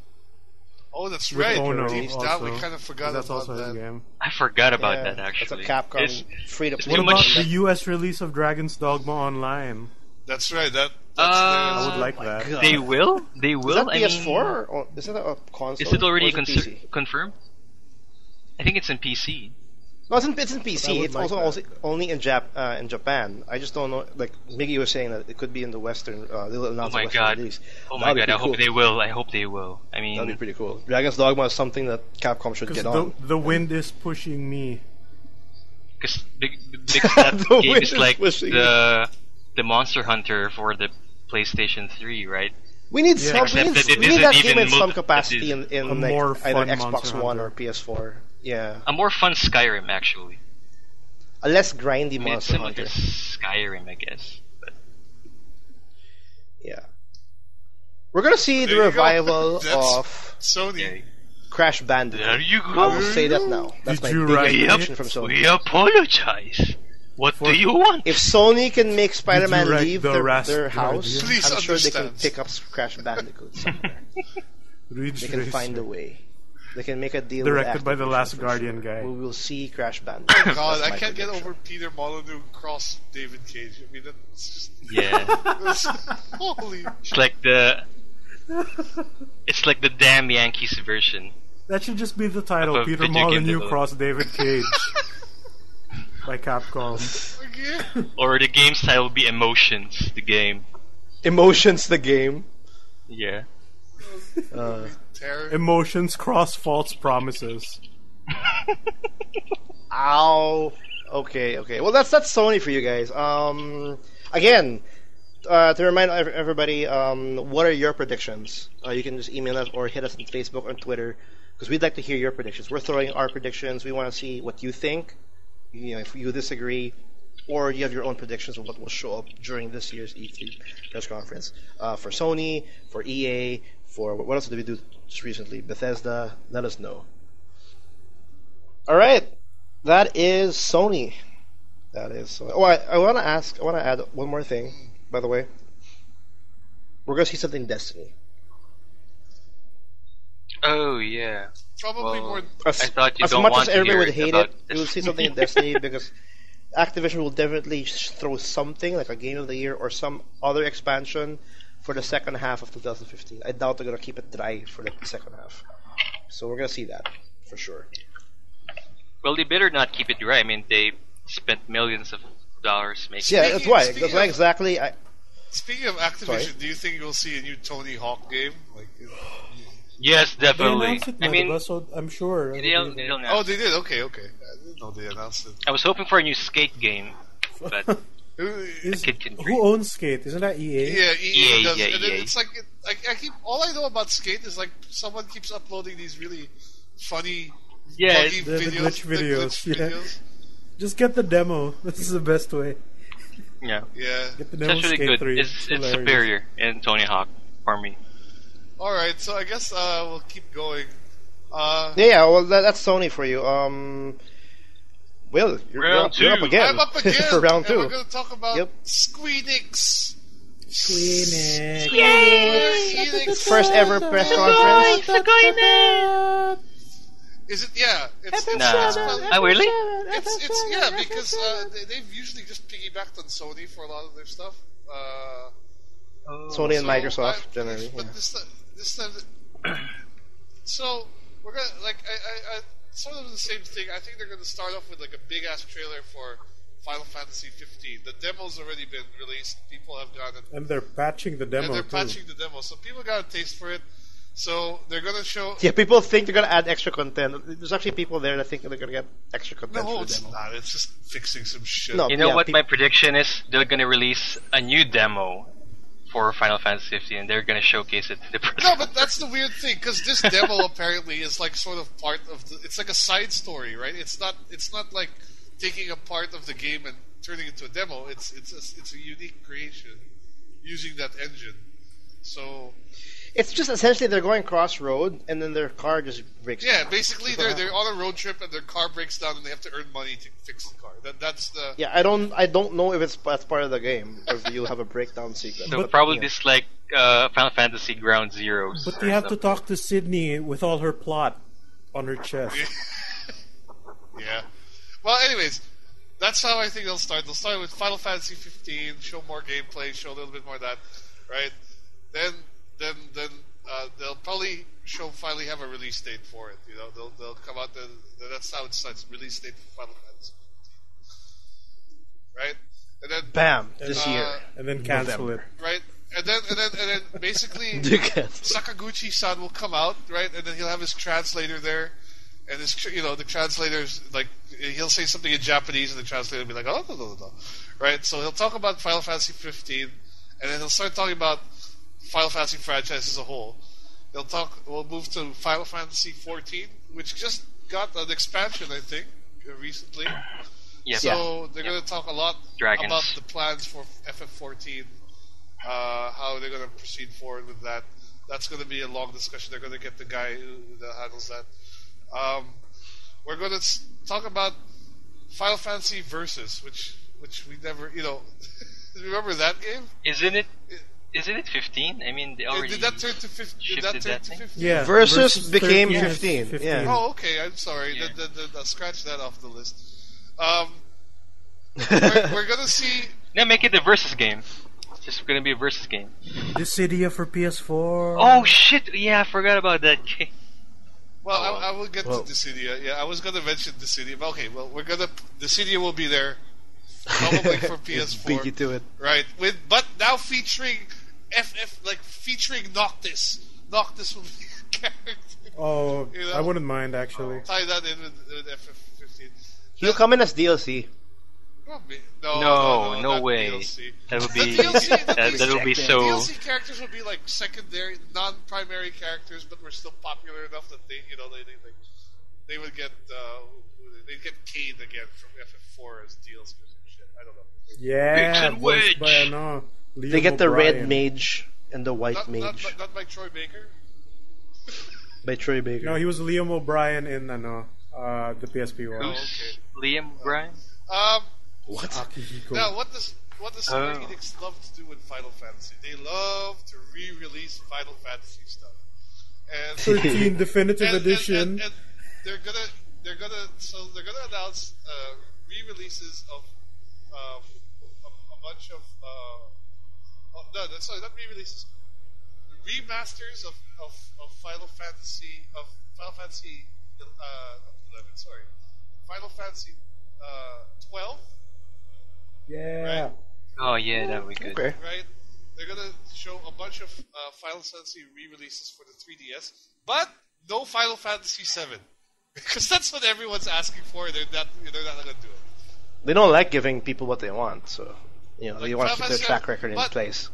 Oh, that's With right. Ono Deep Down, we also, kind of forgot 'cause that's about also his that. game. I forgot about Yeah, that actually. That's a Capcom It's- free to it's play. What too about much- the US release of Dragon's Dogma Online? That's right. That's I would Uh, like my that. God. They will? They Is will? that I PS4 mean, or is it a console? is it already or is it PC? confirmed? I think it's in PC. No, it's in PC. would It's like also only in Japan. I just don't know. Like Miggy was saying that it could be in the Western. They'll Oh announce a my Western god. release. Oh That'd my be god, I pretty hope cool. they will. I hope they will. I That'd be mean, pretty cool. Dragon's Dogma is something that Capcom should Because get on. the wind is pushing me. because that The game wind is is like pushing the Monster Hunter for the PlayStation 3, right? We need Yeah. some. Except We need, that it we need isn't that game even in some multi- capacity it is in a like, more either fun Xbox Monster One Hunter. or PS4. Yeah, A more fun Skyrim, actually. a less grindy I mean, it's Monster similar Hunter. to Skyrim, I guess. But Yeah, we're gonna see the There you go. revival That's- of Sony. yeah. Crash Bandicoot. There you I go. will say that now. That's Did my you biggest write prediction it? from Sony. We apologize. What do you want? If Sony can make Spider-Man write leave the their raspberry house, idea? Please I'm sure they can understand. pick up Crash Bandicoot somewhere. Ridge They can Racer. find a way. They can make a deal. Directed with by the Activision Last for Guardian sure. guy. We will see Crash Bandicoot. Oh god, That's I my can't get prediction. over Peter Molyneux cross David Cage. I mean, that's just Yeah. that's, holy. It's like the damn Yankees version. That should just be the title. Of a Peter video game Molyneux developer. cross David Cage. By Capcom. Again. Or the game's title will be Emotions, the game. Emotions, the game. Yeah. Terror. Emotions cross false promises. Ow. Okay. Well, that's Sony for you guys. Again, to remind everybody, what are your predictions? You can just email us or hit us on Facebook or Twitter because we'd like to hear your predictions. We're throwing our predictions. We want to see what you think. You know, if you disagree, or you have your own predictions of what will show up during this year's E3 press conference for Sony, for EA, for what else did we do just recently? Bethesda. Let us know. All right, that is Sony. That is Sony. Oh, I want to add one more thing. By the way, we're gonna see something Destiny. Oh yeah. Probably Well, more. I thought you As don't much want as to everybody hear would hate about it, this. we will see something in Destiny because Activision will definitely throw something like a Game of the Year or some other expansion for the second half of 2015. I doubt they're gonna keep it dry for the second half. So we're gonna see that for sure. Well, they better not keep it dry. I mean, they spent millions of dollars making. Yeah, it. that's why. Speaking That's why of- exactly. Speaking of Activision, Sorry? do you think you'll see a new Tony Hawk game? Like, Yes, They definitely. announced it, I mean, Mother, so I'm sure. they'll oh, announce they it. did. Okay. I didn't know they announced it. I was hoping for a new skate game, but Is, kid can who owns Skate? Isn't that EA? Yeah, EA does. yeah, And then EA. it's like I keep all I know about Skate is like someone keeps uploading these really funny, Yeah, buggy the videos, glitch videos, the glitch yeah. videos. Just get the demo. This is the best way. yeah. Yeah. Get the It's demo actually Skate good. 3. It's hilarious. superior in Tony Hawk for me. All right, so I guess we'll keep going. Yeah. Well, that's Sony for you. Will, Round you're up two. again. I'm up again for round and 2. we're going to talk about Yep. Squeenix. Squeenix. First ever press conference. Is it? Yeah. It's Nah. Oh, really? It's yeah, because they've usually just piggybacked on Sony for a lot of their stuff. Sony and So, Microsoft generally. But Yeah. this time, so we're gonna I sort of the same thing. I think they're gonna start off with like a big ass trailer for Final Fantasy 15. The demo's already been released. People have gotten And they're patching the demo and they're too. patching the demo, so people got a taste for it. So they're gonna show. Yeah, people think they're gonna add extra content. There's actually people there that think they're gonna get extra content No, for the it's demo. not. It's just fixing some shit. No. You know Yeah, what my prediction is? They're gonna release a new demo for Final Fantasy 15 and they're gonna showcase it to the press. No, but that's the weird thing because this demo apparently is like sort of part of the. It's like a side story, right? It's not. It's not like taking a part of the game and turning it into a demo. It's a unique creation using that engine. So It's just essentially they're going cross-road and then their car just breaks yeah, down. basically they're on a road trip and their car breaks down and they have to earn money to fix the car. That's the. Yeah, I don't know if that's part of the game or if you'll have a breakdown sequence. So probably this like Final Fantasy Ground Zeroes. But you have to talk to Sydney with all her plot on her chest. Yeah. Well, anyways, that's how I think they'll start. They'll start with Final Fantasy 15, show more gameplay, show a little bit more of that, right? Then they'll probably finally have a release date for it. You know, they'll come out. That's how it starts. Release date for Final Fantasy 15, right? And then Bam! This year. And then cancel November. it. right? And then basically Sakaguchi-san will come out, right? And then he'll have his translator there, and his the translator's like he'll say something in Japanese, and the translator will be like, oh no, right? So he'll talk about Final Fantasy 15, and then he'll start talking about Final Fantasy franchise as a whole. We'll move to Final Fantasy 14, which just got an expansion, I think, recently. Yes. So they're going to talk a lot Dragons. about the plans for FF14, how they're going to proceed forward with that. That's going to be a long discussion. They're going to get the guy that handles that. We're going to talk about Final Fantasy Versus, which we never, remember that game? Isn't it 15? I mean, they already Did that turn to 15? Did that shifted turn that to thing? 15? Yeah. Versus became 13 is 15. Yeah. Oh, okay. I'm sorry. Yeah. I'll scratch that off the list. We're going to see. No, make it the versus game. It's just gonna be a versus game. Dissidia for PS4. Oh shit! Yeah, I forgot about that game. Well, I will get Whoa. to Dissidia. Yeah, I was going to mention Dissidia. But okay, well, Dissidia will be there. Probably for PS4. Beat you to it. Right. But now featuring featuring Noctis. Noctis will be a character. Oh, You know? I wouldn't mind actually. Tie that in with FF15. He'll come in as DLC. No, No not way. DLC. That would The be DLC that would be so. DLC characters would be like secondary, non-primary characters, but were still popular enough that they would get they'd get Cade again from FF4 as DLC or some shit. I don't know. Yeah, Vixen voiced by Wedge. Liam They get the red O'Brien. mage and the white mage Not by Troy Baker. by Troy Baker. No, he was Liam O'Brien in the PSP one. Oh, Who's okay. Liam Bryan? What? Akihiko. Now, what does Square Oh. Enix love to do with Final Fantasy? They love to re-release Final Fantasy stuff, and 13 Definitive Edition. and they're gonna announce re-releases of a bunch of not re-releases, remasters of Final Fantasy 11. Sorry, Final Fantasy 12. Yeah. Right. Oh yeah, that would be good. Okay. Right? They're gonna show a bunch of Final Fantasy re-releases for the 3DS, but no Final Fantasy 7 because that's what everyone's asking for. They're not gonna do it. They don't like giving people what they want, so they Like want to Final keep their Fantasy track 7, record in but place.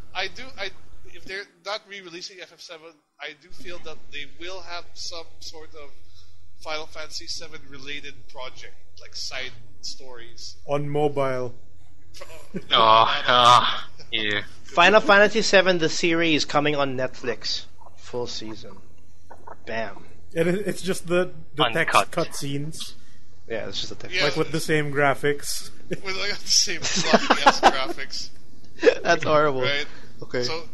If they're not re-releasing FF7, I do feel that they will have some sort of Final Fantasy 7 related project, like side stories. On mobile. Yeah. Final Fantasy VII, the series, coming on Netflix, full season. Bam. And it's just the text Uncut. cutscenes. Yeah, it's just a text. Yeah. Like with the same graphics. With like the same floppy ass graphics. That's horrible. Right. Okay. So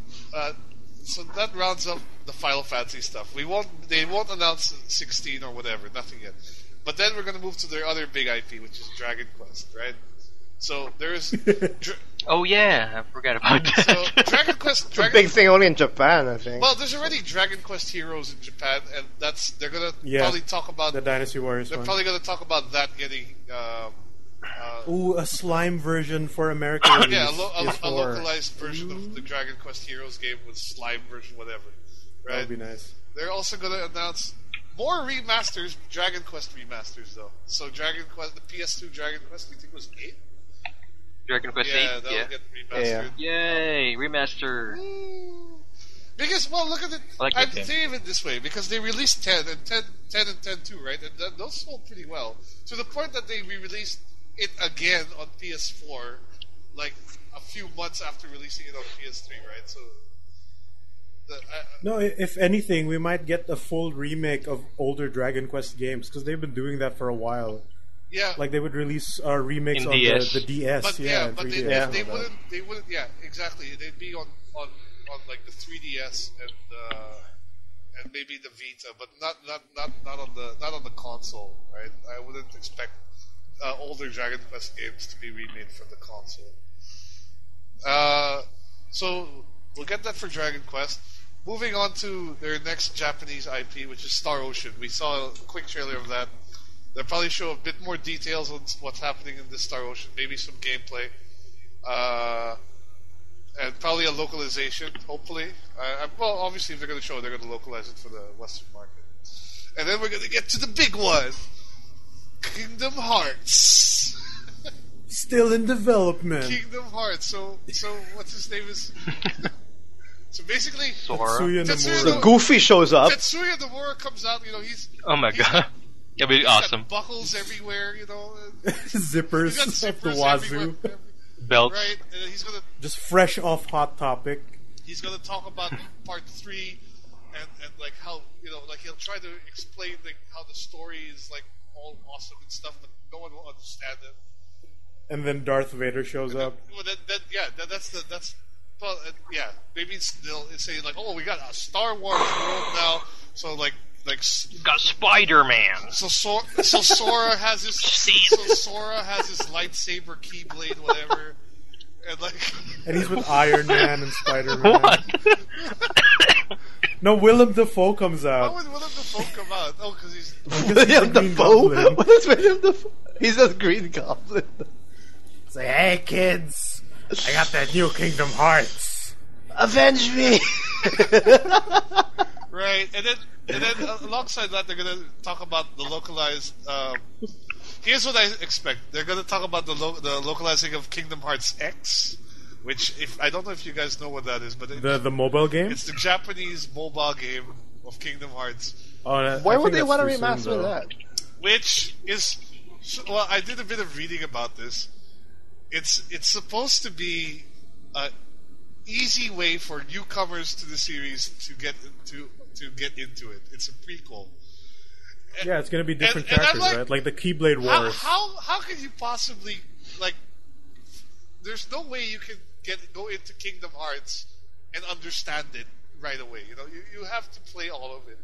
that rounds up the Final Fantasy stuff. They won't announce 16 or whatever, nothing yet. But then we're gonna move to their other big IP, which is Dragon Quest, right? So there's. Oh yeah, I forgot about that. So Dragon Quest. It's a big thing only in Japan, I think. Well, there's already Dragon Quest Heroes in Japan, and they're gonna probably talk about the Dynasty Warriors. They're one. probably gonna talk about that getting. Ooh, a slime version for America. Release Yeah, is a localized version of the Dragon Quest Heroes game with slime version, whatever. Right? That would be nice. They're also gonna announce more remasters, Dragon Quest remasters, though. So Dragon Quest, the PS2 Dragon Quest, you think was 8? Dragon Quest 8? That'll get remastered. Yay, remaster. Because, well, look at it. I like I that game. think of it this way, because they released 10 and 10 and 10 too, right? And those sold pretty well. To the point that they re-released it again on PS4, like a few months after releasing it on PS3, right? So, No, if anything, we might get a full remake of older Dragon Quest games because they've been doing that for a while. yeah. Like they would release remakes In on DS. the DS. But and but 3DS. they wouldn't. Yeah, exactly. They'd be on like the 3DS and maybe the Vita, but not on the console, right? I wouldn't expect older Dragon Quest games to be remade for the console. So we'll get that for Dragon Quest. Moving on to their next Japanese IP, which is Star Ocean. We saw a quick trailer of that. They'll probably show a bit more details on what's happening in this Star Ocean, maybe some gameplay, and probably a localization, hopefully. Well, obviously, if they're going to show it, they're going to localize it for the Western market. And then we're going to get to the big one, Kingdom Hearts. Still in development. Kingdom Hearts. So what's his name is? So basically, Sora. Tetsuya Tetsuya Nomura. So Goofy shows up. Tetsuya Nomura comes out. You know, Oh my god. That'd be he's awesome. got buckles everywhere. You know, Zippers, he's got up the zippers wazoo. everywhere. Belts. Right, and he's gonna Just fresh off Hot Topic. talk about part 3 and like how, you know, like he'll try to explain like how the story is like all awesome and stuff, but no one will understand it. And then Darth Vader shows up. Well, maybe they'll say like, oh, we got a Star Wars world now, so like Got Spider-Man. so Sora has his lightsaber keyblade, whatever, and like. And he's with Iron Man and Spider-Man. What? No, Willem Dafoe comes How out. would Willem Dafoe come out? Oh, because he's. William Green Dafoe? Goblin. What is William Dafoe? He's a Green Goblin. Say, hey kids, I got that new Kingdom Hearts. Avenge me! Right, and then alongside that, they're gonna talk about the localized. Here's what I expect: they're gonna talk about the localizing of Kingdom Hearts X, which I don't know if you guys know what that is, but The mobile game? it's the Japanese mobile game of Kingdom Hearts, Why would they want to remaster that? which is, well, I did a bit of reading about this. It's supposed to be an easy way for newcomers to the series to get into it. It's a prequel. Yeah, it's gonna be different and I'm characters, like, right? Like the Keyblade Wars. How can you possibly, like? There's no way you can go into Kingdom Hearts and understand it right away. You know, you have to play all of it,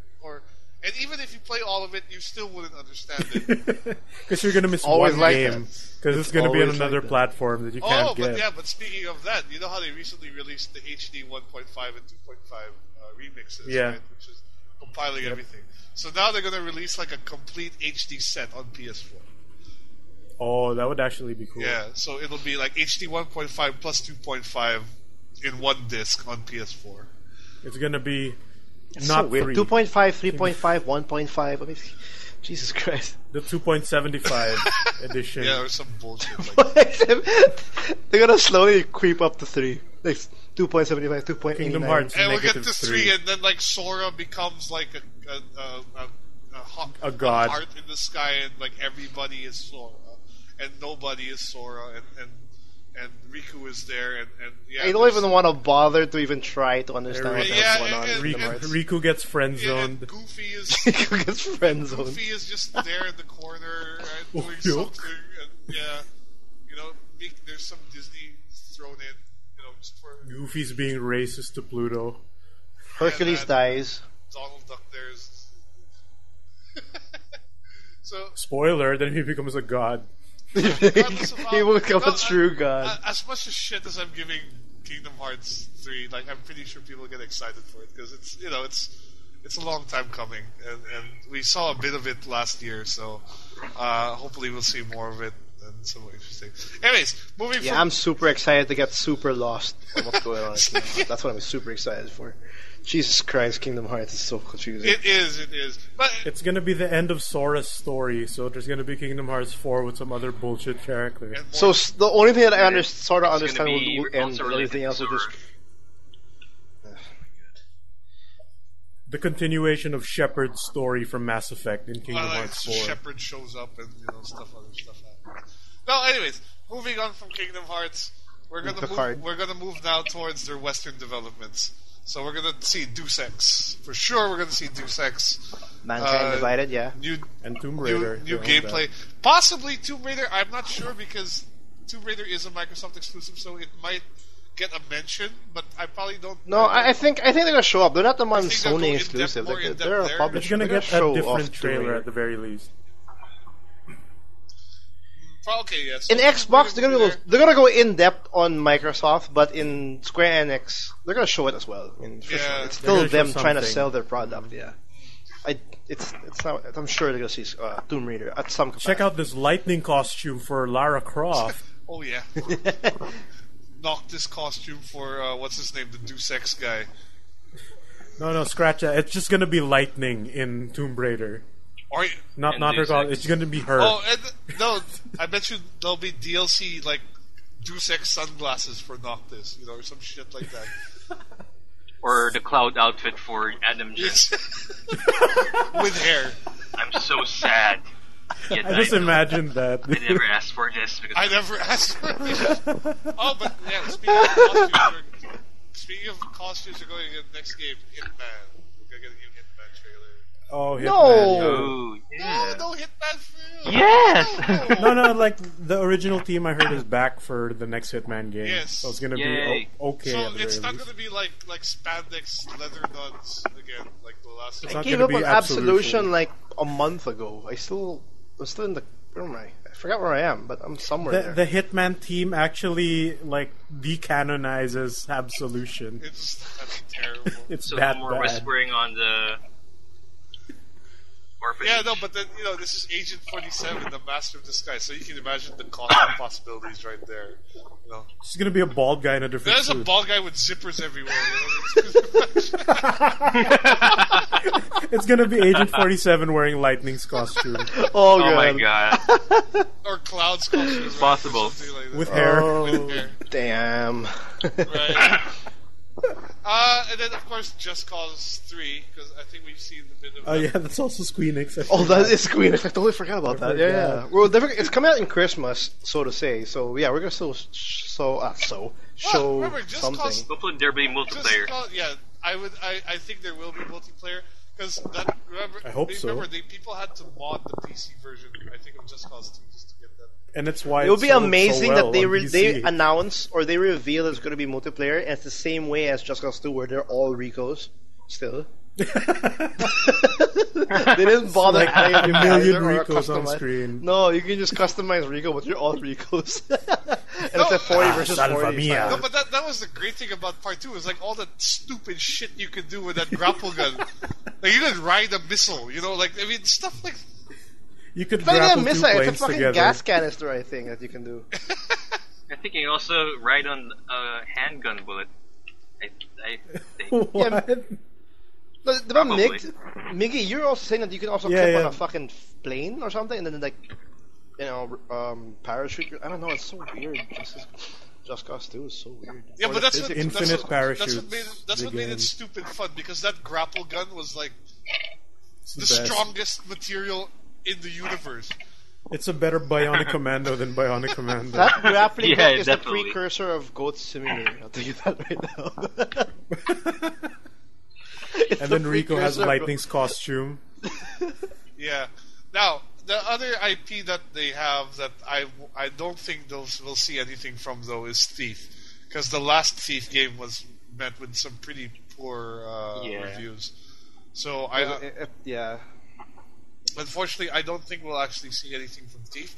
and even if you play all of it, you still wouldn't understand it. Because you're gonna miss Always one like game. that. Because it's gonna be on Always another like that. platform that you can't get. But speaking of that, you know how they recently released the HD 1.5 and 2.5 remixes, Yeah. right? Which is compiling everything. So now they're gonna release like a complete HD set on PS4. Oh, that would actually be cool. Yeah, so it'll be like HD 1.5 plus 2.5 in one disc on PS4. It's gonna be It's not so weird. 3. 2.5, 3.5, 1.5. I mean, Jesus Christ. The 2.75 edition. Yeah, or some bullshit like that. They're gonna slowly creep up to 3. Like 2.75, 2.89. Kingdom Hearts. And we'll get to Negative 3, and then like Sora becomes like a A god. heart in the sky, and like everybody is Sora, and nobody is Sora, and Riku is there, and yeah. I don't even want to bother to even try to understand what's Yeah, going on in and- Kingdom and- Hearts. Riku gets friend Yeah, and zoned. Goofy is Riku gets friend zoned. Goofy is just there in the corner. Right? doing something, and there's some Disney thrown in, just for Goofy's being racist to Pluto. Hercules dies. Donald Duck there's. So spoiler, then he becomes a god. He will become a true god. As much as shit as I'm giving Kingdom Hearts 3, like I'm pretty sure people get excited for it because it's a long time coming, and we saw a bit of it last year, so hopefully we'll see more of it and some more interesting. Anyways, moving. Yeah, I'm super excited to get super lost on what's going on. That's what I'm super excited for. Jesus Christ, Kingdom Hearts is so confusing. It is. But it's gonna be the end of Sora's story, so there's gonna be Kingdom Hearts 4 with some other bullshit character. So the only thing that I sort of understand will end, and everything else will just. The continuation of Shepard's story from Mass Effect in Kingdom Hearts 4. Shepard shows up and other stuff happens. No, anyways, moving on from Kingdom Hearts, we're gonna move now towards their Western developments. So we're gonna see Deus Ex for sure. We're gonna see Deus Ex. Mankind Divided, yeah. And Tomb Raider. New gameplay, possibly Tomb Raider. I'm not sure because Tomb Raider is a Microsoft exclusive, so it might get a mention, but I probably don't. No, I think they're gonna show up. They're not the ones Sony exclusive. They're a publisher. It's gonna get a different trailer at the very least. Okay, yes. In Xbox, they're gonna go in depth on Microsoft, but in Square Enix, they're gonna show it as well. I mean, for sure. It's still them trying to sell their product. Yeah, it's not. I'm sure they're gonna see Tomb Raider at some capacity. Check out this lightning costume for Lara Croft. Oh yeah. Noctis costume for what's his name, the Deus Ex guy. No, scratch that. It's just gonna be lightning in Tomb Raider. Not her costume. It's gonna be her. Oh, no, I bet you there'll be DLC like Deus Ex sunglasses for Noctis, or some shit like that. Or the cloud outfit for Adam J. With hair. I'm so sad. I just imagined that. I never asked for this. I never asked for this. Oh, but yeah, speaking of costumes, we're going to get next game, Hitman. We're going to get a new Hitman trailer. Oh, Hitman. No! Yeah. No Hitman film! Yes! No, like, the original team I heard is back for the next Hitman game. Yes. So it's going to be okay. So it's not going to be like spandex leather nuns again, like the last one. I gave up on Absolution like a month ago. I'm still in the... Where am I? I forgot where I am, but I'm somewhere there. The Hitman team actually, like, decanonizes Absolution. That's terrible. It's so that more bad. whispering on the... orphanage. Yeah, no, but then, this is Agent 47, the Master of Disguise, so you can imagine the costume possibilities right there. It's going to be a bald guy in a different suit. There's a bald guy with zippers everywhere. It's going to be Agent 47 wearing Lightning's costume. Oh my god. Or Cloud's costume. It's possible. Like with hair. With hair. Damn. Right. And then, of course, Just Cause 3, because I think we've seen a bit of... Oh, yeah, that's also Squeenix. That is Squeenix. I totally forgot about that. Yeah. Well, it's coming out in Christmas, so to say. So, yeah, we're going to show remember, Just something. Hopefully there'll be multiplayer. I think there will be multiplayer, because I hope so. People had to mod the PC version, I think, of Just Cause 2 just to get that. And it's why it would be amazing that they announce or they reveal there's going to be multiplayer, and it's the same way as Just Cause 2, where they're all Ricos still. They didn't bother like having a million Ricos on screen. No, you can just customize Rico, but you're all Ricos. And it's a 40 versus 40. No, but that was the great thing about part 2, is like all the stupid shit you could do with that grapple gun. Like you could ride a missile, stuff like. You could grapple two planes it's a fucking together. gas canister, I think, that you can do. I think you can also ride on a handgun bullet. I think. What? But Miggy, you're also saying that you can also clip on a fucking plane or something, and then parachute. I don't know. It's so weird. Just Cause 2 is so weird. Yeah, but that's infinite parachutes. That's what made it stupid fun, because that grapple gun was like the strongest material in the universe. It's a better Bionic Commando than Bionic Commando. That grappling gun is definitely the precursor of Goat Simulator. I'll tell you that right now. And then Rico has Lightning's costume. Yeah. Now, the other IP that they have that I don't think those will see anything from though is Thief, because the last Thief game was met with some pretty poor reviews. So yeah. Unfortunately, I don't think we'll actually see anything from Thief.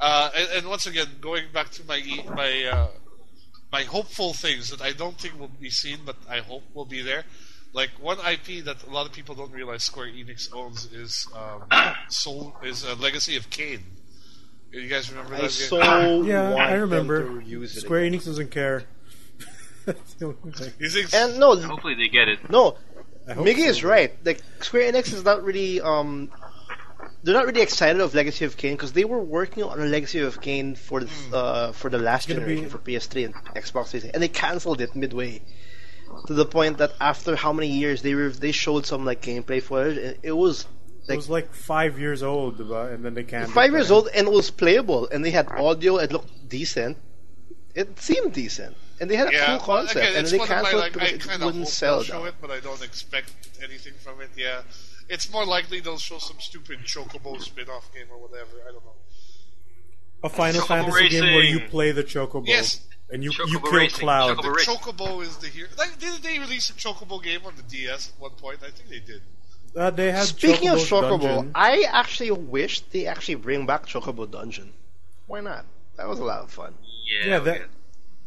And once again, going back to my hopeful things that I don't think will be seen, but I hope will be there. Like one IP that a lot of people don't realize Square Enix owns is Legacy of Kain. You guys remember that game? Yeah, I remember. Square Enix Enix doesn't care. You think? And no, Hopefully they get it. no, so. Miggy is right. Like Square Enix is not really they're not really excited of Legacy of Kain because they were working on a Legacy of Kain for the last generation for PS3 and Xbox 360, and they canceled it midway. To the point that after how many years they showed some like gameplay footage, and it was like 5 years old, and then they canceled. 5 years old, and it was playable, and they had audio. It looked decent. It seemed decent, and they had a cool concept, again, and they canceled it because I it wouldn't sell. Show it, but I don't expect anything from it. Yeah, it's more likely they'll show some stupid Chocobo spin-off game or whatever. I don't know. A Final Chocobo Fantasy Racing. game where you play the Chocobo. Yes. And you Chocobo kill Racing. Cloud. Chocobo The Racing. Chocobo is the hero. Like, didn't they release a Chocobo game on the DS at one point? I think they did. They had Speaking of Chocobo's Chocobo, Dungeon. I actually wish they actually bring back Chocobo Dungeon. Why not? That was a lot of fun. Yeah,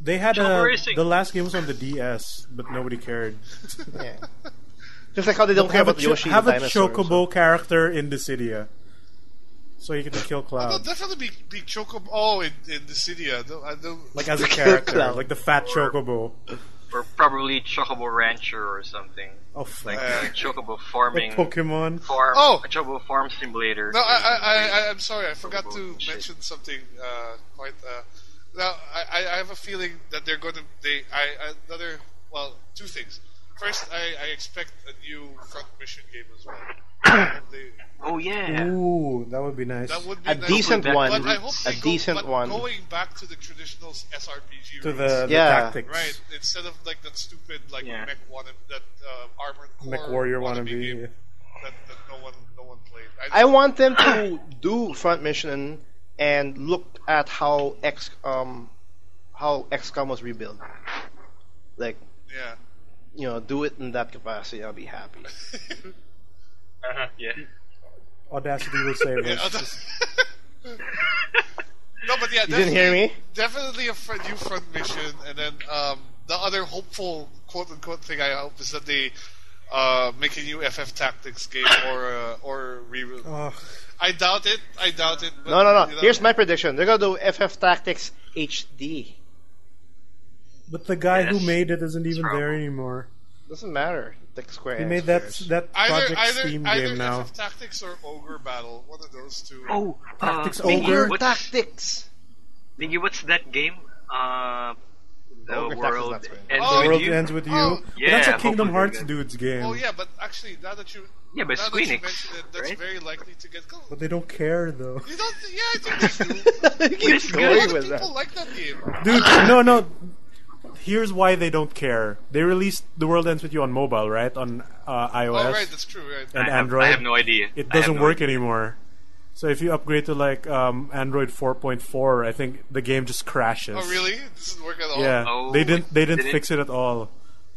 they had Chocobo Racing. the last game was on the DS, but nobody cared. Yeah. Just like how they don't care about Yoshi have the a dinosaur. Chocobo character in Dissidia, so you can kill There'll Cloud, definitely be Chocobo. Oh, in Dissidia. I don't. like as a Kill character, Cloud. like the fat Chocobo. Or probably Chocobo Rancher or something. Oh, fuck. Like Chocobo farming. Like Pokemon. Farm. Oh! A Chocobo farm simulator. No, I'm sorry. I forgot to mention something. Now, I have a feeling that they're going to. Two things. First, I expect a new front mission game as well. Oh yeah. Ooh, that would be nice. That would be A nice. decent But one. But I hope A decent one. Going back to the traditional SRPG To roots, the Yeah. tactics. right? Instead of like that stupid Yeah. mech Armored Core Mech Warrior wannabe wannabe. game that no one played. I want them to do front mission and look at how XCOM was rebuilt. Like, Yeah. Do it in that capacity. I'll be happy. Yeah. Audacity will save Yeah, us. No, but yeah, You didn't hear me? Definitely a new front mission, and then the other hopeful quote unquote thing I hope is that they make a new FF Tactics game or reboot. Ugh. I doubt it. But, No. you know, Here's my prediction. They're gonna do FF Tactics HD. But the guy who Yes. made it isn't even Trouble. there anymore. Doesn't matter. Like Square He Enix made that cares. that Project Steam either game now. FF Tactics or Ogre Battle, one of those two. Oh, Tactics Miggy, Ogre? what's, Tactics. Miggy, what's that game? The Ogre world Tactics, that's right. ends Oh, The with world you. ends with you. Oh. But Yeah, that's a Kingdom hopefully Hearts they're dude's game. Oh yeah, but actually, now that you Yeah, but now Square that you Enix, mention it, that's right? very likely to get gold. But they don't care though. You don't? Yeah, I think they do. He keeps It's A going lot of with people that. like that game. Dude, no. Here's why they don't care. They released The World Ends With You on mobile, right? On iOS Oh right, that's true. Right. and I have Android. no idea. It I have doesn't no work idea. anymore. So if you upgrade to like Android 4.4, I think the game just crashes. Oh really? It doesn't work at all. Yeah, Oh, they didn't didn't- fix it at all.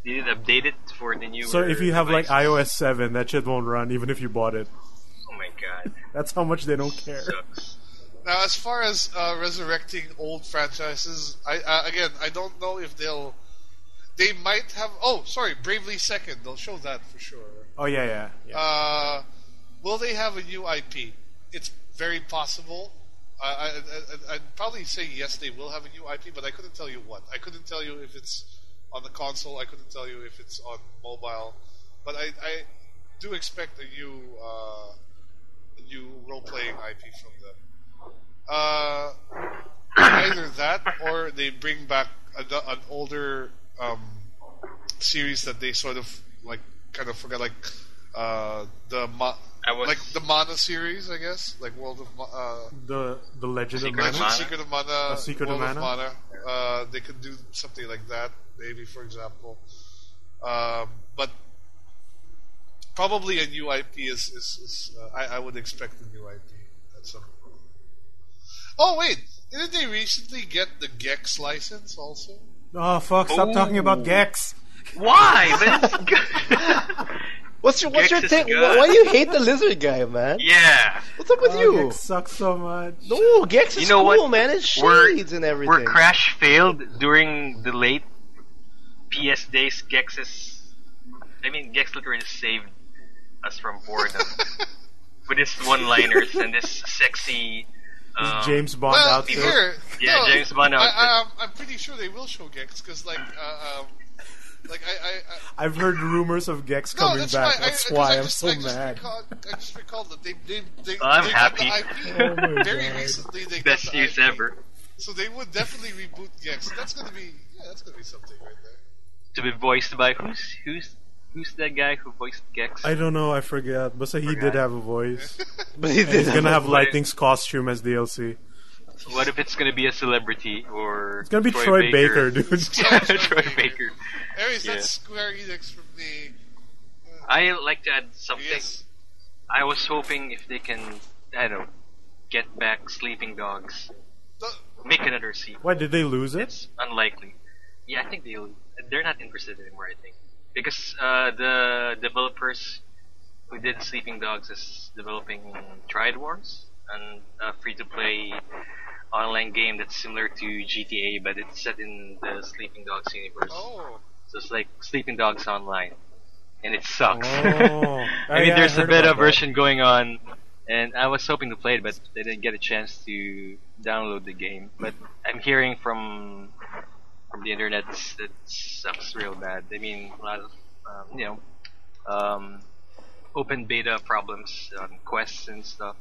They didn't update it for the new. So if you have like device. iOS 7, that shit won't run even if you bought it. Oh my god. That's how much they don't care. Sucks. Now, as far as resurrecting old franchises, I don't know if they'll. They might have. Oh, sorry, Bravely Second. They'll show that for sure. Oh yeah. Will they have a new IP? It's very possible. I'd probably say yes, they will have a new IP, but I couldn't tell you what. I couldn't tell you if it's on the console. I couldn't tell you if it's on mobile. But I do expect a new role-playing IP from them. Either that, or they bring back an older series that they sort of like kind of forgot, like the Mana series, I guess, like World of The Legend of Secret of Mana. Mana. Secret of Mana, Secret of World Mana? They could do something like that, maybe, for example. But probably a new IP is I would expect a new IP. Oh wait, didn't they recently get the Gex license also? Oh fuck! Stop talking about Gex. Why? But it's good. What's your Gex is take? good. Why do you hate the lizard guy, man? Yeah. What's up with you? Gex sucks so much. No, Gex is You know cool, what? man. It's shades and everything. Where Crash failed during the late PS days, Gex literally saved us from boredom with his one-liners and this sexy James Bond Well, outfit. here, Yeah, no, James Bond outfit. I'm pretty sure they will show Gex because, like I've heard rumors of Gex no, coming that's back. right. That's why I'm I so just mad. I just recalled that they I'm they happy. got the IP. Oh my Very God. recently they Best got the news IP. ever. So they would definitely reboot Gex. That's gonna be something right there. To be voiced by who's that guy who voiced Gex? I don't know. I forget. But he did have a voice. But he And he's did gonna have voice. Lightning's costume as DLC. What if it's gonna be a celebrity or It's gonna be Troy Baker, dude. Yeah, Troy Baker. Anyways, Yeah. that's Square Enix from the. I like to add something. Yes. I was hoping if they can, I don't know, get back Sleeping Dogs, make another sequel. Why did they lose it? It's unlikely. Yeah, I think they're not interested anymore. I think because the developers who did Sleeping Dogs is developing Triad Wars, and a free-to-play online game that's similar to GTA, but it's set in the Sleeping Dogs universe. Oh. So it's like Sleeping Dogs Online, and it sucks. Oh. I mean, Yeah, there's a heard beta about that. version going on, and I was hoping to play it, but I didn't get a chance to download the game. But I'm hearing from the internet that sucks real bad. I mean, a lot of open beta problems on quests and stuff.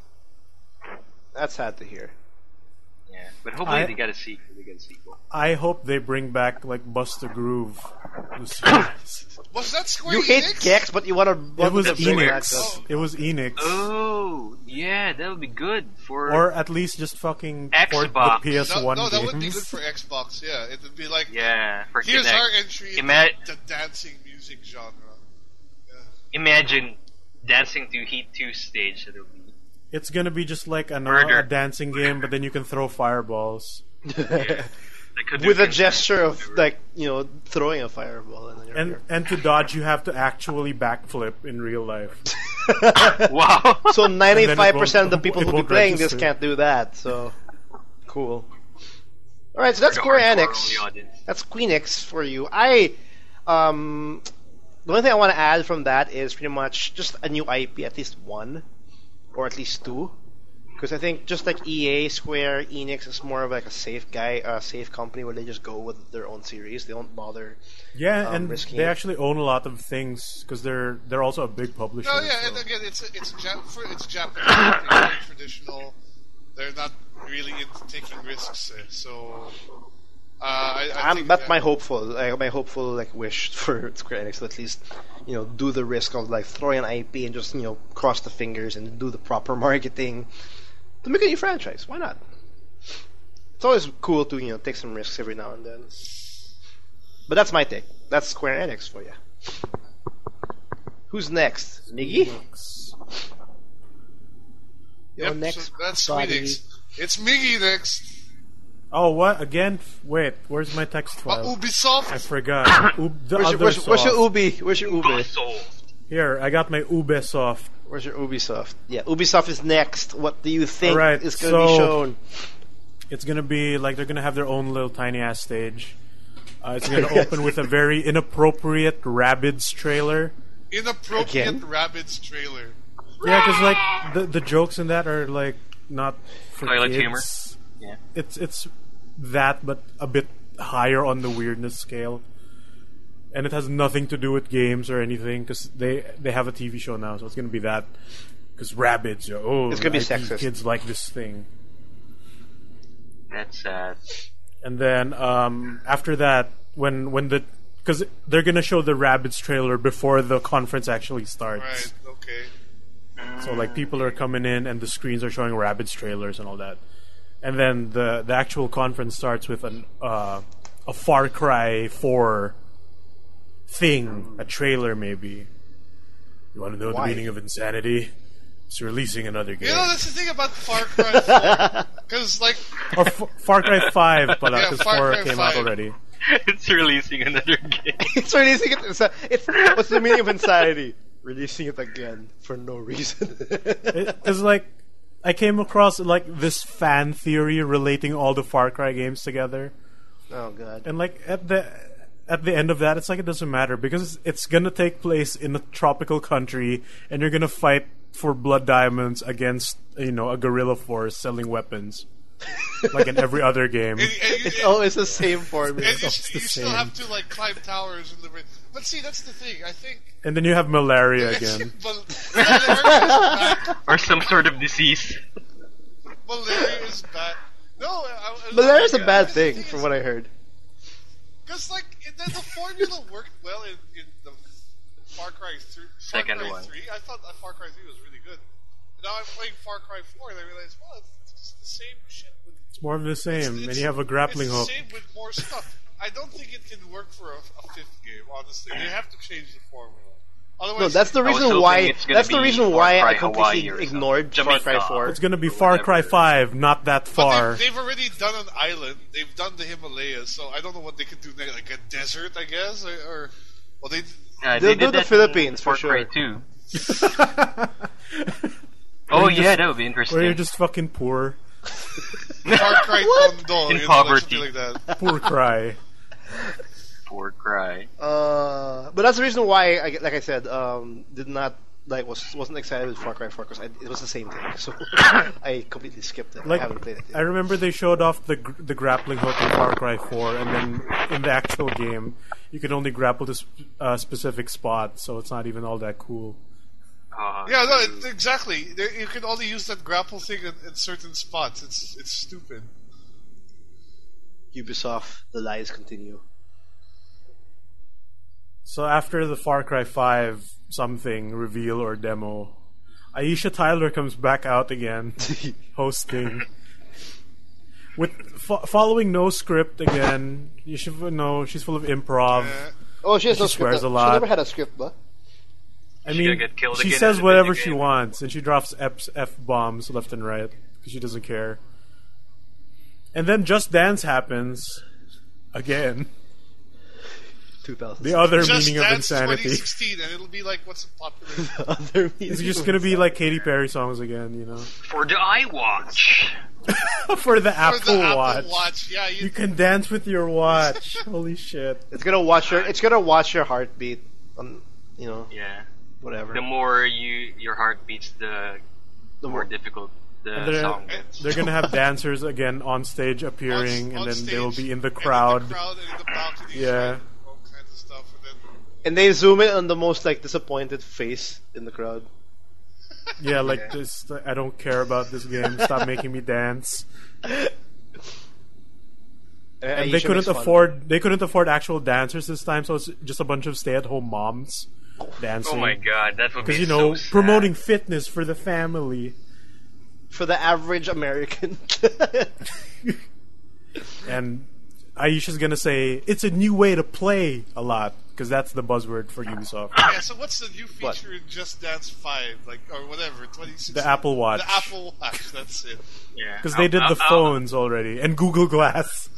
That's sad to hear. Yeah, but hopefully they get a sequel. I hope they bring back like Buster Groove. The series. Was that Square You Enix? hate Gex, but you want to. It was to bring back Enix. the- It was Enix. Oh, yeah, that would be good for Or at least just fucking port the Xbox. PS1 No, that games. would be good for Xbox. Yeah, it would be like, yeah, for here's Kinect. our entry Ima- into the dancing music genre. Yeah. Imagine dancing to Heat 2 stage. It'll be It's gonna be just like Murder. a dancing game, but then you can throw fireballs. They could do With a things gesture of like- throwing a fireball, and then you're And to dodge, you have to actually backflip in real life. Wow. So 95% of the won't- people it who be won't playing this register. can't do that. So cool. All right, so that's The Square hardcore Enix. only audience. That's Queenix for you. The only thing I want to add from that is pretty much just a new IP, at least one, or at least two. Because I think just like EA, Square, Enix is more of like a safe company where they just go with their own series. They don't bother. Yeah, and risking they it. actually own a lot of things because they're also a big publisher. No, yeah, so. and again, it's Japanese, very traditional. They're not really into taking risks, so. I think That's my hopeful wish for Square Enix to at least do the risk of like throwing an IP and just cross the fingers and do the proper marketing to make a new franchise. Why not? It's always cool to take some risks every now and then. But that's my take. That's Square Enix for you. Who's next? Miggy? You're Yep, next. so that's buddy. Squeenix. It's Miggy next. Oh, what again? Wait, where's my text file? I Ubisoft. forgot. The Where's other your soft. Ubi? Where's your Ubi? Here, I got my Ubisoft. Where's your Ubisoft? Yeah, Ubisoft is next. What do you think Alright, is going to be shown? It's gonna be like they're gonna have their own little tiny ass stage. It's gonna open with a very inappropriate Rabbids trailer. Inappropriate Again? Rabbids trailer. Yeah, because like the jokes in that are like not for Toilet kids. humor. Yeah. It's that, but a bit higher on the weirdness scale, and it has nothing to do with games or anything because they have a TV show now, so it's gonna be that. Because Rabbids, It's gonna be IP sexist. Kids like this thing, That's sad. and then after that, when the because they're gonna show the Rabbids trailer before the conference actually starts. Right. Okay. So like people are coming in and the screens are showing Rabbids trailers and all that, and then the actual conference starts with a Far Cry 4 thing, a trailer maybe. You want to know Why? the meaning of insanity? It's releasing another game. You know, that's the thing about Far Cry 4. Because, like... Or Far Cry 5, but because Far 4 Cry came 5. out already. It's releasing another game. It's releasing it. It's what's the meaning of insanity? Releasing it again for no reason. It's like I came across like this fan theory relating all the Far Cry games together, Oh god. and like at the end of that, it's like it doesn't matter because it's gonna take place in a tropical country, and you're gonna fight for blood diamonds against a guerrilla force selling weapons. Like in every other game. It's always the same formula. And you the still same. have to like climb towers and liberate. But see, that's the thing. I think And then you have malaria again. malaria Or some sort of disease. is bad. No, Malaria's a bad the thing, from what I heard. Because like the formula worked well in the Far Cry 3. Second Far Cry one. 3. I thought that Far Cry 3 was really good. And now I'm playing Far Cry 4 and I realized, well, it's just the same shit. It's more of the same, and you have a grappling it's hook. the same with more stuff. I don't think it can work for a fifth game. Honestly, they have to change the formula. Otherwise, No, that's the I was reason hoping why. it's gonna That's the be reason Far why Cry I completely Hawaii or ignored something. Far Cry Jamaica. 4. It's gonna be Far Cry Whatever. 5, not that But far. they've already done an island. They've done the Himalayas, so I don't know what they could do next. Like a desert, I guess, or well, they. Yeah, They'll they do did the that Philippines, in for Far Cry sure. 2. Oh yeah, that would be interesting. Where you're just fucking poor. Far Cry Tondo, In like poverty. something like that. Poor cry. Poor cry. But that's the reason why, like I said, did not wasn't excited with Far Cry 4 because it was the same thing. So I completely skipped it. Like, I haven't played it I yet. remember they showed off the grappling hook in Far Cry 4, and then in the actual game, you could only grapple to a specific spot, so it's not even all that cool. Yeah, no, exactly. You can only use that grapple thing in certain spots. It's stupid. Ubisoft, the lies continue. So after the Far Cry 5 something reveal or demo, Aisha Tyler comes back out again, hosting. With following no script again. You should know she's full of improv. Oh, she has no She swears script. a lot. She never had a script, but I She's mean, gonna get killed she again says in the whatever video she game. wants, and she drops F-bombs left and right because she doesn't care. And then Just Dance happens again. 2000. The other Just meaning of Dance insanity. 2016, and it'll be like what's popular. Other It's just gonna be like Katy Perry songs again, you know, For the iWatch. for the For Apple the Watch. Apple Watch, yeah, You can dance with your watch. Holy shit! It's gonna watch your. It's gonna watch your heartbeat. Yeah. Whatever. The more your heart beats, the more difficult the And song gets. they're gonna have dancers again on stage appearing, on and then stage, they will be in the and crowd. in the crowd and in the balconies, Yeah. right? All kinds of stuff, and then And they zoom in on the most disappointed face in the crowd. Yeah, like this. I don't care about this game. Stop making me dance. And they couldn't afford. They couldn't afford actual dancers this time, so it's just a bunch of stay-at-home moms dancing. Oh my god, that would be Because so sad. promoting fitness for the family. for the average American. And Aisha's gonna say it's a new way to play a lot because that's the buzzword for Ubisoft. yeah. So what's the new What? feature in Just Dance 5, like or whatever 2016? The Apple Watch. The Apple Watch. That's it. Yeah. Because they did the phones already and Google Glass.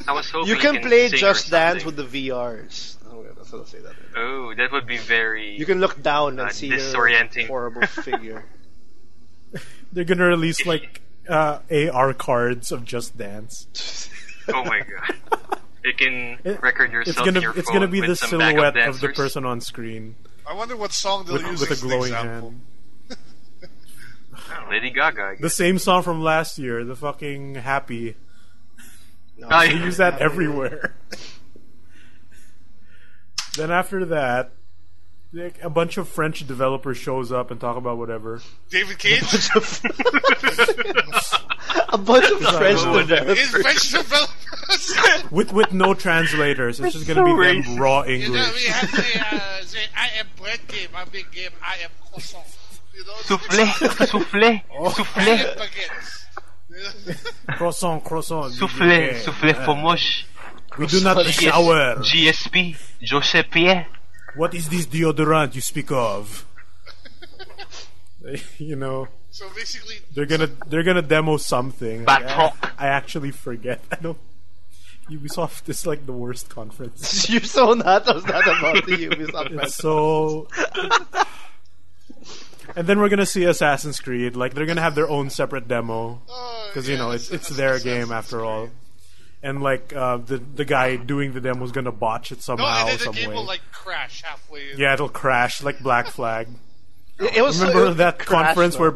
I was hoping You can play sing or Just Dance something. with the VRs. Oh, that's what I'll say that. Oh, that would be very. You can look down and see your disorienting. horrible figure. They're gonna release like AR cards of Just Dance. Oh my god. You can record yourself. It's gonna your it's phone gonna be with the some backup silhouette of the dancers. person on screen I wonder what song they'll use with a as an glowing example. hand. Oh, Lady Gaga. I The guess. same song from last year, the fucking Happy. No, Oh, They yeah. use that everywhere. Then after that, like, a bunch of French developers shows up and talk about whatever. David Cage a bunch of French know what that developers. is French developers. With no translators. It's just gonna so be them racist. raw You know, we English. have the I am bread game, I big game, I am croissant. You know, Soufflé, soufflé, I soufflé, am baguettes. Croissant. soufflé, soufflé Yeah. fromage. We do not shower. GSP, Joseph Pierre. What is this deodorant you speak of? You know, So basically, they're gonna demo something. Batroc. I actually forget. I don't. Ubisoft is like the worst conference. You're so not about the Ubisoft. It's so. And then we're gonna see Assassin's Creed. Like they're gonna have their own separate demo because you know it's their game after all. And like the guy doing the demo is gonna botch it no, somehow, and then the some game way. will like crash halfway. Yeah, it'll crash like Black Flag. It was Remember that crashed, conference though.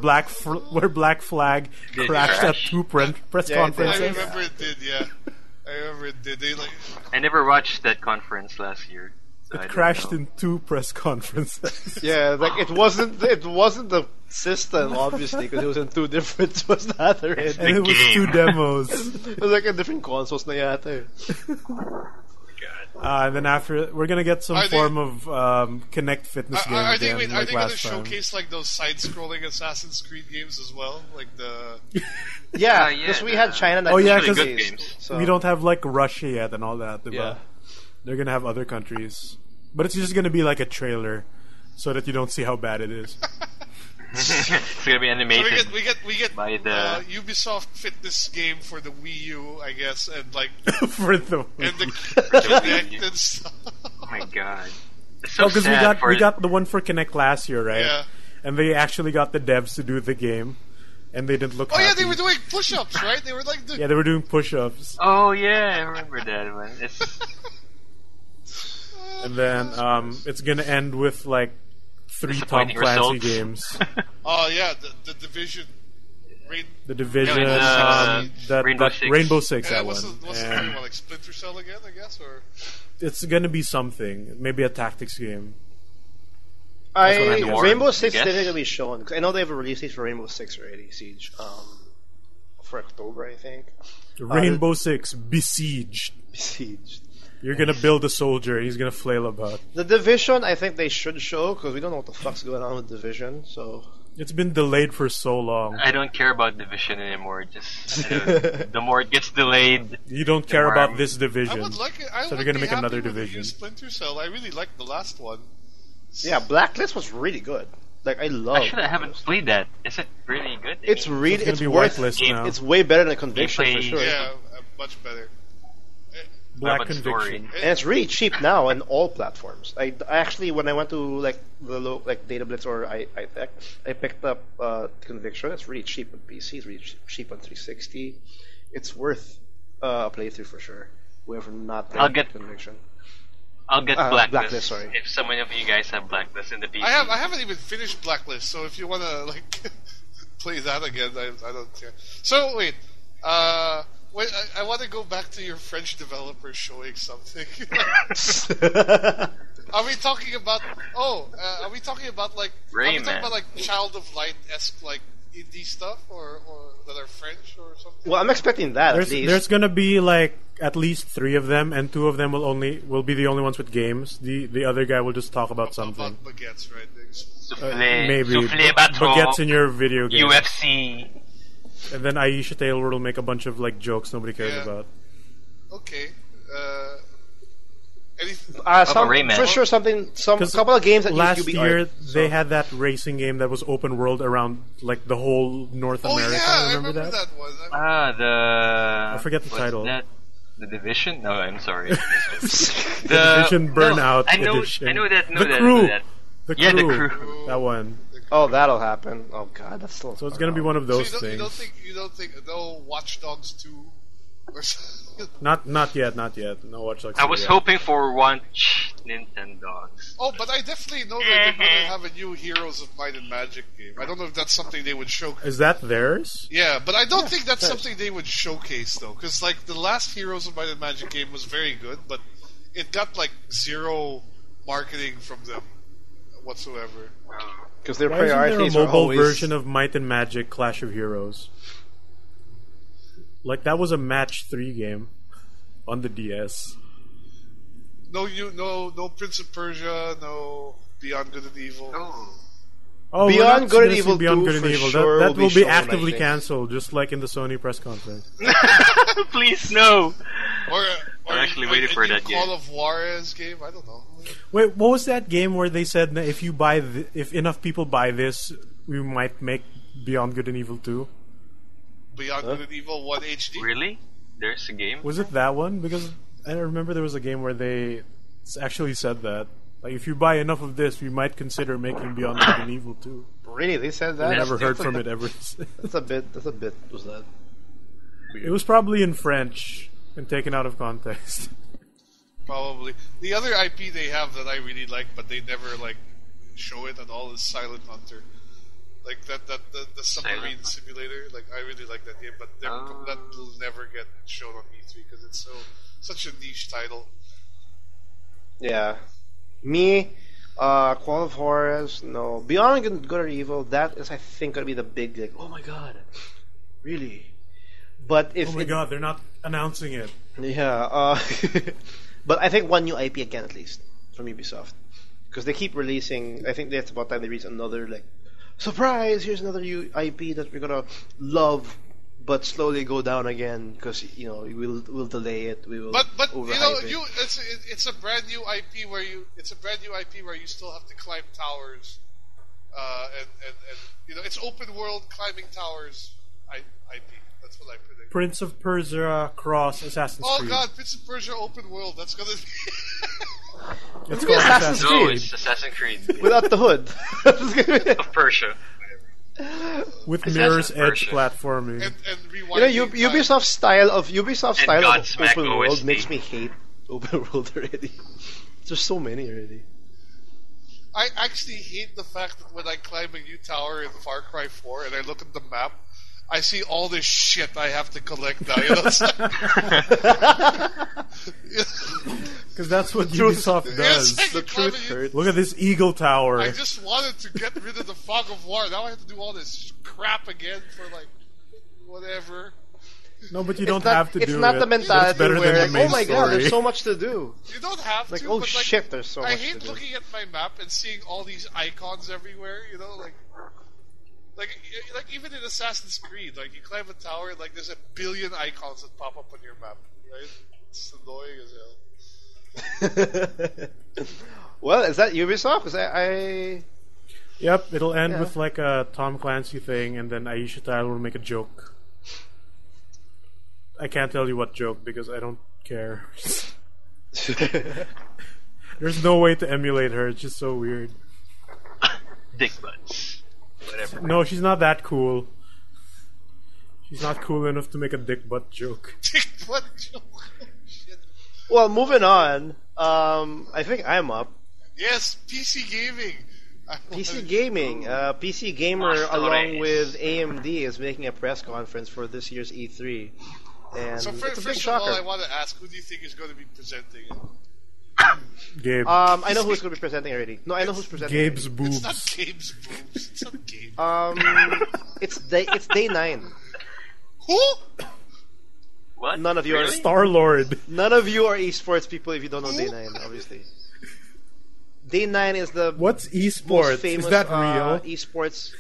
where Black Flag Did it crashed at crash? 2 press Yeah, it did. I conferences? remember it did. Yeah, I remember it did. They like. I never watched that conference last year. So I It don't crashed know. in 2 press conferences. Yeah, like it wasn't the system obviously because it was in 2 different. It was the other end. And it was game. 2 demos. It was like a different consoles na yata. And then after, we're gonna get some Are they- form of Kinect fitness game Are they, again, wait, are like they going to last time. showcase like those side-scrolling Assassin's Creed games as well, like the? Yeah, yeah, because we had China. Oh, yeah, Really 'cause good games. So. We don't have like Russia yet and all that. Diba? Yeah. They're gonna have other countries, but it's just gonna be like a trailer, so that you don't see how bad it is. It's gonna be So animated. we get by the- Ubisoft Fitness game for the Wii U, I guess, and like For the and the Kinect and stuff. Oh my god. It's so because sad we got the one for Kinect last year, right? Yeah. And they actually got the devs to do the game, and they didn't look. Oh yeah, happy. they were doing push-ups, right? They were like doing. Yeah, they were doing push-ups, Oh yeah, I remember that one. It's and then it's gonna end with like 3 Tom disappointing Clancy results. games. Oh yeah, the Division. The Division, No, it's, Rainbow Six. Rainbow Six, Yeah, that what's one. the other And one? Like Splinter Cell again, I guess, or it's gonna be something, maybe a tactics game. That's what I know. Rainbow Six I guess. didn't really show on. 'Cause I know they have a release date for Rainbow Six already. Siege, for October, I think. Rainbow Six Besieged. Siege. You're gonna build a soldier. He's gonna flail about. The Division, I think they should show because we don't know what the fuck's going on with Division. So It's been delayed for so long. I don't care about Division anymore. Just the more it gets delayed, You don't care Tomorrow. about this I division. would like it. I So would they're gonna be make happy another with the division. new Splinter Cell. I really liked the last one. yeah, Blacklist was really good. Like I love. actually I haven't played that. Is it really good? I It's mean, really It's gonna it's be worth. whitelist Game- now. It's way better than Conviction for Gameplay- sure. Yeah, much better. Black about the Conviction. story? And it's really cheap now on all platforms. I actually, when I went to like the Data Blitz or I picked up Conviction. It's really cheap on PC. It's really cheap on 360. It's worth a playthrough for sure. Whoever not played I'll get- Conviction. I'll get Blacklist. Blacklist, sorry. If some of you guys have Blacklist in the PC. I haven't even finished Blacklist, so if you want to like play that again, I don't care. So wait, wait, I want to go back to your French developer showing something. Are we talking about? Oh, are we talking about like? Are we Rayman. talking about like Child of Light esque like indie stuff or that are French or something? Well, I'm expecting that There's at least. there's gonna be like at least 3 of them, and 2 of them will be the only ones with games. The other guy will just talk about something. About baguettes, right? Souffle, Maybe Souffle Batro, gets in your video game, UFC. and then Aisha Taylor will make a bunch of like jokes nobody cares Yeah. about. Okay. Anything? Rayman. for sure, some 'Cause couple of games that Last used UB year art, they had that racing game that was open world around like the whole North Oh America. yeah, I remember remember that one. I forget the what's title. That? The Division? No, I'm sorry. Division Burnout I know, Edition. I know that. Know The that, Crew. Know that. The Yeah, the crew. Crew. That one. Oh, that'll happen. Oh god, that's still. So it's gonna be one of those So things. you don't think no Watch Dogs 2 or something? Not yet. No Watch Dogs. I was yet. hoping for one Nintendogs. Oh, but I definitely know that they're going to have a new Heroes of Might and Magic game. I don't know if that's something they would show. Is that theirs? Yeah, but I don't think that's fair. something they would showcase though, because like the last Heroes of Might and Magic game was very good, but it got like zero marketing from them whatsoever. Because their Why isn't there a priorities are mobile always version of Might and Magic Clash of Heroes? Like that was a match 3 game on the DS. No Prince of Persia, no Beyond Good and Evil. Oh, Beyond we're not Good and gonna see Evil Beyond 2 Good and for Evil. sure That will be will be shown, I actively think. cancelled, just like in the Sony press conference. Please no. Or I'm actually waiting for that Call game. of Juarez game. I don't know. Wait, what was that game where they said that if enough people buy this, we might make Beyond Good and Evil 2. Beyond Good and Evil 1 HD. Really? There's a game? Was it that one? Because I remember there was a game where they actually said that. Like, if you buy enough of this, we might consider making Beyond Good and Evil 2. Really, they said that. I never heard from it ever. That's a bit. Was that? It was probably in French and taken out of context. Probably. The other IP they have that I really like, but they never like show it at all, is Silent Hunter. Like the submarine simulator. Like I really like that game, but that will never get shown on E3 because it's such a niche title. Yeah. Me, Call of Juarez, no. Beyond Good or Evil, that is, I think, going to be the big, like, oh my god. Really? But if oh my god, they're not announcing it. Yeah, but I think one new IP again, at least, from Ubisoft. Because they keep releasing, I think that's about time they release another, like, surprise, here's another new IP that we're going to love, but slowly go down again, because, you know, we'll delay it, we will But you know, it. it's a brand new IP where you still have to climb towers, and you know, it's open world climbing towers IP. That's what I predict. Prince of Persia Cross Assassin's Creed. Oh god, Prince of Persia open world. That's gonna be. It's gonna called be Assassin's Assassin's No, Creed. it's Assassin's Creed Without the hood. of Persia. with Assassin's Mirror's Edge Persia. platforming. and You know, Ubisoft's style of Godsmack open world OST. makes me hate open world already. There's so many already. I actually hate the fact that when I climb a new tower in Far Cry 4 and I look at the map, I see all this shit I have to collect now. You know, it's Because that's what truth- Ubisoft it's does. like The you climb truth a new- hurts. Look at this Eagle Tower. I just wanted to get rid of the fog of war. Now I have to do all this crap again for like whatever. No, but you don't It's not, have to it's do not it. the but it's mentality better where, than like, the main oh my god, story. there's so much to do. You don't have Like, to. oh but shit, there's so I much hate to do. looking at my map and seeing all these icons everywhere. You know, like even in Assassin's Creed, like you climb a tower, like there's a billion icons that pop up on your map. Right? It's annoying as hell. Well, is that Ubisoft? Because I Yep, it'll end Yeah. with like a Tom Clancy thing, and then Aisha Tyler will make a joke. I can't tell you what joke because I don't care. There's no way to emulate her. It's just so weird. Dick butts. Whatever. No, she's not that cool. She's not cool enough to make a dick butt joke. What joke? Shit. Well, moving on. I think I'm up. Yes, PC gaming. PC gaming. PC Gamer, Monster along Race. with AMD, is making a press conference for this year's E3, and So it's a big first of shocker. all, I want to ask, who do you think is going to be presenting it? Gabe. I know who's going to be presenting already. No, I know who's presenting. Gabe's already. It's not boobs. Gabe's boobs. It's not Gabe. It's day 9. Who? What? None of you are Really? Star Lord. None of you are esports people if you don't know Day 9, obviously. Day 9 is the What's most esports? famous Is that real? esports,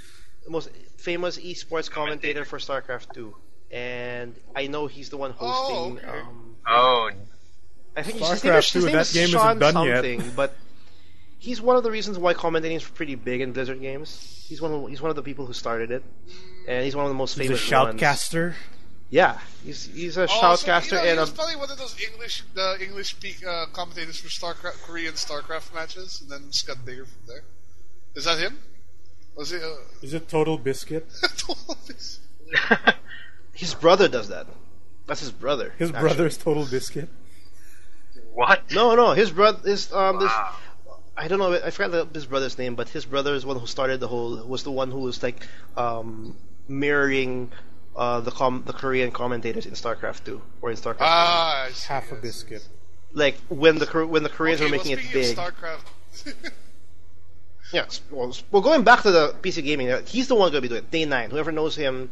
most famous esports commentator for StarCraft 2, and I know he's the one hosting. okay. Oh, I think StarCraft 2, that game isn't done yet. But he's one of the reasons why commentating is pretty big in Blizzard games. He's one of the people who started it, and he's one of the most He's a famous ones. shoutcaster. Yeah, he's a Oh, shoutcaster so, you know, and he's a probably one of those English speak commentators for Korean StarCraft matches, and then just got bigger from there. Is that him? Was it? Is it Total Biscuit? his brother does that. That's his brother. His actually. brother is Total Biscuit. what? No, his brother is this. Wow. I don't know. I forgot his brother's name, but his brother is one who started the whole. Was the one who was like mirroring the Korean commentators in StarCraft 2 or in StarCraft. I see, Half a I see. biscuit. Like when the Koreans were Okay, making it speaking big. of StarCraft, Yes. Well, going back to the PC gaming, he's the one going to be doing it. Day 9. Whoever knows him,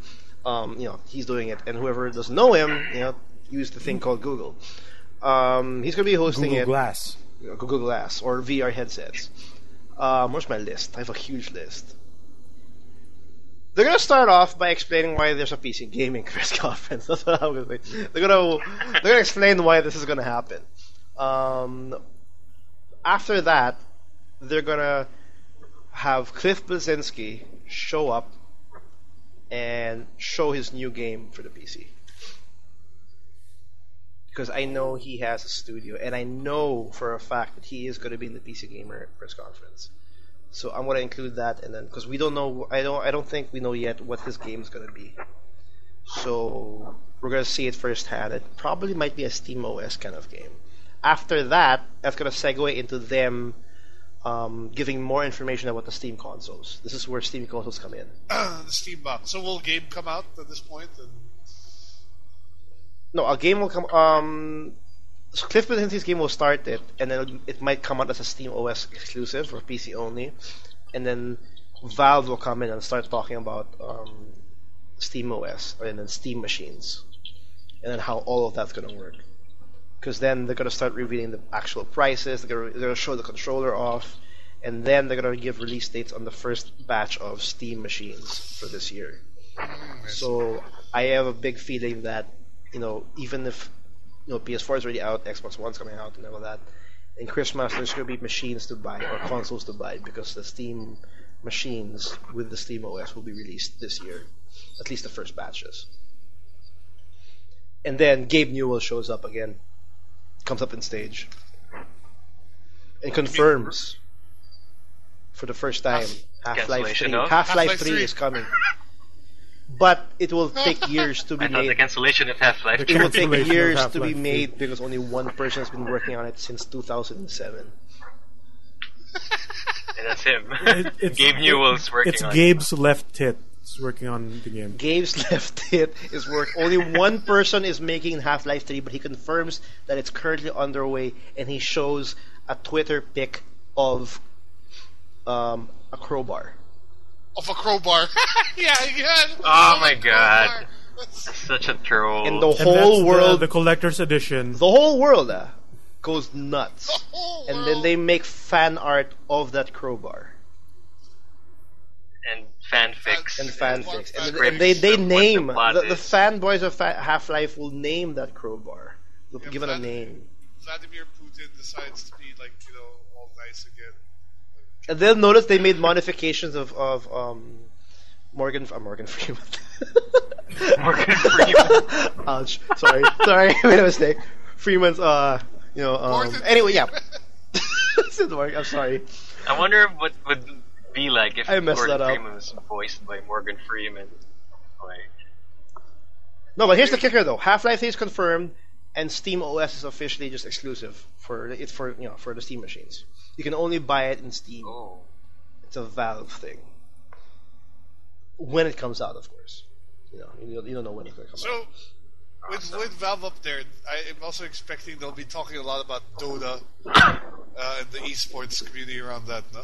he's doing it, and whoever doesn't know him, use the thing called Google. He's going to be hosting Google it. Glass. Google Glass or VR headsets. Where's my list? I have a huge list. They're gonna start off by explaining why there's a PC gaming press conference. That's what I'm gonna say. They're gonna explain why this is gonna happen. After that, they're gonna have Cliff Bleszinski show up and show his new game for the PC. Because I know he has a studio, and I know for a fact that he is going to be in the PC Gamer press conference. So I'm going to include that, and then because we don't know, I don't think we know yet what his game is going to be. So we're going to see it firsthand. It probably might be a Steam OS kind of game. After that, that's going to segue into them giving more information about the Steam consoles. This is where Steam consoles come in. The Steam box. So will a game come out at this point? No, a game will come. So Cliff Bleszinski's game will start it, and then it might come out as a Steam OS exclusive or PC only, and then Valve will come in and start talking about Steam OS and then Steam machines, and then how all of that's going to work. Because then they're going to start revealing the actual prices. They're going to show the controller off, and then they're going to give release dates on the first batch of Steam machines for this year. So I have a big feeling that, even if PS4 is already out, Xbox One's coming out, and all of that, in Christmas there's going to be machines to buy or consoles to buy because the Steam machines with the Steam OS will be released this year, at least the first batches. And then Gabe Newell shows up again, comes up in stage, and confirms for the first time Half-Life 3. Half-Life 3 is coming. But it will take years to be I thought made. the cancellation of Half-Life. It will take years to be made because only one person has been working on it since 2007. And that's him. Gabe Newell's working on it. It's Gabe's left tit working on the game. Gabe's left tit is work. Only one person is making Half-Life 3, but he confirms that it's currently underway, and he shows a Twitter pic of a crowbar. Of a crowbar. yeah. Oh my god. Such a troll. And the whole world, the collector's edition. the whole world goes nuts. The whole And world. then they make fan art of that crowbar. And fanfics. And fanfics. And Scripts they of what the name, plot the is. fanboys of Half-Life will name that crowbar. They'll Yeah, give it a name. Vladimir Putin decides to be all nice again. And they'll notice they made modifications of Morgan Freeman. Morgan Freeman. Ouch. Sorry, I made a mistake. Freeman's, anyway, yeah. It didn't work. I'm sorry. I wonder what would be like if I messed Morgan that up. Freeman was voiced by Morgan Freeman. No, but here's the kicker though. Half-Life 3 is confirmed, and Steam OS is officially just exclusive for the Steam machines. You can only buy it in Steam. Oh. It's a Valve thing. When it comes out, of course. You don't know when it's going to come out. So, with Valve up there, I'm also expecting they'll be talking a lot about Dota and the esports community around that, no?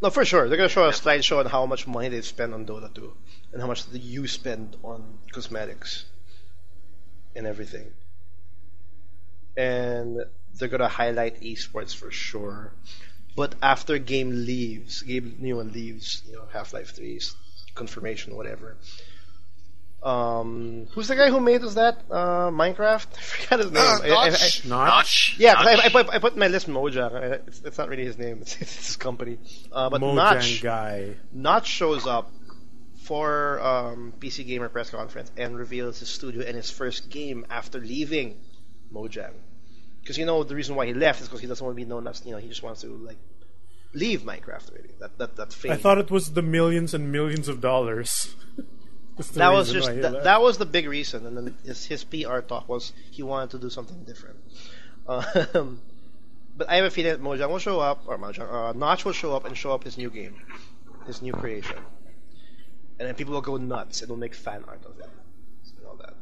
No, for sure. They're going to show a slideshow on how much money they've spent on Dota 2 and how much you spend on cosmetics and everything. And they're going to highlight esports for sure. But after Gabe Newell leaves, Half-Life 3's confirmation, whatever. Who's the guy who made us that? Minecraft? I forgot his name. Notch. Yeah, 'cause I put in my list Mojang. It's not really his name. It's his company. But Mojang guy. Notch shows up for PC Gamer press conference and reveals his studio and his first game after leaving Mojang. Because the reason why he left is because he doesn't want to be known as he just wants to leave Minecraft really. That fame. I thought it was the millions and millions of dollars. That was that was the big reason, and then his PR talk was he wanted to do something different. But I have a feeling that Mojang will show up, or Notch will show up his new game, his new creation, and then people will go nuts and will make fan art of it and all that.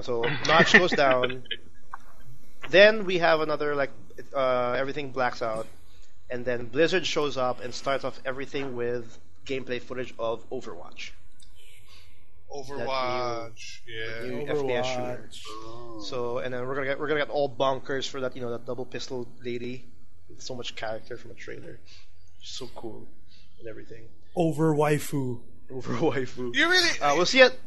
So Notch goes down. Then we have another everything blacks out, and then Blizzard shows up and starts off everything with gameplay footage of Overwatch. New FPS shooter. So, and then we're gonna get all bonkers for that that double pistol lady with so much character from a trailer. So cool and everything. Over waifu. over waifu. You really? We'll see it.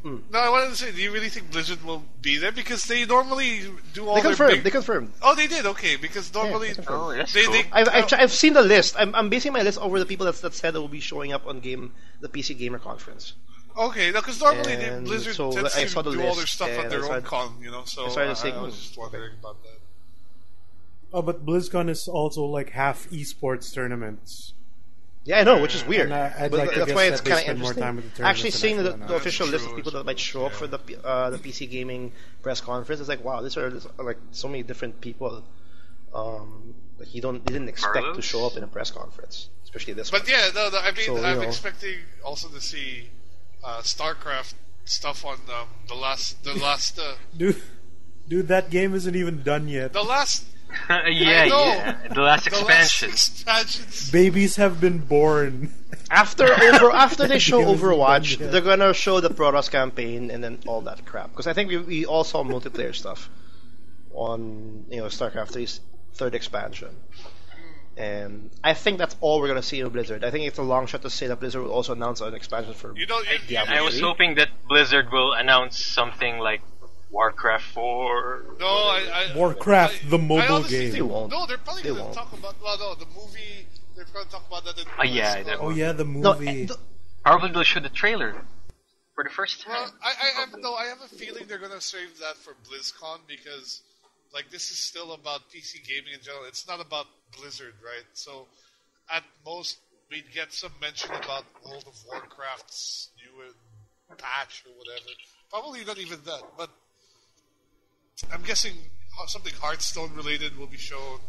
No, I wanted to say, do you really think Blizzard will be there? Because they normally do all They their confirmed. big... They confirmed. Oh, they did. Okay, because normally Oh, that's they, cool. they I've seen the list. I'm basing my list over the people that said that will be showing up on the PC Gamer conference. okay, no, because normally And Blizzard so tends I to saw do the all list, their stuff at and their I own started- con, So I started saying, I was just wondering about that. Oh, but BlizzCon is also like half esports tournaments. Yeah, I know, which is weird. And I'd but like to that's guess why that it's they kind of spend more interesting. time with the tournaments Actually, than seeing actually the announcing. official list True, of people that might show up for the PC gaming press conference, it's like, wow, these are like so many different people. Like you didn't expect to Carlos? show up in a press conference, especially this one. But yeah, no, I mean, So, I'm expecting also to see StarCraft stuff on the last Dude, that game isn't even done yet. the last yeah. The last the expansion. last expansions. Babies have been born. After they show Game isn't Overwatch, done yet. they're gonna show the Protoss campaign and then all that crap. Because I think we all saw multiplayer stuff on StarCraft 3's third expansion, and I think that's all we're gonna see in Blizzard. I think it's a long shot to say that Blizzard will also announce an expansion for. I was hoping that Blizzard will announce something like Warcraft 4. No, I Warcraft, the mobile I honestly game. They think- won't. No, they're probably They going to won't. talk about. Well, no, the movie. They're going to talk about that. In Yeah, that Oh yeah, the No, movie. Probably they'll show the trailer for the first time. Well, I have a feeling they're going to save that for BlizzCon because, like, this is still about PC gaming in general. It's not about Blizzard, right? So, at most, we'd get some mention about World of Warcraft's new patch or whatever. Probably not even that, but I'm guessing something Hearthstone related will be shown.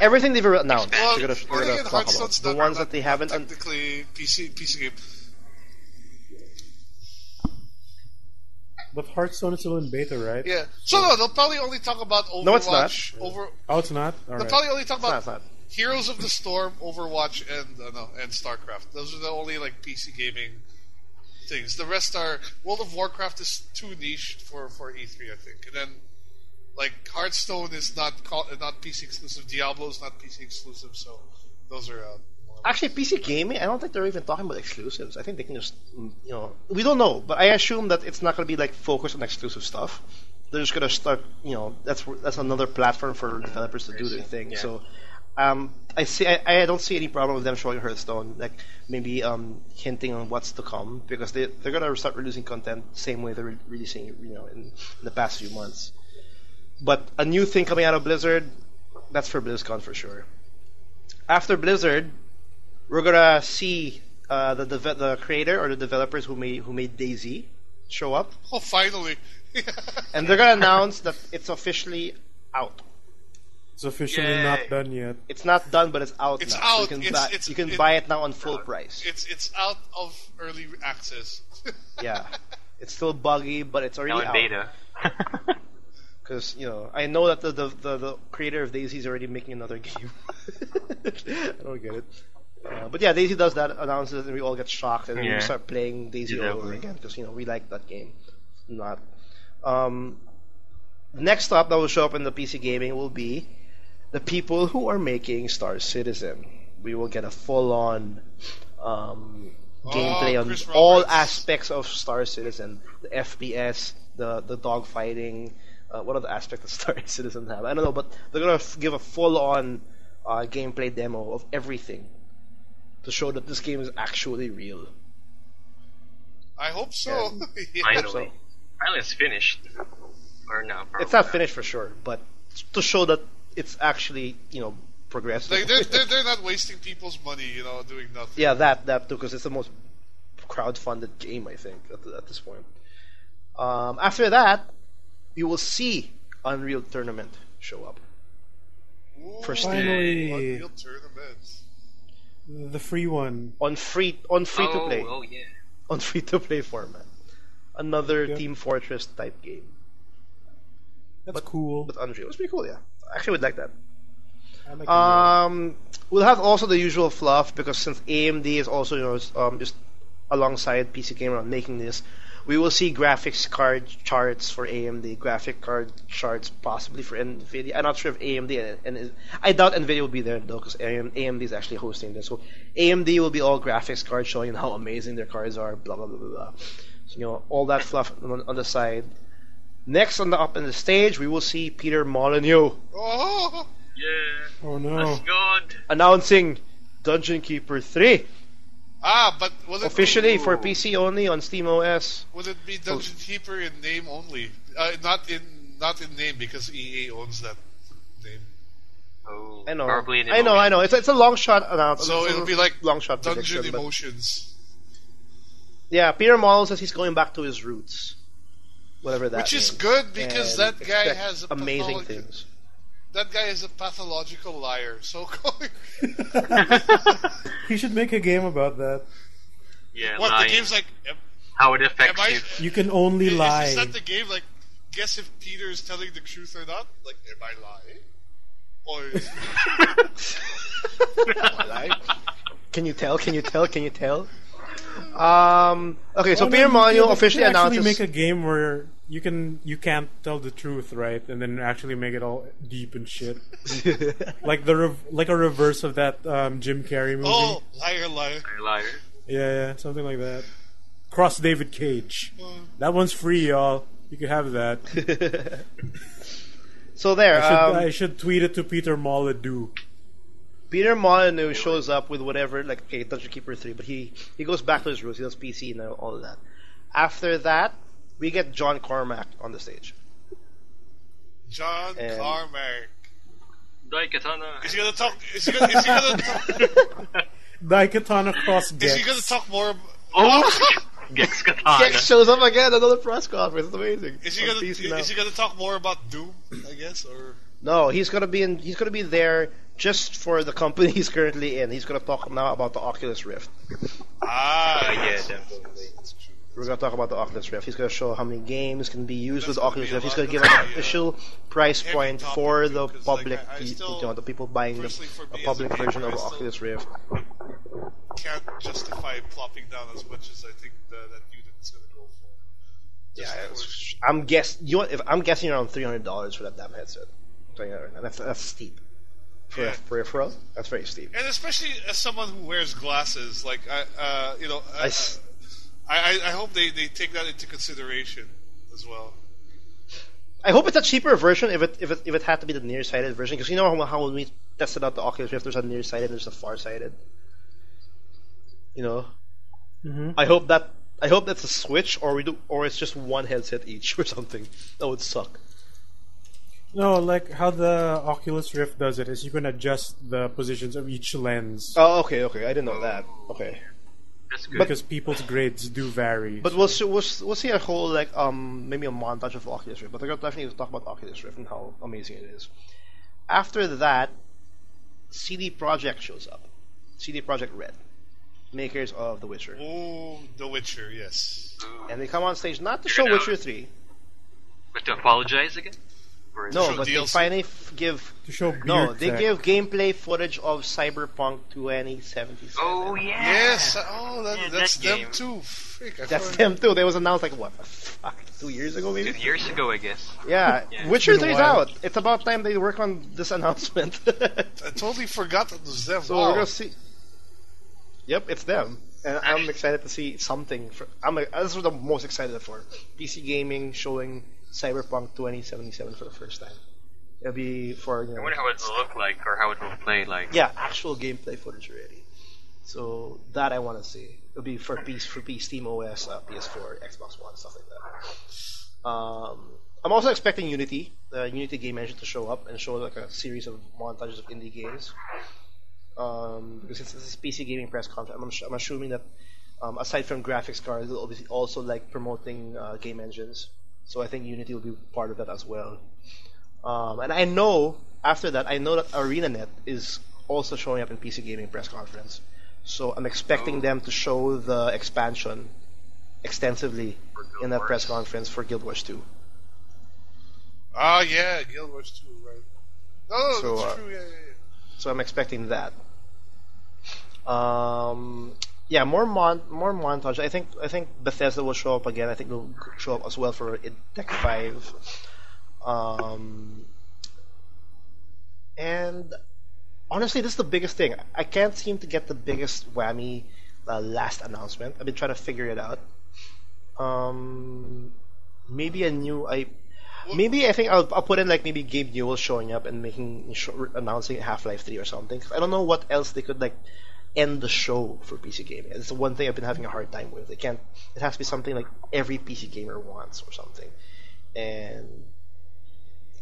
Everything they've announced, Well, they're then gonna again, talk about. Hearthstone's The not- ones not- that they haven't. not technically PC game. But Hearthstone is still in beta, right? Yeah. So no, they'll probably only talk about Overwatch. No, it's not. Oh, it's not? They'll Alright. probably only talk It's not, about it's not. Heroes of the Storm, Overwatch, and StarCraft. Those are the only like PC gaming things. The rest are World of Warcraft is too niche for E3, I think. And then like Hearthstone is not PC exclusive. Diablo is not PC exclusive. So those are more Actually, PC gaming, I don't think they're even talking about exclusives. I think they can just, we don't know, but I assume that it's not going to be like focused on exclusive stuff. They're just going to start, that's another platform for developers to do their thing. Yeah. So, I don't see any problem with them showing Hearthstone, like maybe hinting on what's to come, because they're going to start releasing content the same way they're releasing, in the past few months. But a new thing coming out of Blizzard, that's for BlizzCon for sure. After Blizzard, we're gonna see the creator or the developers who made DayZ show up, Oh, finally. and they're gonna announce that it's officially out. It's officially Yay. not done yet. It's not done, but it's out It's now. out. So you can buy it now on full price. It's out of early access. Yeah, it's still buggy, but it's already Now in out. beta. Because I know that the creator of DayZ is already making another game. I don't get it. But yeah, DayZ does that, announces it, and we all get shocked, and then we Yeah. start playing DayZ all over Exactly. again because we like that game. Not. Next up that will show up in the PC gaming will be the people who are making Star Citizen. We will get a full-on gameplay on Chris all Roberts. aspects of Star Citizen: the FPS, the dogfighting. What other aspects of Star Citizen have? I don't know, but they're gonna give a full-on gameplay demo of everything to show that this game is actually real. I hope so. Yeah. Finally. Finally it's finished. Or no, probably It's not finished for sure, but to show that it's actually progressive. Like they're not wasting people's money, doing nothing. Yeah, that too, because it's the most crowd-funded game, I think, at this point. After that, you will see Unreal Tournament show up. Ooh, For Steam. Finally. Unreal Tournament. The free one. on free to play, Oh yeah. on free to play format. Another Yep. Team Fortress type game, That's cool. but Unreal. It's pretty cool, yeah. I actually would like that. I like Unreal. We'll have also the usual fluff because since AMD is also just alongside PC Gamer on making this, We will see graphics card charts for AMD, graphic card charts possibly for Nvidia. I'm not sure if AMD and I doubt Nvidia will be there though, because AMD is actually hosting this. So AMD will be all graphics cards showing how amazing their cards are. Blah blah blah blah blah. So, all that fluff on the side. Next up in the stage, we will see Peter Molyneux. Oh, Yeah. Oh no. That's good. Announcing Dungeon Keeper 3 but will it officially be, for PC only on SteamOS. Would it be Dungeon Keeper in name only? Not in name because EA owns that name. Oh, I know. Probably an I know. It's a long shot announcement. So it'll be like long shot Dungeon prediction, but- Emotions, Yeah, Peter Molyneux says he's going back to his roots, whatever that. which is means. good because And that guy expect has a amazing things. That guy is a pathological liar. So He should make a game about that. Yeah, what lying. the game's like? How it Am affects I? you. You can only lie. Is that the game? Like, guess if Peter is telling the truth or not? Like, am I lying? Or Can you tell? Okay, so Oh, Peter no, Molyneux you officially can actually announces. make a game where you can't tell the truth, right? And then actually make it all deep and shit. Like like a reverse of that Jim Carrey movie. oh, liar, liar. Liar. Yeah, something like that. Cross David Cage. That one's free, y'all. You can have that. So there, I should tweet it to Peter Molyneux. Peter Molyneux shows up with whatever, like, okay, Dungeon Keeper 3, but he goes back to his roots. He does PC and all of that. After that, we get John Carmack on the stage. John And- Carmack. Daikatana. Is he gonna talk? Is he gonna talk? Daikatana Cross Is Gex. he gonna talk more? Oh! Gex Katana. Gex shows up again, another press conference. It's amazing. Is he On gonna? PC now. Is he gonna talk more about Doom? I guess or. No, he's gonna be there just for the company he's currently in. He's gonna talk now about the Oculus Rift. Yeah, definitely. We're gonna talk about the Oculus Rift. He's gonna show how many games can be used with the That's Oculus gonna Rift. be He's a gonna lot. give an official price heavy point topic for too, the 'cause, public, like, I still- the people buying personally, for a me as public a gamer, version of I still- Oculus Rift. Can't justify plopping down as much as I think that unit is gonna go for. Yeah, Just I'm guessing around $300 for that damn headset. And that's steep. For a peripheral, that's very steep. And especially as someone who wears glasses, like I hope they take that into consideration as well. I hope it's a cheaper version if it had to be the nearsighted version, because you know how when we tested out the Oculus Rift, there's a nearsighted and there's a farsighted. You know, I hope that's a switch, or it's just one headset each or something. That would suck. No, like how the Oculus Rift does it is you can adjust the positions of each lens Oh, okay. I didn't know that. Okay, That's good. because people's grades do vary. but we'll see a whole maybe a montage of Oculus Rift, but we're definitely talk about Oculus Rift and how amazing it is. After that, CD Projekt shows up. CD Projekt Red, makers of The Witcher, Oh, The Witcher, yes. and they come on stage not to You're show gonna- Witcher 3. But to apologize again? Or is No, show but they DLC? finally give. to show beard No, they tech. give gameplay footage of Cyberpunk 2077. Oh, yeah. Yes. Oh, Yeah, that's that them game. too. Frick, I That's forgot. them too. They was announced like what? Fuck, 2 years ago maybe. 2 years ago, I guess. Yeah, Yeah, Witcher it's been a 3's while. out. It's about time they work on this announcement. I totally forgot that was them. So Wow. we're gonna see. Yep, it's them, and I'm excited to see something. This is what I'm most excited for. PC gaming showing Cyberpunk 2077 for the first time. It'll be for I wonder how it will look like, or how it will play like. yeah, actual gameplay footage already. So that I want to see. It'll be for PC, Steam OS, PS4, Xbox One, stuff like that. I'm also expecting Unity, the Unity game engine, to show up and show like a series of montages of indie games. Because this is PC gaming press conference, I'm assuming that aside from graphics cards, they'll obviously also like promoting game engines. So I think Unity will be part of that as well. And I know after that, I know that ArenaNet is also showing up in PC gaming press conference. So I'm expecting them to show the expansion extensively in that press conference for Guild Wars 2. Ah, yeah, Guild Wars 2, right. Oh, So, that's true, yeah. So I'm expecting that. yeah, more montage. I think Bethesda will show up again. I think they'll show up as well for Deck 5. And honestly, this is the biggest thing. I can't seem to get the biggest whammy last announcement. I've been trying to figure it out. Maybe a new maybe I think I'll put in like maybe Gabe Newell showing up and announcing Half-Life 3 or something. 'Cause I don't know what else they could like end the show for PC gaming. It's the one thing I've been having a hard time with. They can't. It has to be something like every PC gamer wants or something. And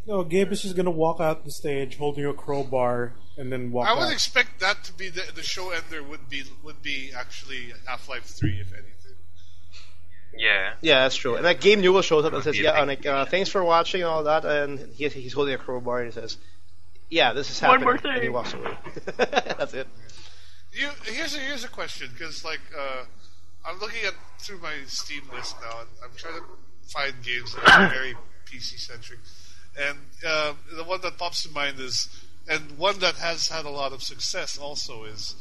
No, Gabe is just gonna walk out the stage holding a crowbar and then walk I out. would expect that to be the show ender would be actually Half-Life 3 if anything. Yeah. yeah, that's true. And like Gabe Newell shows up and says, "Yeah, like thanks for watching and all that." And he's holding a crowbar and he says, "Yeah, this is happening." One more thing. And he walks away. That's it. Here's a question, because like I'm looking at through my Steam list now, and I'm trying to find games that are very PC centric, and the one that pops to mind is, and one that has had a lot of success also is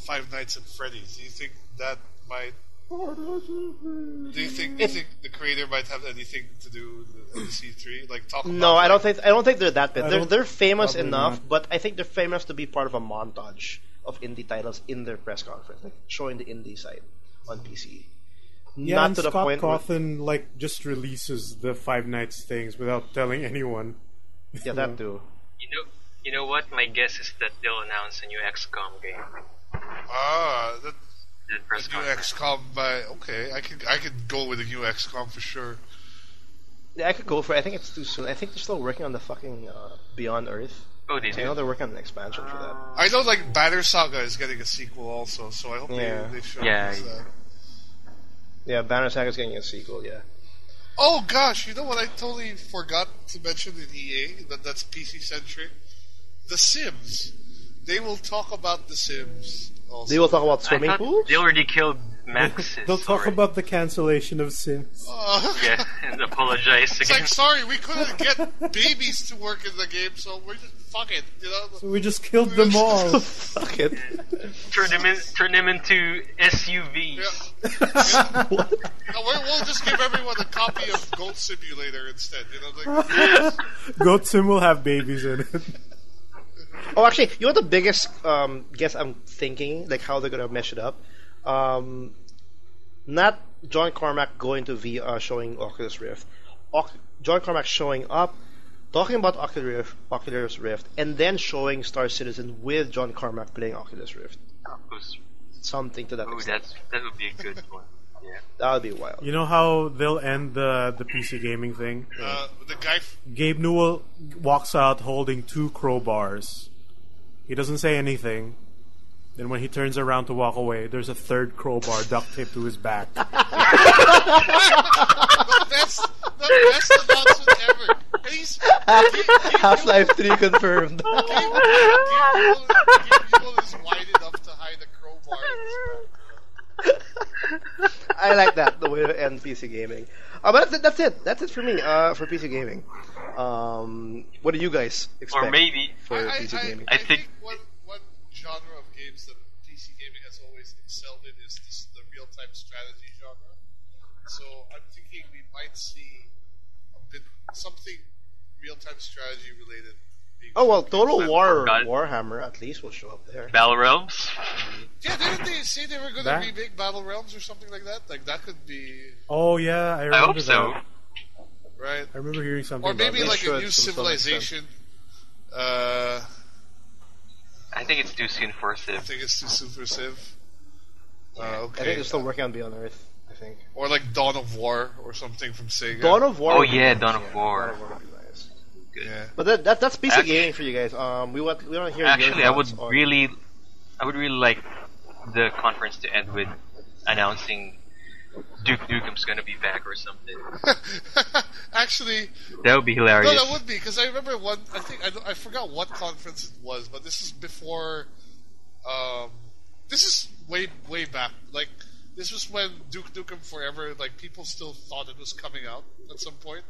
Five Nights at Freddy's. Do you think that might? Do you think the creator might have anything to do with the C3? Like talk about? No, I don't think they're that big. They're famous Probably enough, not. but I think they're famous to be part of a montage of indie titles in their press conference, like showing the indie side on PC. Yeah, Not and to the Scott point where, Cawthon like just releases the Five Nights things without telling anyone. yeah, that too. You know what? My guess is that they'll announce a new XCOM game. The Press new conference. XCOM okay, I could go with a new XCOM for sure. Yeah, I could go for it. I think it's too soon. I think they're still working on the fucking Beyond Earth. Oh, they I know do. they're working on an expansion for that. I know like Banner Saga is getting a sequel also, so I hope Yeah. they show Yeah. us that. Yeah, Banner Saga's getting a sequel. Yeah. Oh gosh, you know what I totally forgot to mention in EA that's PC centric? The Sims. They will talk about The Sims also. They will talk about I swimming thought pools. they already killed Maxis. They'll talk already. about the cancellation of Sims. Yeah, and apologize It's again. like, sorry, we couldn't get babies to work in the game, so we're just fuck it, you know? So we just killed them all. Fuck it. Turn them into SUVs. Yeah. We'll just give everyone a copy of Goat Simulator instead, you know? Like, Goat Sim will have babies in it. Oh, actually, you know what the biggest guess I'm thinking, like how they're gonna mesh it up? Not John Carmack going to showing Oculus Rift. John Carmack showing up, talking about Oculus Rift, and then showing Star Citizen with John Carmack playing Oculus Rift. Something to that Oh, extent. that would be a good one. Yeah. That would be wild. You know how they'll end the PC gaming thing? the guy... Gabe Newell walks out holding 2 crowbars. He doesn't say anything. Then when he turns around to walk away, there's a 3rd crowbar duct taped to his back. the best announcement ever. And he's... Half-Life 3 confirmed. Game is wide enough to hide a crowbar in his back. I like that, the way to end PC gaming. But that's it. That's it for me, for PC gaming. What do you guys expect Or maybe for PC gaming? I think- one genre of games that PC gaming has always excelled in is the real-time strategy genre. So I'm thinking we might see a bit something real-time strategy related. being Oh well, shown. Total War God. Warhammer at least will show up there. Battle Realms. Yeah, didn't they say they were going to That- remake Battle Realms or something like that? Like that could be Oh yeah, I I remember hope so. that. right. I remember hearing something Or maybe about like should, a new to some civilization. I think it's too soon for I Civ. think it's too soon for Civ. I Okay. think they're still working on Beyond Earth. I think. Or like Dawn of War or something from Sega. Dawn of War. Oh, would be yeah, nice, Dawn of War. Dawn of War would be nice. Yeah. But that's PC Actu- gaming for you guys. We want to hear Actually, your I would thoughts on- really like the conference to end with announcing Duke Nukem's gonna be back or something. Actually, That would be no, hilarious. that would be because I remember one. I forgot what conference it was, but this is before. This is way back. Like this was when Duke Nukem Forever. Like people still thought it was coming out at some point.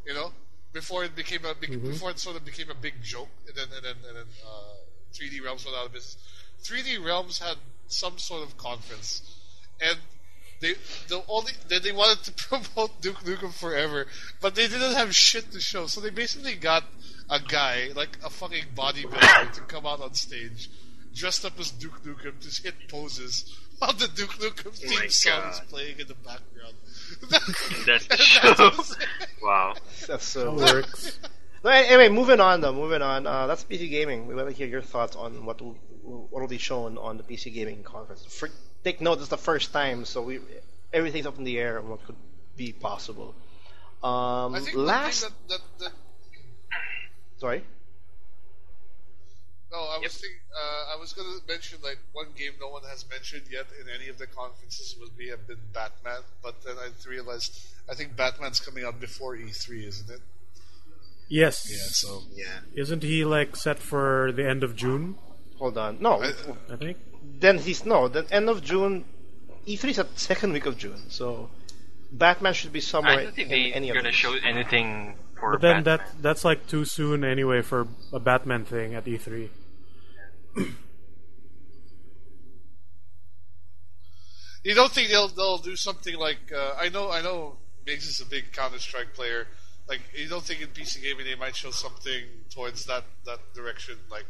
You know, before it became a big, before it sort of became a big joke, and then 3D Realms went out of business. 3D Realms had some sort of conference, and they wanted to promote Duke Nukem Forever, but they didn't have shit to show, so they basically got a guy like a fucking bodybuilder to come out on stage, dressed up as Duke Nukem, to hit poses while the Duke Nukem theme song is playing in the background. That's the show. Wow. That's so That works. But anyway, moving on. That's PC gaming. We want to hear your thoughts on what will be shown on the PC gaming conference. Take note, it's the first time, so everything's up in the air on what could be possible. I think last. that Sorry. No, I was thinking. I was going to mention like one game no one has mentioned yet in any of the conferences would have been Batman, but then I realized I think Batman's coming out before E3, isn't it? Yes. Yeah. So Isn't he like set for the end of June? Hold on. No. I think. Then the end of June. E3 is at second week of June, so Batman should be somewhere. I don't think in any they're of gonna these. show anything for But then Batman. that's like too soon anyway for a Batman thing at E3. you don't think they'll do something like I know Miggs is a big Counter-Strike player. Like you don't think in PC gaming they might show something towards that direction, like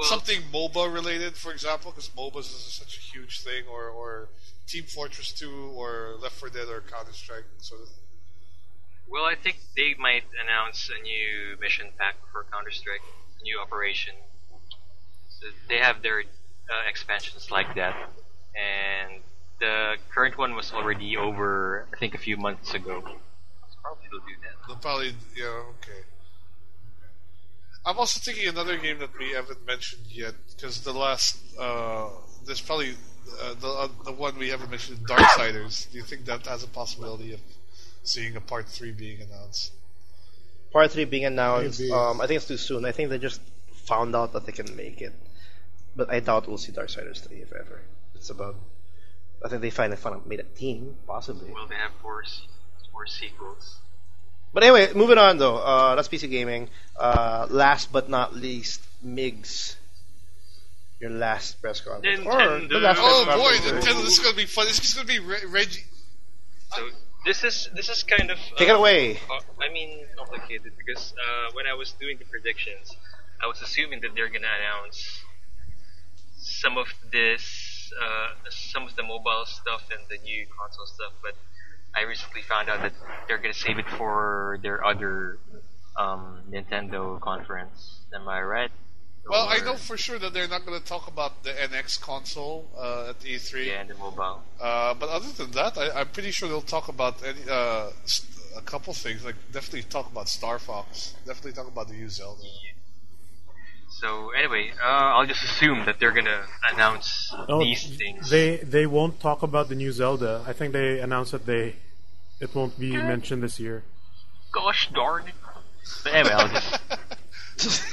something MOBA related, for example, because MOBAs is such a huge thing, or Team Fortress 2 or Left 4 Dead or Counter-Strike sort of thing. Well, I think they might announce a new mission pack for Counter-Strike, a new operation. So they have their expansions like that, and the current one was already over, I think, a few months ago. So probably they'll do that. They'll probably, okay. I'm also thinking another game that we haven't mentioned yet, because the last, there's probably the one we haven't mentioned, Darksiders. Do you think that has a possibility of seeing a Part 3 being announced? Part 3 being announced. Maybe. I think it's too soon. I think they just found out that they can make it, but I doubt we'll see Darksiders 3 if ever. I think they finally made a team, possibly. Will they have four sequels? But anyway, moving on though. That's PC gaming. Last but not least, Migs. Your last press conference. Or Nintendo. the last Oh press boy, conference. Nintendo! This is gonna be fun. This is gonna be Reggie. So this is kind of Take it away. Complicated because when I was doing the predictions, I was assuming that they're gonna announce some of the mobile stuff and the new console stuff, but I recently found out that they're gonna save it for their other Nintendo conference. Am I right? Well, I Or- know for sure that they're not going to talk about the NX console at E3. Yeah, and the mobile. But other than that, I'm pretty sure they'll talk about a couple things. Like definitely talk about Star Fox. Definitely talk about the new Zelda. So anyway, I'll just assume that they're gonna announce these things. They won't talk about the new Zelda. I think they announced that it won't be mentioned this year. Gosh darn it! But anyway, I'll just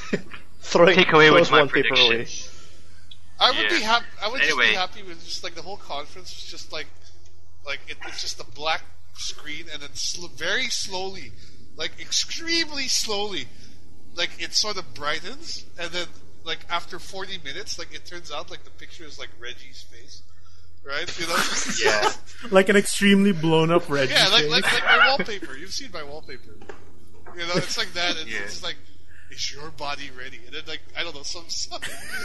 take away with my one paper away. predictions. I would be Yeah. happy. I would just Anyway. be happy with just like the whole conference was just like it's just a black screen and then very slowly, like extremely slowly, like it sort of brightens and then like after 40 minutes, like it turns out like the picture is like Reggie's face, right? You know? Yeah. Like an extremely blown up Reggie Yeah, like face. my wallpaper. You've seen my wallpaper. You know, it's like that. It's, Yeah. it's like, is your body ready? And then like I don't know, some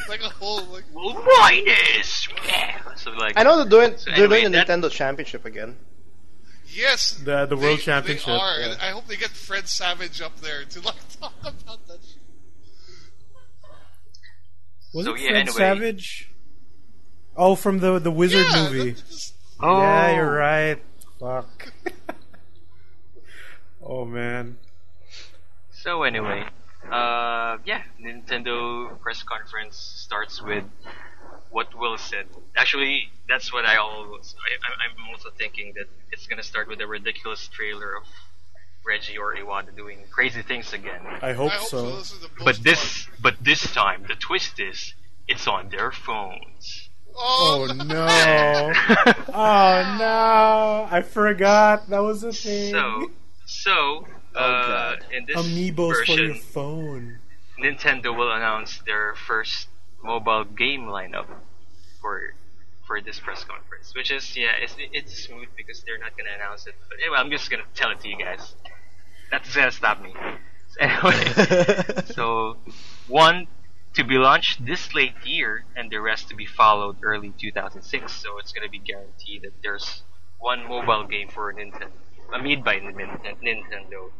like a whole like. Well, minus. Yeah. So like. I know they're doing anyway, the that- Nintendo Championship again. Yes, The World Championship. They are, Yeah. and I hope they get Fred Savage up there to like talk about that. Shit. Was So, it yeah, Fred anyway. Savage? Oh, from the Wizard Yeah, movie. that's- Oh. Yeah, you're right. Fuck. Oh man. So anyway, Nintendo press conference starts with what Will said. Actually, that's what I'm also thinking, that it's gonna start with a ridiculous trailer of Reggie or Iwata doing crazy things again. I hope I hope so. so. This is the But most this time, the twist is it's on their phones. Oh fun. no. Oh no. I forgot that was a thing. So, God. in this Amiibos for your version, phone. Nintendo will announce their first mobile game lineup. for this press conference, which is it's smooth because they're not gonna announce it. But anyway, I'm just gonna tell it to you guys. That's gonna stop me. So anyway, so one to be launched this late year, and the rest to be followed early 2006. So it's gonna be guaranteed that there's one mobile game for Nintendo, made by Nintendo.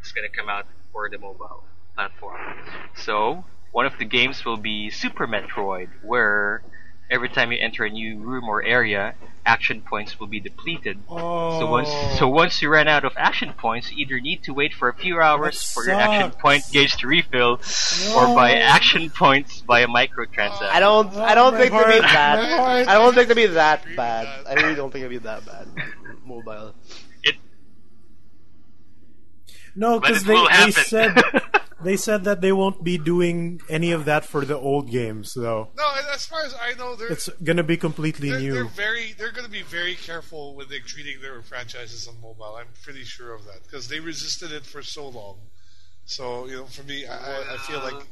It's gonna come out for the mobile platform. So one of the games will be Super Metroid, where every time you enter a new room or area, action points will be depleted. So once you run out of action points, you either need to wait for a few hours for your action point gauge to refill, or buy action points via microtransaction. I don't think it'll be that. I don't think it'll be that bad. I really don't think it'll be that bad. Mobile. No, because they said that they won't be doing any of that for the old games, though. No, as far as I know, it's gonna be completely new. They're gonna be very careful when they're treating their franchises on mobile. I'm pretty sure of that because they resisted it for so long. So for me, I feel like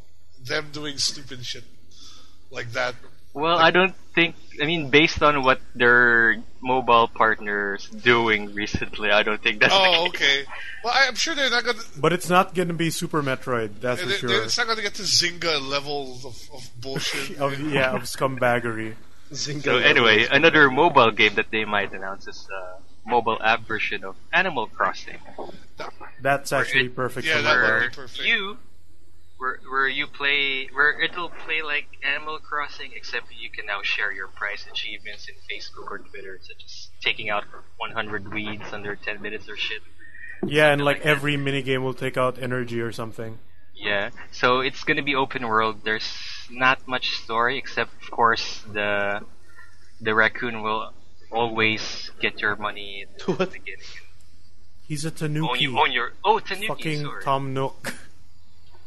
them doing stupid shit like that. Well, I don't think. I mean, based on what their mobile partners doing recently, I don't think that's the case. Okay. Well, I'm sure they're not going to... But it's not going to be Super Metroid, that's for sure. It's not going to get to Zynga levels of bullshit. of scumbaggery. So anyway, another mobile game that they might announce is a mobile app version of Animal Crossing. That's actually perfect for that mobile. would be perfect. Where it'll play like Animal Crossing, except you can now share your prize achievements in Facebook or Twitter, such as taking out 100 weeds under 10 minutes or shit. Yeah, and like every minigame will take out energy or something. Yeah, so it's gonna be open world. There's not much story, except of course the raccoon will always get your money at the beginning. He's a Tanuki. Tanuki. Fucking sorry. Tom Nook.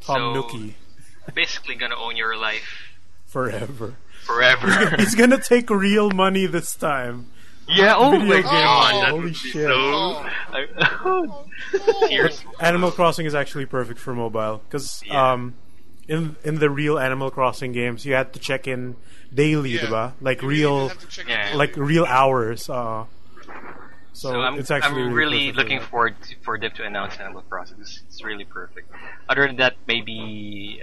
Tom Nookie. Basically gonna own your life forever. He's gonna take real money this time. Yeah, my god, holy shit. Animal Crossing is actually perfect for mobile because in the real Animal Crossing games you had to check in daily, diba? Like real hours. So it's actually I'm really looking for forward for them to announce Animal Crossing. It's really perfect. Other than that, maybe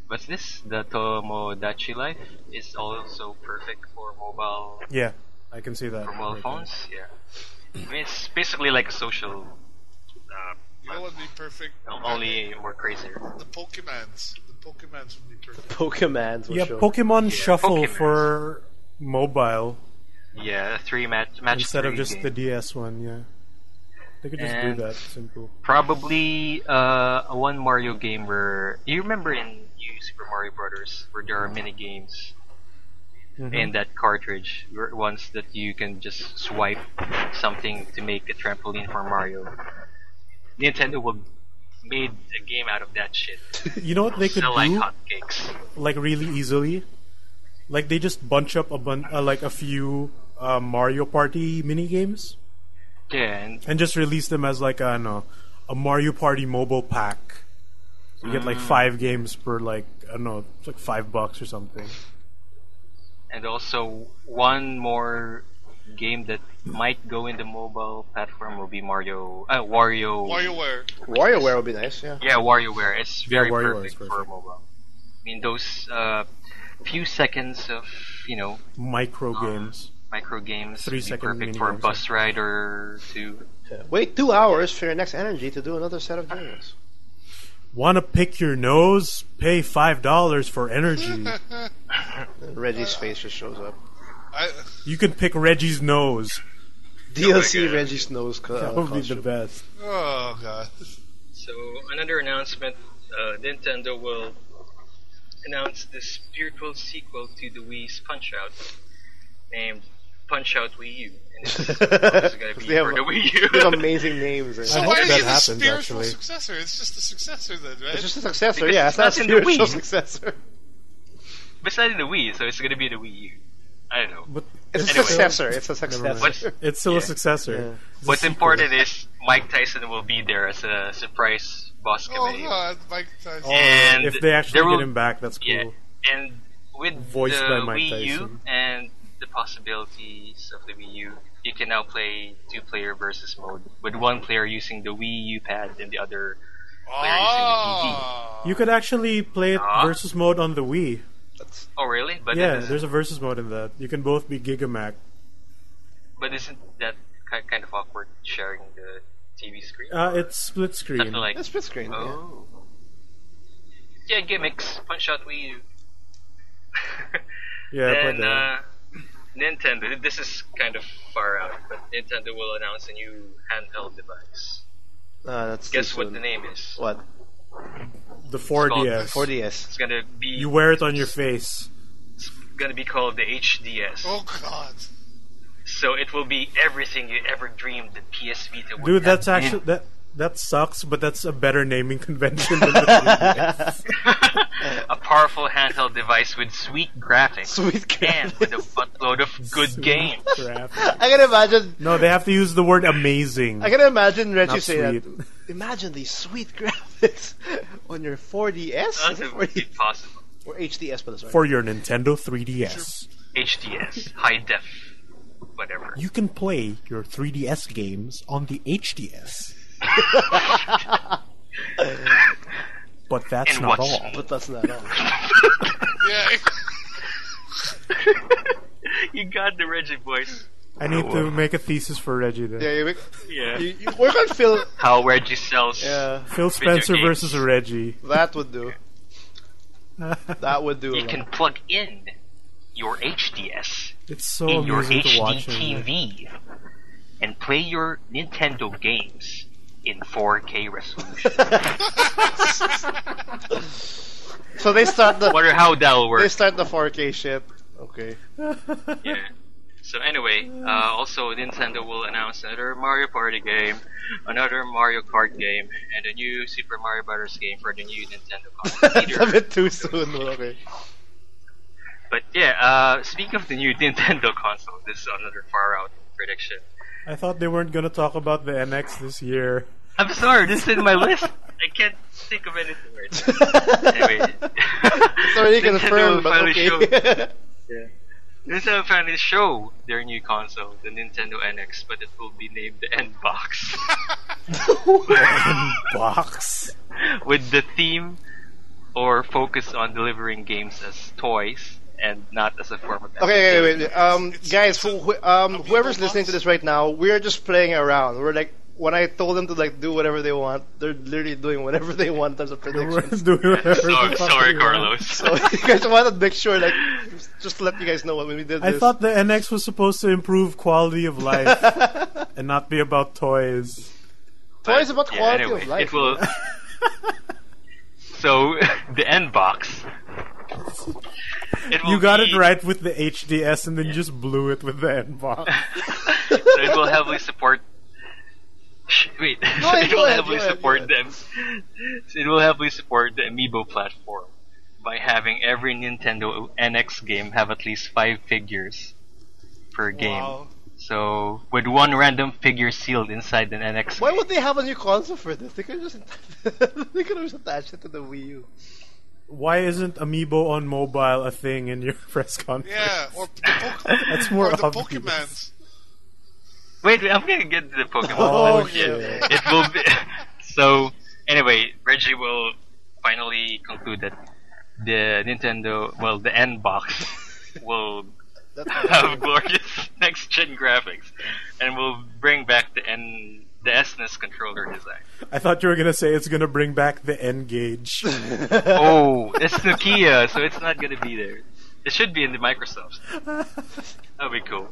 what's this? The Tomodachi Life is also perfect for mobile. Yeah, I can see that. For mobile phones, yeah. I mean, it's basically like a social. You know what would be perfect? Only more crazier. The Pokemans. The Pokemans would be perfect. Pokemans. Pokemon Shuffle for mobile. Yeah, a 3-match instead of just game. the DS one. Yeah, they could just do that. Simple. Probably one Mario game where you remember in New Super Mario Brothers where there are mini games in that cartridge, ones that you can just swipe something to make a trampoline for Mario. Nintendo will made a game out of that shit. You know what they could do? Like hotcakes. Like really easily. Like they just bunch up a few Mario Party mini games. Yeah, and just release them as like a Mario Party mobile pack. So you get like 5 games per like I don't know, it's like $5 or something. And also one more game that might go in the mobile platform will be WarioWare. WarioWare would be nice, yeah. Yeah, WarioWare. It's very perfect for mobile. I mean, those few seconds of micro games. 3-second perfect for a bus ride or two. Yeah. Wait 2 hours for your next energy to do another set of games. Wanna pick your nose? Pay $5 for energy. Reggie's face just shows up. You can pick Reggie's nose. DLC Reggie's nose. That would be the best. Oh god. So another announcement: Nintendo will announce the spiritual sequel to the Wii's Punch-Out, named Punch-Out Wii U. And it's going to be for the Wii U. They have amazing names. So why is it the spiritual successor? It's just a successor then, right? It's just a successor, because it's not a spiritual successor. But it's not in the Wii, so it's going to be the Wii U. I don't know. But it's a successor. It's a successor. It's still a successor. Yeah. What's important is Mike Tyson will be there as a surprise boss cameo. Oh god, Mike Tyson. And if they actually get him back, that's cool. Yeah, and with Voiced the by Mike Wii U Tyson. and the possibilities of the Wii U, you can now play 2-player versus mode with one player using the Wii U pad and the other player using the TV. You could actually play it Ah. versus mode on the Wii. Oh, really? But Yeah, it isn't- there's a versus mode in that. You can both be Gigamac. But isn't that kind of awkward sharing the TV screen? It's split screen. Something like It's split screen. oh, yeah, gimmicks. Punch out Wii U. Yeah, Then but Nintendo. This is kind of far out, but Nintendo will announce a new handheld device. That's Guess too what soon. the name is? What? the 4DS. 4DS. It's gonna be You wear it on your face. gonna be called the HDS. Oh God. So it will be everything you ever dreamed that PS Vita would Dude, have that's been. actually that sucks, but that's a better naming convention than the 3DS. A powerful handheld device with sweet graphics Sweet and with a buttload of good Sweet games. graphics. I can imagine. No, they have to use the word amazing. I can imagine Reggie Not say sweet. that. Imagine these sweet graphics on your 4DS That's impossible. or HDS, but sorry. For your Nintendo 3DS. HDS, high def, whatever. You can play your 3DS games on the HDS. But that's And not what's- all. But that's not all. Yeah. You got the Reggie voice. I need to make a thesis for Reggie then. Yeah, Yeah. you work on Phil. How Reggie sells. Yeah, Phil Spencer games. versus Reggie. that would do. That would do. You can plug in your HDS It's so in your amusing to HD watch him. TV and play your Nintendo games in 4K resolution. So they start the Wonder how that'll they work. start the 4K shit. Okay. Yeah. So anyway, also Nintendo will announce another Mario Party game, another Mario Kart game, and a new Super Mario Bros. Game for the new Nintendo That's a console. bit too soon. But okay. But yeah, speaking of the new Nintendo console, this is another far out prediction. I thought they weren't gonna talk about the NX this year. I'm sorry, this is in my list. I can't think of anything right now. Anyway, It's already Nintendo confirmed, will but finally okay. Nintendo finally show their new console, the Nintendo NX, but it will be named the N-Box. Box. With the theme or focus on delivering games as toys and not as a form of Okay, entertainment. wait. Guys, whoever's listening to this right now, we're just playing around. We're like, when I told them to like do whatever they want, they're literally doing whatever they want in terms of They were predictions. doing whatever Sorry, the fuck sorry they Carlos. So you guys want to make sure, like, just to let you guys know when we did want. I this. thought the NX was supposed to improve quality of life and not be about toys. toys about Yeah, quality anyway, of life. it will. So the N-Box. You got it right with the HDS and then you just blew it with the N-Box. So it will heavily support. Wait, Go so ahead, it go will ahead, heavily go ahead, support go them. So it will heavily support the Amiibo platform by having every Nintendo NX game have at least 5 figures per game. Wow. So with one random figure sealed inside an NX. Why game. would they have a new console for this? They could just they could have just attached it to the Wii U. Why isn't Amiibo on mobile a thing in your press conference? Yeah, or the That's more or the obvious. Pokemans. Wait, I'm gonna get to the Pokemon. Oh, Yeah. shit. It will be. So anyway, Reggie will finally conclude that the Nintendo, well, the N box will have glorious next gen graphics and will bring back the SNES controller design. I thought you were gonna say it's gonna bring back the N gauge. Oh, it's Nokia, so it's not gonna be there. It should be in the Microsoft. That'd be cool.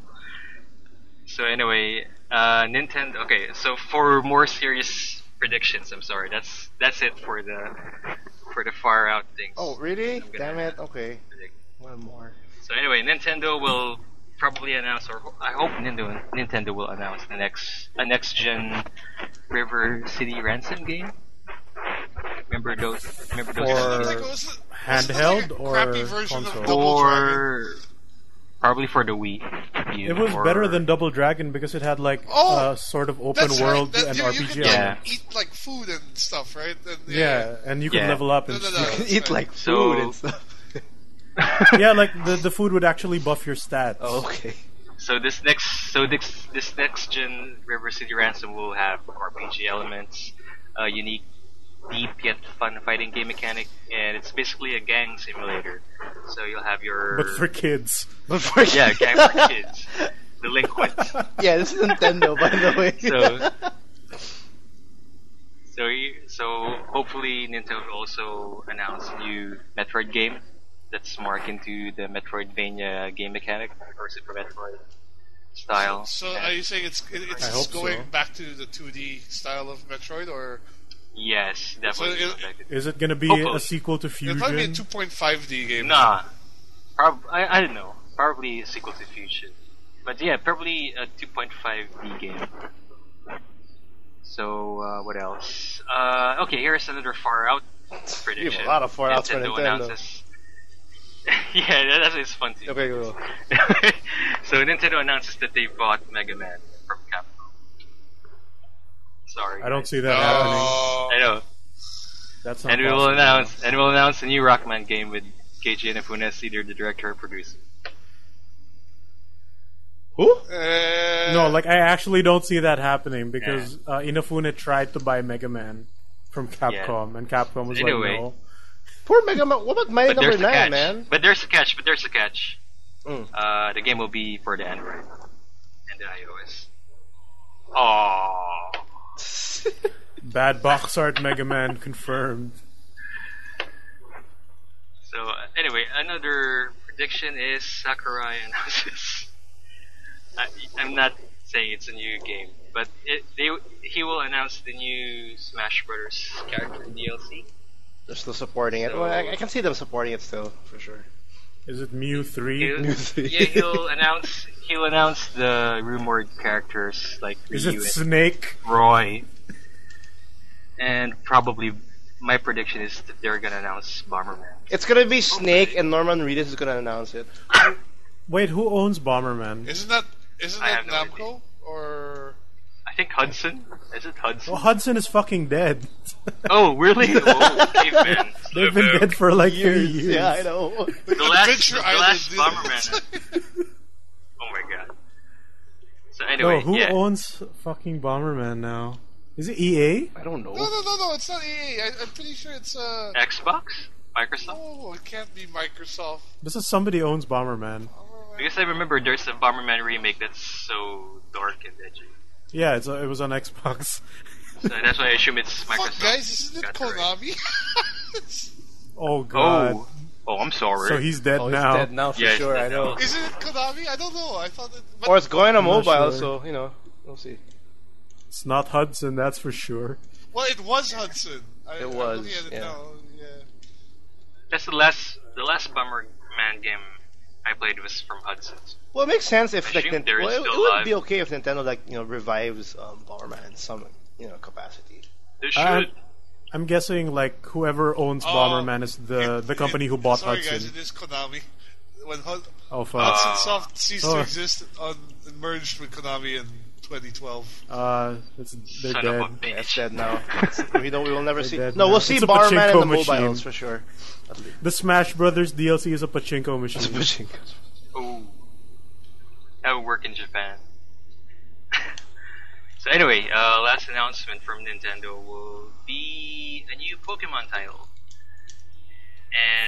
So anyway, Nintendo. Okay, so for more serious predictions, I'm sorry. That's it for the far out things. Oh, really? I'm gonna Damn it. Okay. predict. One more. So anyway, Nintendo will probably announce, or I hope Nintendo will announce a next gen River City Ransom game. Remember those? For- Like, was it Handheld like a or crappy version of console? Double Dragon? Or probably for the Wii. It was better than Double Dragon because it had like Oh, a sort of open That's world right. and You RPG. could Yeah. like, eat like food and stuff, right? And, Yeah, and you could Yeah. level up and No. stuff. Eat like So- food and stuff. Yeah, like the food would actually buff your stats. Oh, okay. So this next gen River City Ransom will have RPG elements, a unique, deep yet fun fighting game mechanic, and it's basically a gang simulator. So you'll have your But for kids. yeah, gang for kids, delinquents. Yeah, this is Nintendo, by the way. So hopefully Nintendo will also announce a new Metroid game that's more akin to the Metroidvania game mechanic or Super Metroid style. So are you saying it's going back to the 2D style of Metroid, or? Yes, definitely. So is it gonna be Hopefully. a sequel to Fusion? It'll probably be a 2.5D game. Nah, I don't know. Probably a sequel to Fusion, but yeah, probably a 2.5D game. So what else? Okay, here's another Far Out prediction. You have a lot of Far Outs for Nintendo. Announces. Yeah, that's it's fun too. Okay, go. So Nintendo announces that they bought Mega Man from Capcom. Sorry, I don't guys. see that happening. I know. That's not And we'll possible. announce a new Rockman game with Keiji Inafune as either the director or producer. Who? No, like I actually don't see that happening because Inafune tried to buy Mega Man from Capcom, and Capcom was Anyway. like, no. Poor Mega Man. What about Mighty But Number there's a 9, catch. man? But there's a catch. Mm. The game will be for the Android and the iOS. Oh. Bad box art Mega Man confirmed. So anyway, another prediction is Sakurai announces. I'm not saying it's a new game, but he will announce the new Smash Brothers character DLC. They're still supporting it. So- Well, I can see them supporting it still, for sure. Is it Mew 3? He'll announce the rumored characters like Is Ryu it and Snake? Roy, and probably my prediction is that they're gonna announce Bomberman. It's gonna be Snake, and Norman Reedus is gonna announce it. Wait, who owns Bomberman? Isn't that I have no Namco idea. or? I think Hudson. Is it Hudson? Well, Hudson is fucking dead. Oh, really? Oh, caveman. They've been dead for like 3 years. Yeah, I know. The last Adventure Island did Bomberman. it. Oh my god. So anyway, No, who yeah. owns fucking Bomberman now? Is it EA? I don't know. No, it's not EA. I'm pretty sure it's Xbox? Microsoft? Oh, it can't be Microsoft. This is somebody owns Bomberman. Because I remember there's a Bomberman remake that's so dark and edgy. Yeah, it was on Xbox. So that's why I assume it's Microsoft. Fuck, guys, isn't it Got it right. Konami? Oh god. Oh, I'm sorry. So he's dead Oh, he's now. dead now for Yeah, sure. he's I dead know. now. Isn't it Konami? I don't know. I thought it. But Or it's going on I'm not mobile, sure. so we'll see. It's not Hudson, that's for sure. well, it was Hudson. It was, I'm looking at it yeah. now. Yeah. That's the last Bomberman game I played was from Hudson. Well, it makes sense if I like assume they're it still would alive. be okay if Nintendo revives Bomberman in some capacity. They I'm, should. I'm guessing like whoever owns Bomberman is the company who bought Sorry, Hudson. guys, it is Konami. When Oh fuck. Hudson Soft ceased Oh. to exist and merged with Konami in 2012. They're Son dead. of a bitch. It's dead now. We will never They're see. dead No, now. we'll see It's a Bomberman in the pachinko machine. mobiles for sure. At least. The Smash Brothers DLC is a pachinko machine. Oh, that would work in Japan. So anyway, last announcement from Nintendo will be a new Pokemon title.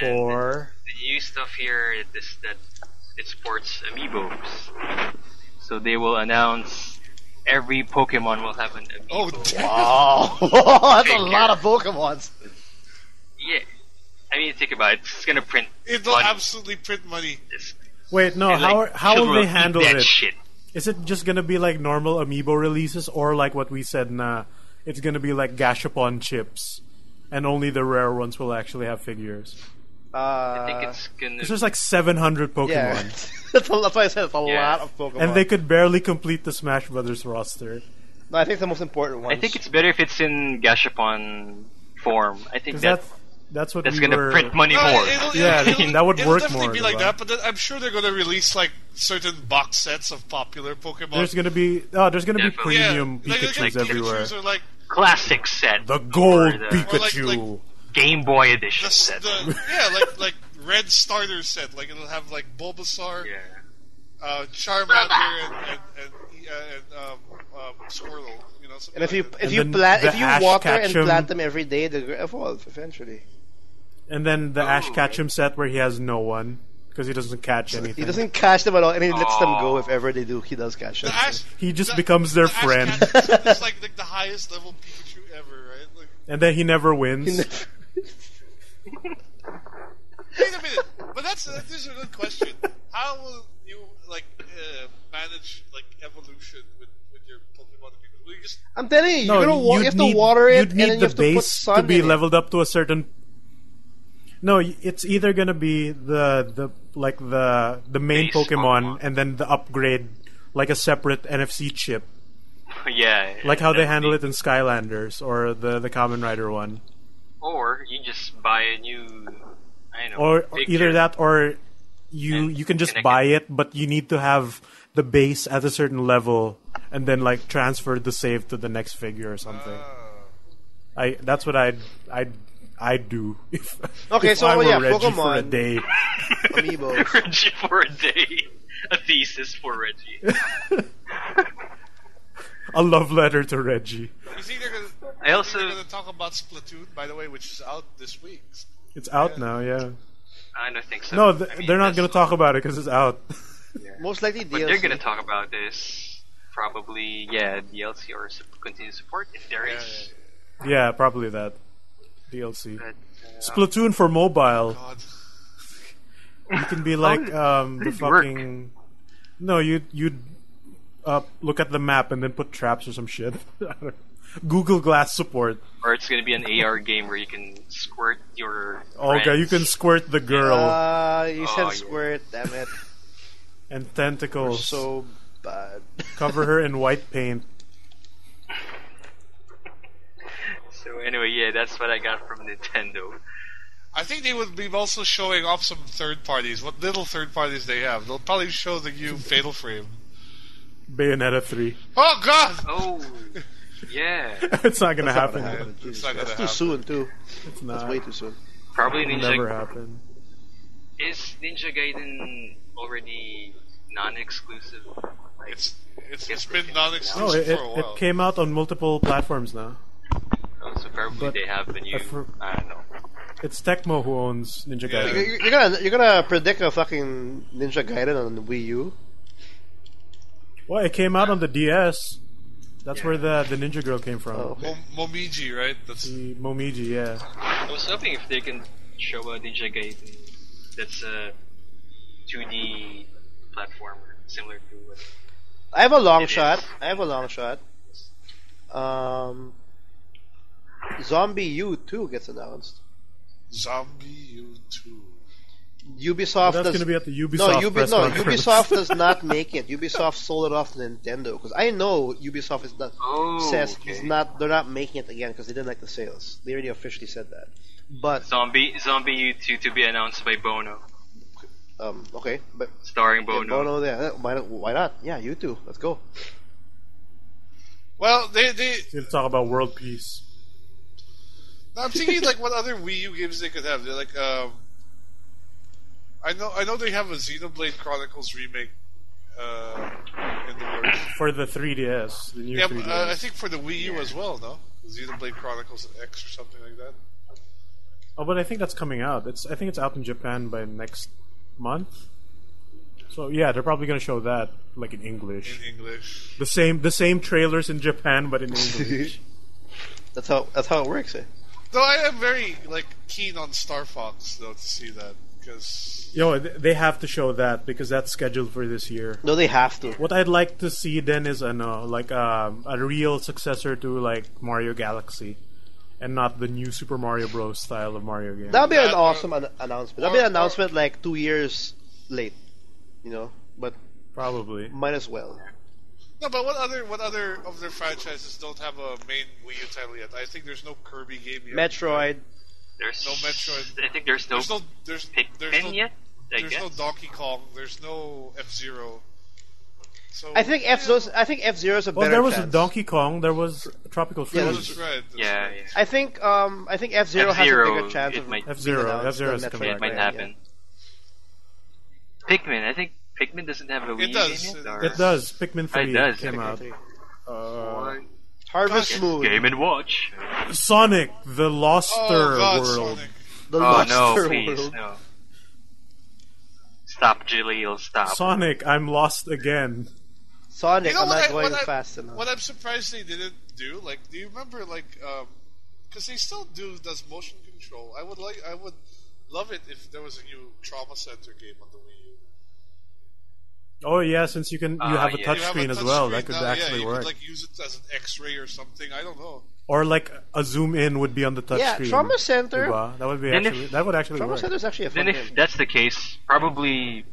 And For the new stuff here is that it supports amiibos. So they will announce every Pokemon will have an amiibo. Oh, damn. Wow, that's a lot of Pokemons. Yeah. I mean, think about it. It's gonna print. It'll money. absolutely print money. wait, no, And, like, how children will they eat handle that it? shit. Is it just gonna be like normal amiibo releases, or like what we said? Nah, it's gonna be like Gashapon chips, and only the rare ones will actually have figures. I think it's gonna. There's like 700 Pokemon, Yeah, that's why I said it's a Yeah. lot of Pokemon. and they could barely complete the Smash Brothers roster. No, I think the most important one. I think it's better if it's in Gashapon form. I think 'Cause that's what that's we gonna were. print money No, more. Yeah, that would it'll work definitely more, be like right? that, but then I'm sure they're going to release like certain box sets of popular Pokemon. There's gonna be be Definitely. premium like Pikachu's everywhere. Pikachus or like Classic set. The gold Or the Pikachu. Or like Game Boy the, Edition set. like red starter set. Like it'll have like Bulbasaur, Yeah. Charmander, and Squirtle. You know, And if you like if And you then plant the if you Ash water and Ketchum- plant them every day, they'll evolve eventually. And then the Ash Oh. Ketchum set where he has no one because he doesn't catch anything. He doesn't catch them at all, and he lets them go Oh. if ever they do. He does catch them. The Ash, He just the- becomes their the Ash friend. Ketchum set is like the highest level Pikachu ever, right? Like, And then he never wins. wait a minute, but this is a good question. How will you manage like evolution with your Pokemon? Will you just I'm telling you, No, you're gonna you you'd have need- to water it, you'd and need then you the have to put base sun to be in it. leveled up to a certain. No, it's either gonna be the main Base Pokemon Pokemon. and then the upgrade like a separate NFC chip, Yeah. like how they that would handle be- it in Skylanders or the Kamen Rider one, Or you just buy a new. I don't know. or picture. either that or you And can just connect buy it. it, but you need to have the base at a certain level and then like transfer the save to the next figure or something. That's what I'd do if, Okay, if so, I were yeah, Reggie for a Pokemon. day. Amiibos. Reggie for a day. A thesis for Reggie. A love letter to Reggie. you think they're gonna? I also- they're gonna talk about Splatoon, by the way, which is out this week. It's out now, yeah. I don't think so. No, I mean, they're not that's- going to talk about it because it's out. Most likely What DLC. they're gonna talk about is probably DLC or continued support if there is. Yeah, probably that. DLC. But, Splatoon for mobile. God. You can be like the it work? fucking. No, you'd look at the map and then put traps or some shit. Google Glass support. or it's gonna be an AR game where you can squirt your. Oh, okay, friends. you can squirt the girl You Oh, said yeah. squirt, damn it. and tentacles. So bad. Cover her in white paint. So anyway, yeah, that's what I got from Nintendo. I think they would be also showing off some third parties. What little third parties they have. They'll probably show the new Fatal Frame. Bayonetta 3. Oh God! Oh, yeah, It's not gonna That's not happen. gonna happen. It's Jesus. not gonna That's too happen. soon, too. It's That's not. way too soon. probably It'll Ninja. never happen. Is Ninja Gaiden already non-exclusive? Like, It's been non-exclusive Oh, for a while. it came out on multiple platforms now. so probably but they have the new. I don't know. It's Tecmo who owns Ninja Yeah. Gaiden. You're gonna predict a fucking Ninja Gaiden on the Wii U? Well, it came out on the DS. That's where the Ninja Girl came from. Oh, okay. Momiji, right? That's The Momiji, yeah. I was hoping if they can show a Ninja Gaiden that's a 2D platformer similar to what. I have a long It shot. is. I have a long shot. Zombie U 2 gets announced. Zombie U2. Ubisoft That's does going to be at the Ubisoft press conference. Ubisoft does not make it. Ubisoft sold it off to Nintendo because I know Ubisoft is not, Oh, says okay. he's not. They're not making it again because they didn't like the sales. They already officially said that. But Zombie U2 to be announced by Bono, okay, but starring yeah, Bono. Bono there. Why not? Yeah, you too. Let's go. Well, they We'll talk about world peace. I'm thinking like what other Wii U games they could have. They're like I know they have a Xenoblade Chronicles remake in the works. For the 3DS, the new Yeah, 3DS. I think for the Wii U as well, no? Xenoblade Chronicles X or something like that. Oh, but I think that's coming out. I think it's out in Japan by next month. So yeah, they're probably gonna show that like in English. In English. The same trailers in Japan, but in English. That's how it works. Eh? Though I am very like keen on Star Fox though to see that because Yo, they have to show that because that's scheduled for this year. No, they have to. What I'd like to see then is like a real successor to like Mario Galaxy, and not the new Super Mario Bros. Style of Mario game. That'll be an That awesome or- announcement. That'll be an announcement like 2 years late. You know, but Probably. might as well. no. But what other of their franchises don't have a main Wii U title yet? I think there's no Kirby game yet. Metroid. There's No Metroid. I think there's no There's Pikmin no yet. I there's guess. no Donkey Kong. There's no F-Zero. So I think F-Zero is a Well, better there was chance. a Donkey Kong. There was Tropical Yeah, Freeze. That's right. That's Yeah, right. yeah. I think F-Zero has a F-Zero, bigger chance it of might- being F-Zero. announced F-Zero than is Metroid coming It back. might Prime, happen. Pikmin. I think Pikmin doesn't have a Wii U does. game yet, or- It does. Pikmin 3 It does. came out. Harvest Moon. Game and Watch. Sonic, the Loster God, World. Sonic. The Oh Loster no, please, World. no. Stop, Jaleel, stop. Sonic, I'm lost again. Sonic, You know I'm what not I- going what I- fast enough. What I'm surprised they didn't do, like, do you remember, like, because they still does motion control. I would love it if there was a new Trauma Center game on the Wii U. Oh yeah, since you have a yeah. You have a touchscreen as well, that could now, actually you work. could, like, use it as an X-ray or something. I don't know. Or like a zoom in would be on the touchscreen. Yeah, Trauma Center. Diba? That would be Then actually that would actually Trauma work. Center is actually a fun Then game. if that's the case, probably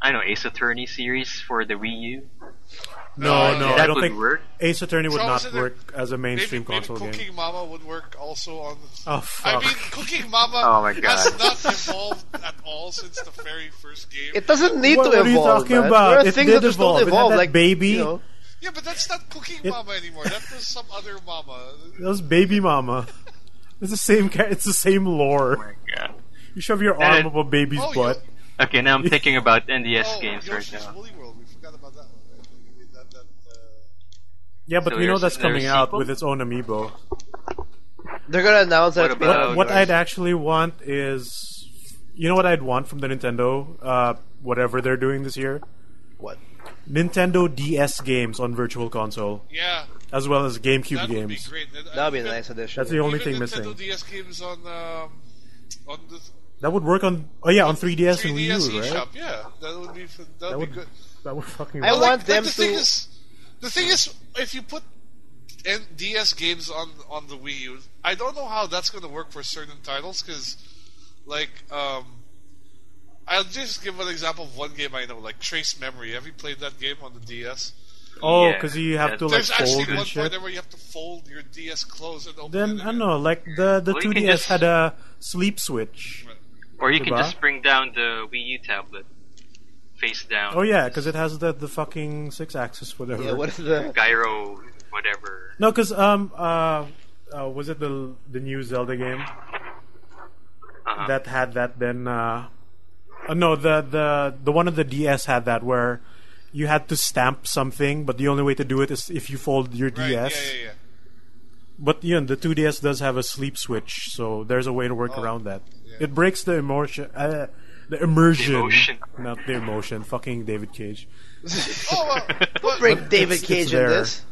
I don't know, Ace Attorney series for the Wii U. No, no, that I don't would think work. Ace Attorney would Trauma not Center- work as a mainstream Maybe console Cooking game. Mama would work also on. Oh I fuck! mean, Cooking Mama Oh my has God. not evolved at all since the very first game. It doesn't need What to are you evolve, talking man. about? There are It things did that just don't evolve. It had evolve, that like baby. You know, Yeah, but that's not Cooking Mama anymore. That was some other mama. That was Baby Mama. It's the same. It's the same Oh lore. my god. You shove your And- arm up a baby's Oh, butt. Okay, now I'm thinking about NDS games right Yoshi's now. Woolly World. We forgot about that one. Right? I mean, Yeah, but So we know there's- that's coming there's a out sequel? with its own amiibo. they're gonna announce that What it's been about- out. What I'd actually want is, you know what I'd want from the Nintendo, whatever they're doing this year? What? Nintendo DS games on Virtual Console, yeah, as well as GameCube that would be games. great. And That'd be a even- nice addition. That's the only even thing Nintendo missing. DS games on the That would work on, on 3DS and Wii 3DS U, right? eShop. Yeah, that would be That be would good. That would fucking I work. want them the to. thing is, if you put DS games on the Wii U, I don't know how that's going to work for certain titles because, like, I'll just give an example of one game I know, like Trace Memory. Have you played that game on the DS? Oh, Yeah, because you have to like There's actually fold one and point shit. there where you have to fold your DS close and open Then it. I don't know, like the Well, you can 2DS just- had a sleep switch. Or you can Diba? just bring down the Wii U tablet face down. Oh yeah, because it has the fucking 6-axis whatever. Yeah, what is the? Gyro, whatever. No, because was it the new Zelda game Uh-huh. that had that? Then no, the one on the DS had that where you had to stamp something, but the only way to do it is if you fold your Right, DS. yeah. But the 2DS does have a sleep switch, so there's a way to work around that. It breaks the immersion, Emotion. not the emotion. Fucking David Cage. Oh, well, Bring David it's Cage in there. this.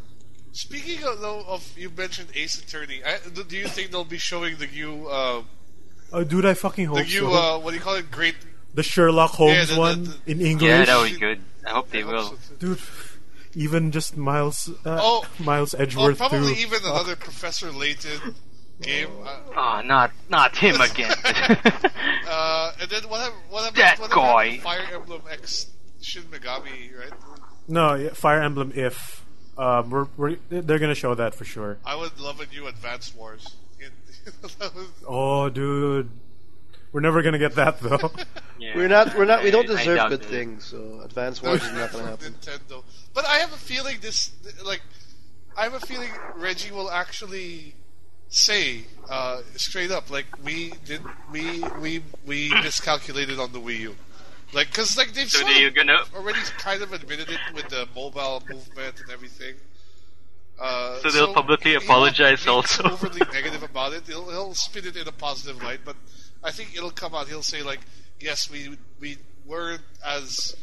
speaking of, though, you mentioned Ace Attorney. Do you think they'll be showing the new, Oh, dude, I fucking hope the new, so. what do you call it? Great. The Sherlock Holmes the- one the- in English. Yeah, that would be good. I hope they I hope will. so, too. Dude, even just Miles Oh, Edgeworth probably too. even another Professor Layton game. Oh, not him again. And then what That about guy. Fire Emblem X Shin Megami, right? No, yeah, Fire Emblem. If they're gonna show that for sure. I would love a new Advance Wars. That was- Oh, dude, we're never gonna get that though. Yeah. We don't I deserve doubt good it. things, so Advance Wars is not gonna happen. Nintendo. But I have a feeling I have a feeling Reggie will actually say straight up, like we miscalculated on the Wii U, like because like they've So sort they're of gonna. already kind of admitted it with the mobile movement and everything. So they'll publicly he won't apologize be also. overly negative about it. He'll spin it in a positive light, but I think it'll come out. He'll say like, "Yes, we weren't as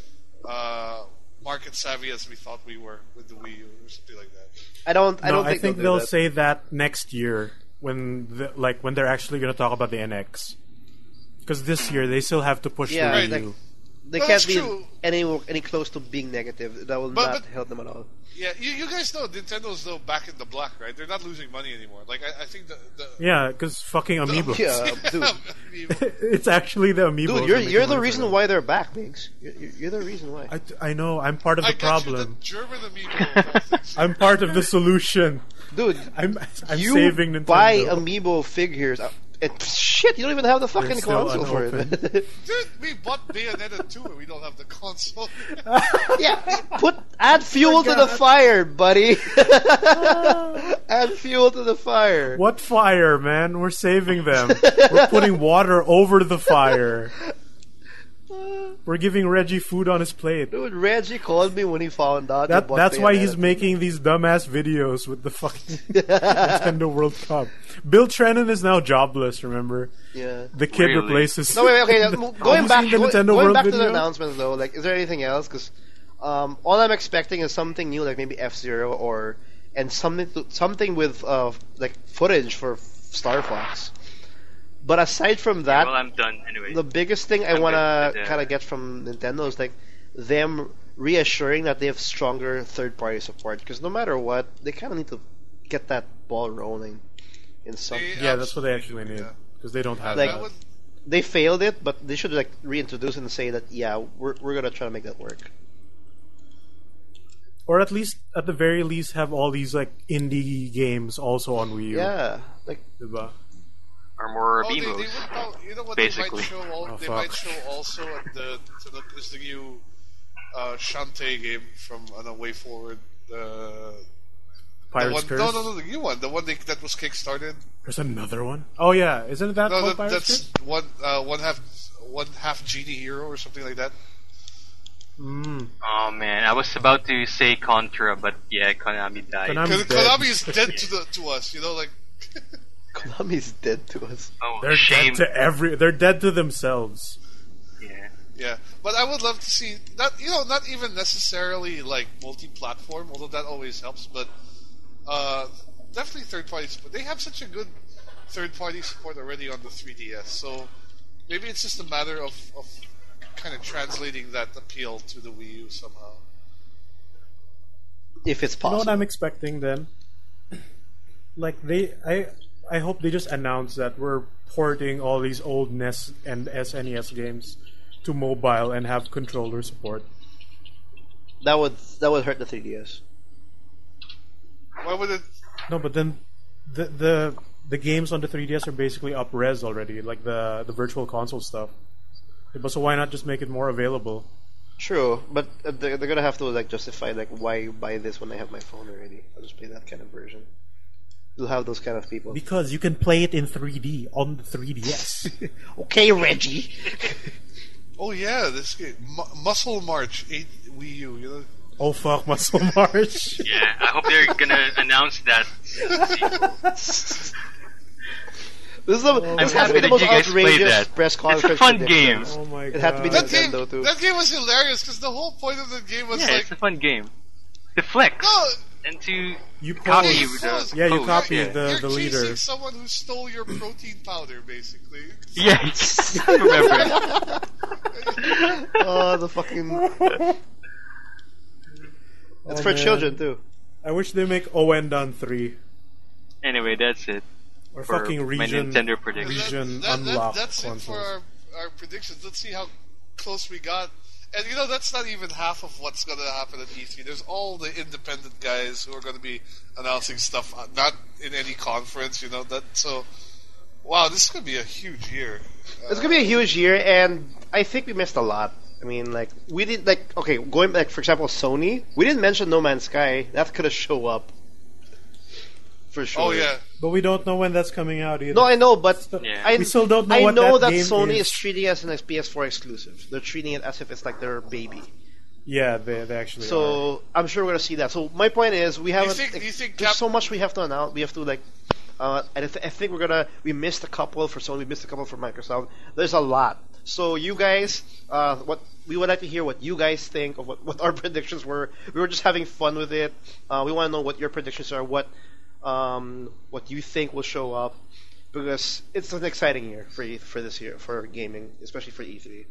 market savvy as we thought we were with the Wii U," or something like that. I don't I think do they'll that. say that next year when when they're actually gonna talk about the NX. Because this year they still have to push Yeah, the Right, Wii U. They No, can't that's be true. any close to being negative. That will But- not but- help them at all. Yeah, you guys know Nintendo's though back in the black, right? They're not losing money anymore. Like I think the Yeah, because fucking amiibo. Yeah, dude. It's actually the amiibo. Dude, you're the reason why they're back, Biggs. You're the reason why. I know. I'm part of I the got you the problem. German amiibo. Of all things. I'm part of the solution. Dude, I'm you saving Nintendo. buy amiibo figures. And shit, you don't even have the fucking still console for it. Dude, we bought Bayonetta 2 and we don't have the console. Yeah, add fuel to the fire, buddy. Add fuel to the fire. What fire, man? We're saving them. We're putting water over the fire. We're giving Reggie food on his plate. Dude, Reggie called me when he found out. That's why he's making these dumbass videos with the fucking Nintendo World Cup. Bill Trennan is now jobless, remember? Yeah. The kid Really? replaces... No, wait, okay. Going back, the Nintendo going World back to video? the announcements, though, like, is there anything else? Because all I'm expecting is something new, like maybe F-Zero and something with like footage for Star Fox. But aside from that, Well, I'm done anyway. the biggest thing I I'm want good to with kind of get from Nintendo is like them reassuring that they have stronger third-party support. Because no matter what, they kind of need to get that ball rolling in some. Yeah, that's what they actually need. Yeah. Because they don't have Like- that. They failed it, but they should like reintroduce it and say that we're gonna try to make that work. Or at least, at the very least, have all these like indie games also on Wii U. Yeah, like Diba? Or more Oh, they BMOs. would, you know what Basically. they might show? Oh, They fuck. might show also at is the new Shantae game from Way Forward. Pirate's the Curse? one, no, the new one, the one that was kickstarted. There's another one? Oh yeah, isn't that No, called Pirate's that's Curse? one half genie hero or something like that. Oh man, I was about to say Contra, but yeah, Konami died. Konami's Because dead. Konami is dead to us, you know, like. Konami's dead to us. Oh, They're shame. dead to They're dead to themselves. Yeah. Yeah, but I would love to see not even necessarily like multi-platform, although that always helps. But definitely third-party support. They have such a good third-party support already on the 3DS, so maybe it's just a matter of kind of translating that appeal to the Wii U somehow. If it's You know possible. what I'm expecting then? Like I hope they just announce that we're porting all these old NES and SNES games to mobile and have controller support. That would hurt the 3DS. Why would it? No, but then the games on the 3DS are basically up res already, like the virtual console stuff. But so why not just make it more available? True, but they're gonna have to like justify like why buy this when I have my phone already. I'll just play that kind of version. You'll have those kind of people. Because you can play it in 3D on the 3DS. Okay, Reggie. Oh yeah, this game, Muscle March 8 Wii U. You know, Oh fuck, Muscle March. Yeah, I hope they're gonna announce that. This has to be happy the that most you guys played outrageous that. press conference. It's a fun prediction. game. Oh my god. It had to be that Nintendo too. game was hilarious because the whole point of the game was Yeah, like, it's a fun game. To flex no, and to You copy pose. the Yeah, you pose, copy yeah. the you're leader. chasing someone who stole your protein powder, basically. Yeah, I remember. Oh, the fucking. It's Oh, for man. children too. I wish they make Owendan 3. Anyway, that's it. Or For fucking my region. Nintendo prediction. Region unlock that's it for consoles. our predictions. Let's see how close we got. And that's not even half of what's going to happen at E3. There's all the independent guys who are going to be announcing stuff, not in any conference. So wow, this is going to be a huge year. It's gonna be a huge year, and I think we missed a lot. I mean, like we did, going back, for example, Sony. We didn't mention No Man's Sky. That could have show up for sure. Oh yeah, But we don't know when that's coming out either. No, I know, but Yeah. We still don't know I what know that that game Sony is. is treating it as an PS4 exclusive. They're treating it as if it's like their baby. Yeah, they actually are. So I'm sure we're gonna see that. So my point is, we haven't. do you think there's so much we have to announce. We have to and I think we missed a couple for Sony. We missed a couple for Microsoft. There's a lot. So you guys, what we would like to hear what you guys think of what our predictions were. We were just having fun with it. We want to know what your predictions are. What you think will show up, because it's an exciting year for this year for gaming, especially for E3.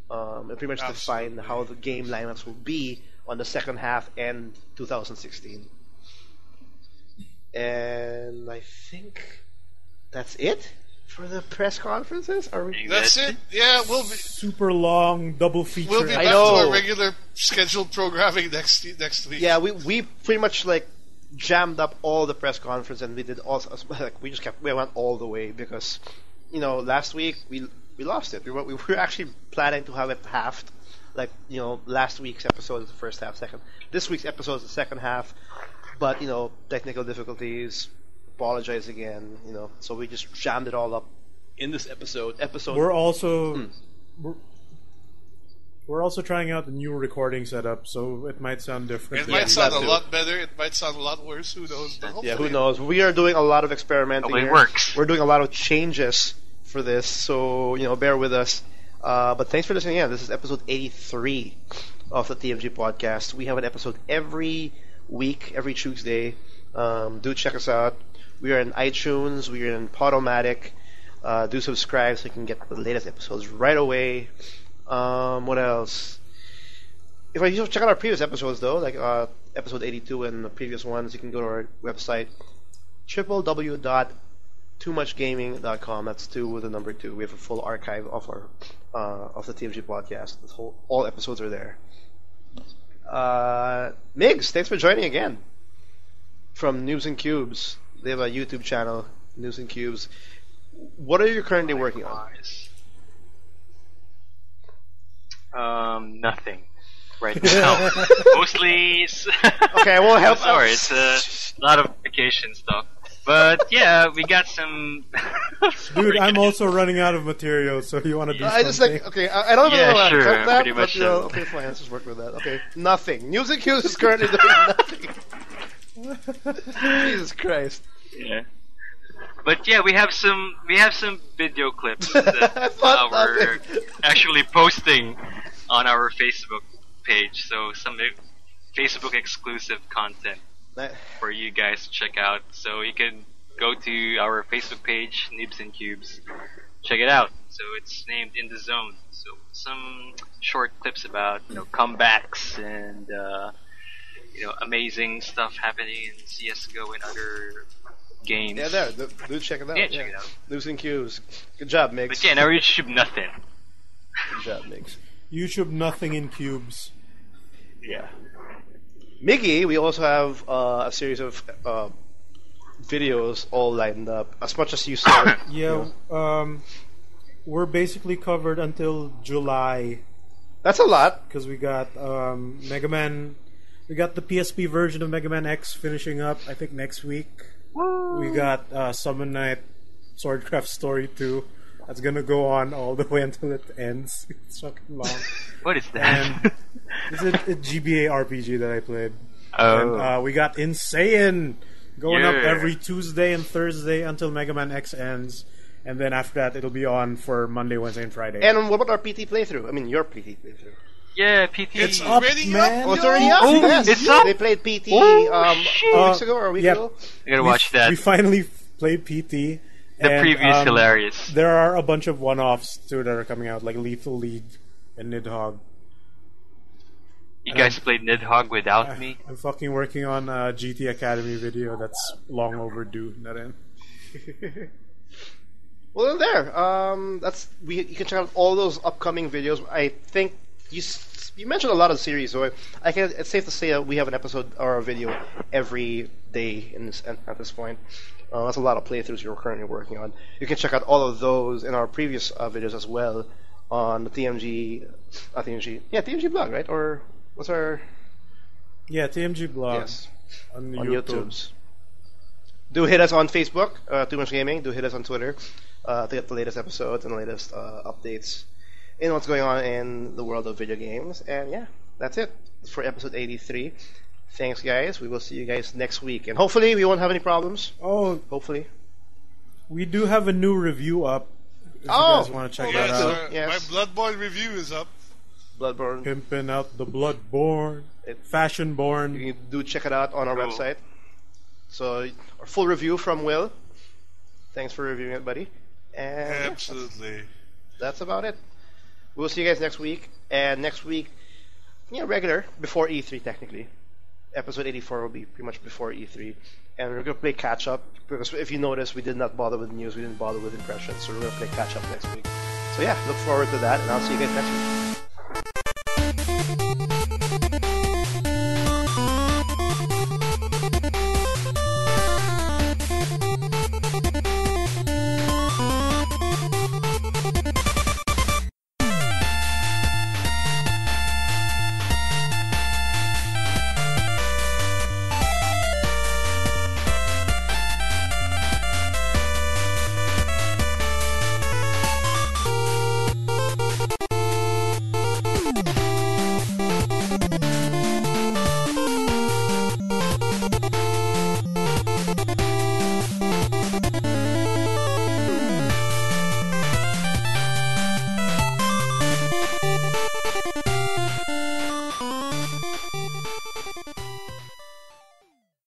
And pretty much define Absolutely. how the game lineups will be on the second half and 2016. And I think that's it for the press conferences. Are we? that's it. Yeah, we'll be Super long double feature. we'll be I back to know. our regular scheduled programming next week. Yeah, we pretty much jammed up all the press conference, and we did also we went all the way because last week we lost it. We were actually planning to have it halved. Last week's episode is the first half, this week's episode is the second half, but technical difficulties. Apologize again, so we just jammed it all up in this episode. We're also We're also trying out the new recording setup, so it might sound different. It might sound that a too. lot better. It might sound a lot worse. Who knows? But Yeah, hopefully- who knows? We are doing a lot of experimenting. Hopefully it here. works. We're doing a lot of changes for this, so bear with us. But thanks for listening. Yeah, this is episode 83 of the TMG podcast. We have an episode every week, every Tuesday. Do check us out. We are in iTunes. We are in Podomatic. Do subscribe so you can get the latest episodes right away. What else? If you check out our previous episodes, though, like episode 82 and the previous ones, you can go to our website, www.toomuchgaming.com. That's 2 with the number 2. We have a full archive of our of the TMG podcast. All episodes are there. Migs, thanks for joining again. From Noobs and Cubes. They have a YouTube channel, Noobs and Cubes. What are you currently working on? Nothing right now. Mostly. Okay, I won't help. Sorry, it's a lot of vacation stuff. But yeah, we got some. Dude, I'm also running out of material, so you want to do I something? just like, okay, I don't know Yeah, how to sure, cut that, pretty but much so. okay, fine, let's just work with that. Okay, nothing. News and Cubes is currently doing nothing. Jesus Christ. Yeah. But yeah, we have some video clips I that thought we're nothing. actually posting on our Facebook page. So some Facebook exclusive content for you guys to check out. So you can go to our Facebook page, Nibs and Cubes. Check it out. So it's named In the Zone. So some short clips about comebacks and amazing stuff happening in CS:GO and other games. Yeah, there. Do check it out. Yeah, check it out. News and Cubes. Good job, Migs. But yeah, now YouTube nothing. Good job, Migs. YouTube nothing in cubes. Yeah. Miggy, we also have a series of videos all lined up. As much as you saw. Yeah, we're basically covered until July That's a lot. because we got Mega Man. We got the PSP version of Mega Man X finishing up, I think, next week. We got Summon Night Swordcraft Story 2. That's gonna go on all the way until it ends. It's fucking long. What is that? And it's a GBA RPG that I played. Oh. And we got Insane going up Yeah. every Tuesday and Thursday until Mega Man X ends. And then after that, it'll be on for Monday, Wednesday, and Friday. And what about our PT playthrough? I mean, your PT playthrough. Yeah, PT. It's up, already man. up. Oh, it's already up? Oh, Yes. it's up? They played PT Oh, 2 shit. weeks ago or a week Yep. ago. I gotta watch that. We finally played PT. The and, preview is hilarious. There are a bunch of one-offs too that are coming out, like Lethal League and Nidhogg. You guys played Nidhogg without me? I'm fucking working on a GT Academy video that's long overdue. Na rin. Well, there. You can check out all those upcoming videos. I think you mentioned a lot of series, so it's safe to say that we have an episode or a video every day at this point. That's a lot of playthroughs you're currently working on. You can check out all of those in our previous videos as well on the TMG blog, right? Or what's our Yeah, TMG blog yes on on YouTube. YouTube's. Do hit us on Facebook, Too Much Gaming. Do hit us on Twitter to get the latest episodes and the latest updates in what's going on in the world of video games. And yeah, that's it for episode 83. Thanks, guys. We will see you guys next week. And hopefully we won't have any problems. Oh, Hopefully. we do have a new review up. If you Oh! guys want to check Oh, that Yes, out. Yes. my Bloodborne review is up. Bloodborne. Pimping out the Bloodborne, Fashionborn. You can do check it out on our Cool. website. So, our full review from Will. Thanks for reviewing it, buddy. And yeah, Absolutely. that's about it. We'll see you guys next week. And next week, regular, before E3 technically. Episode 84 will be pretty much before E3. And we're going to play catch up. Because if you notice, we did not bother with news, we didn't bother with impressions. So we're going to play catch up next week. So yeah, look forward to that. And I'll see you guys next week.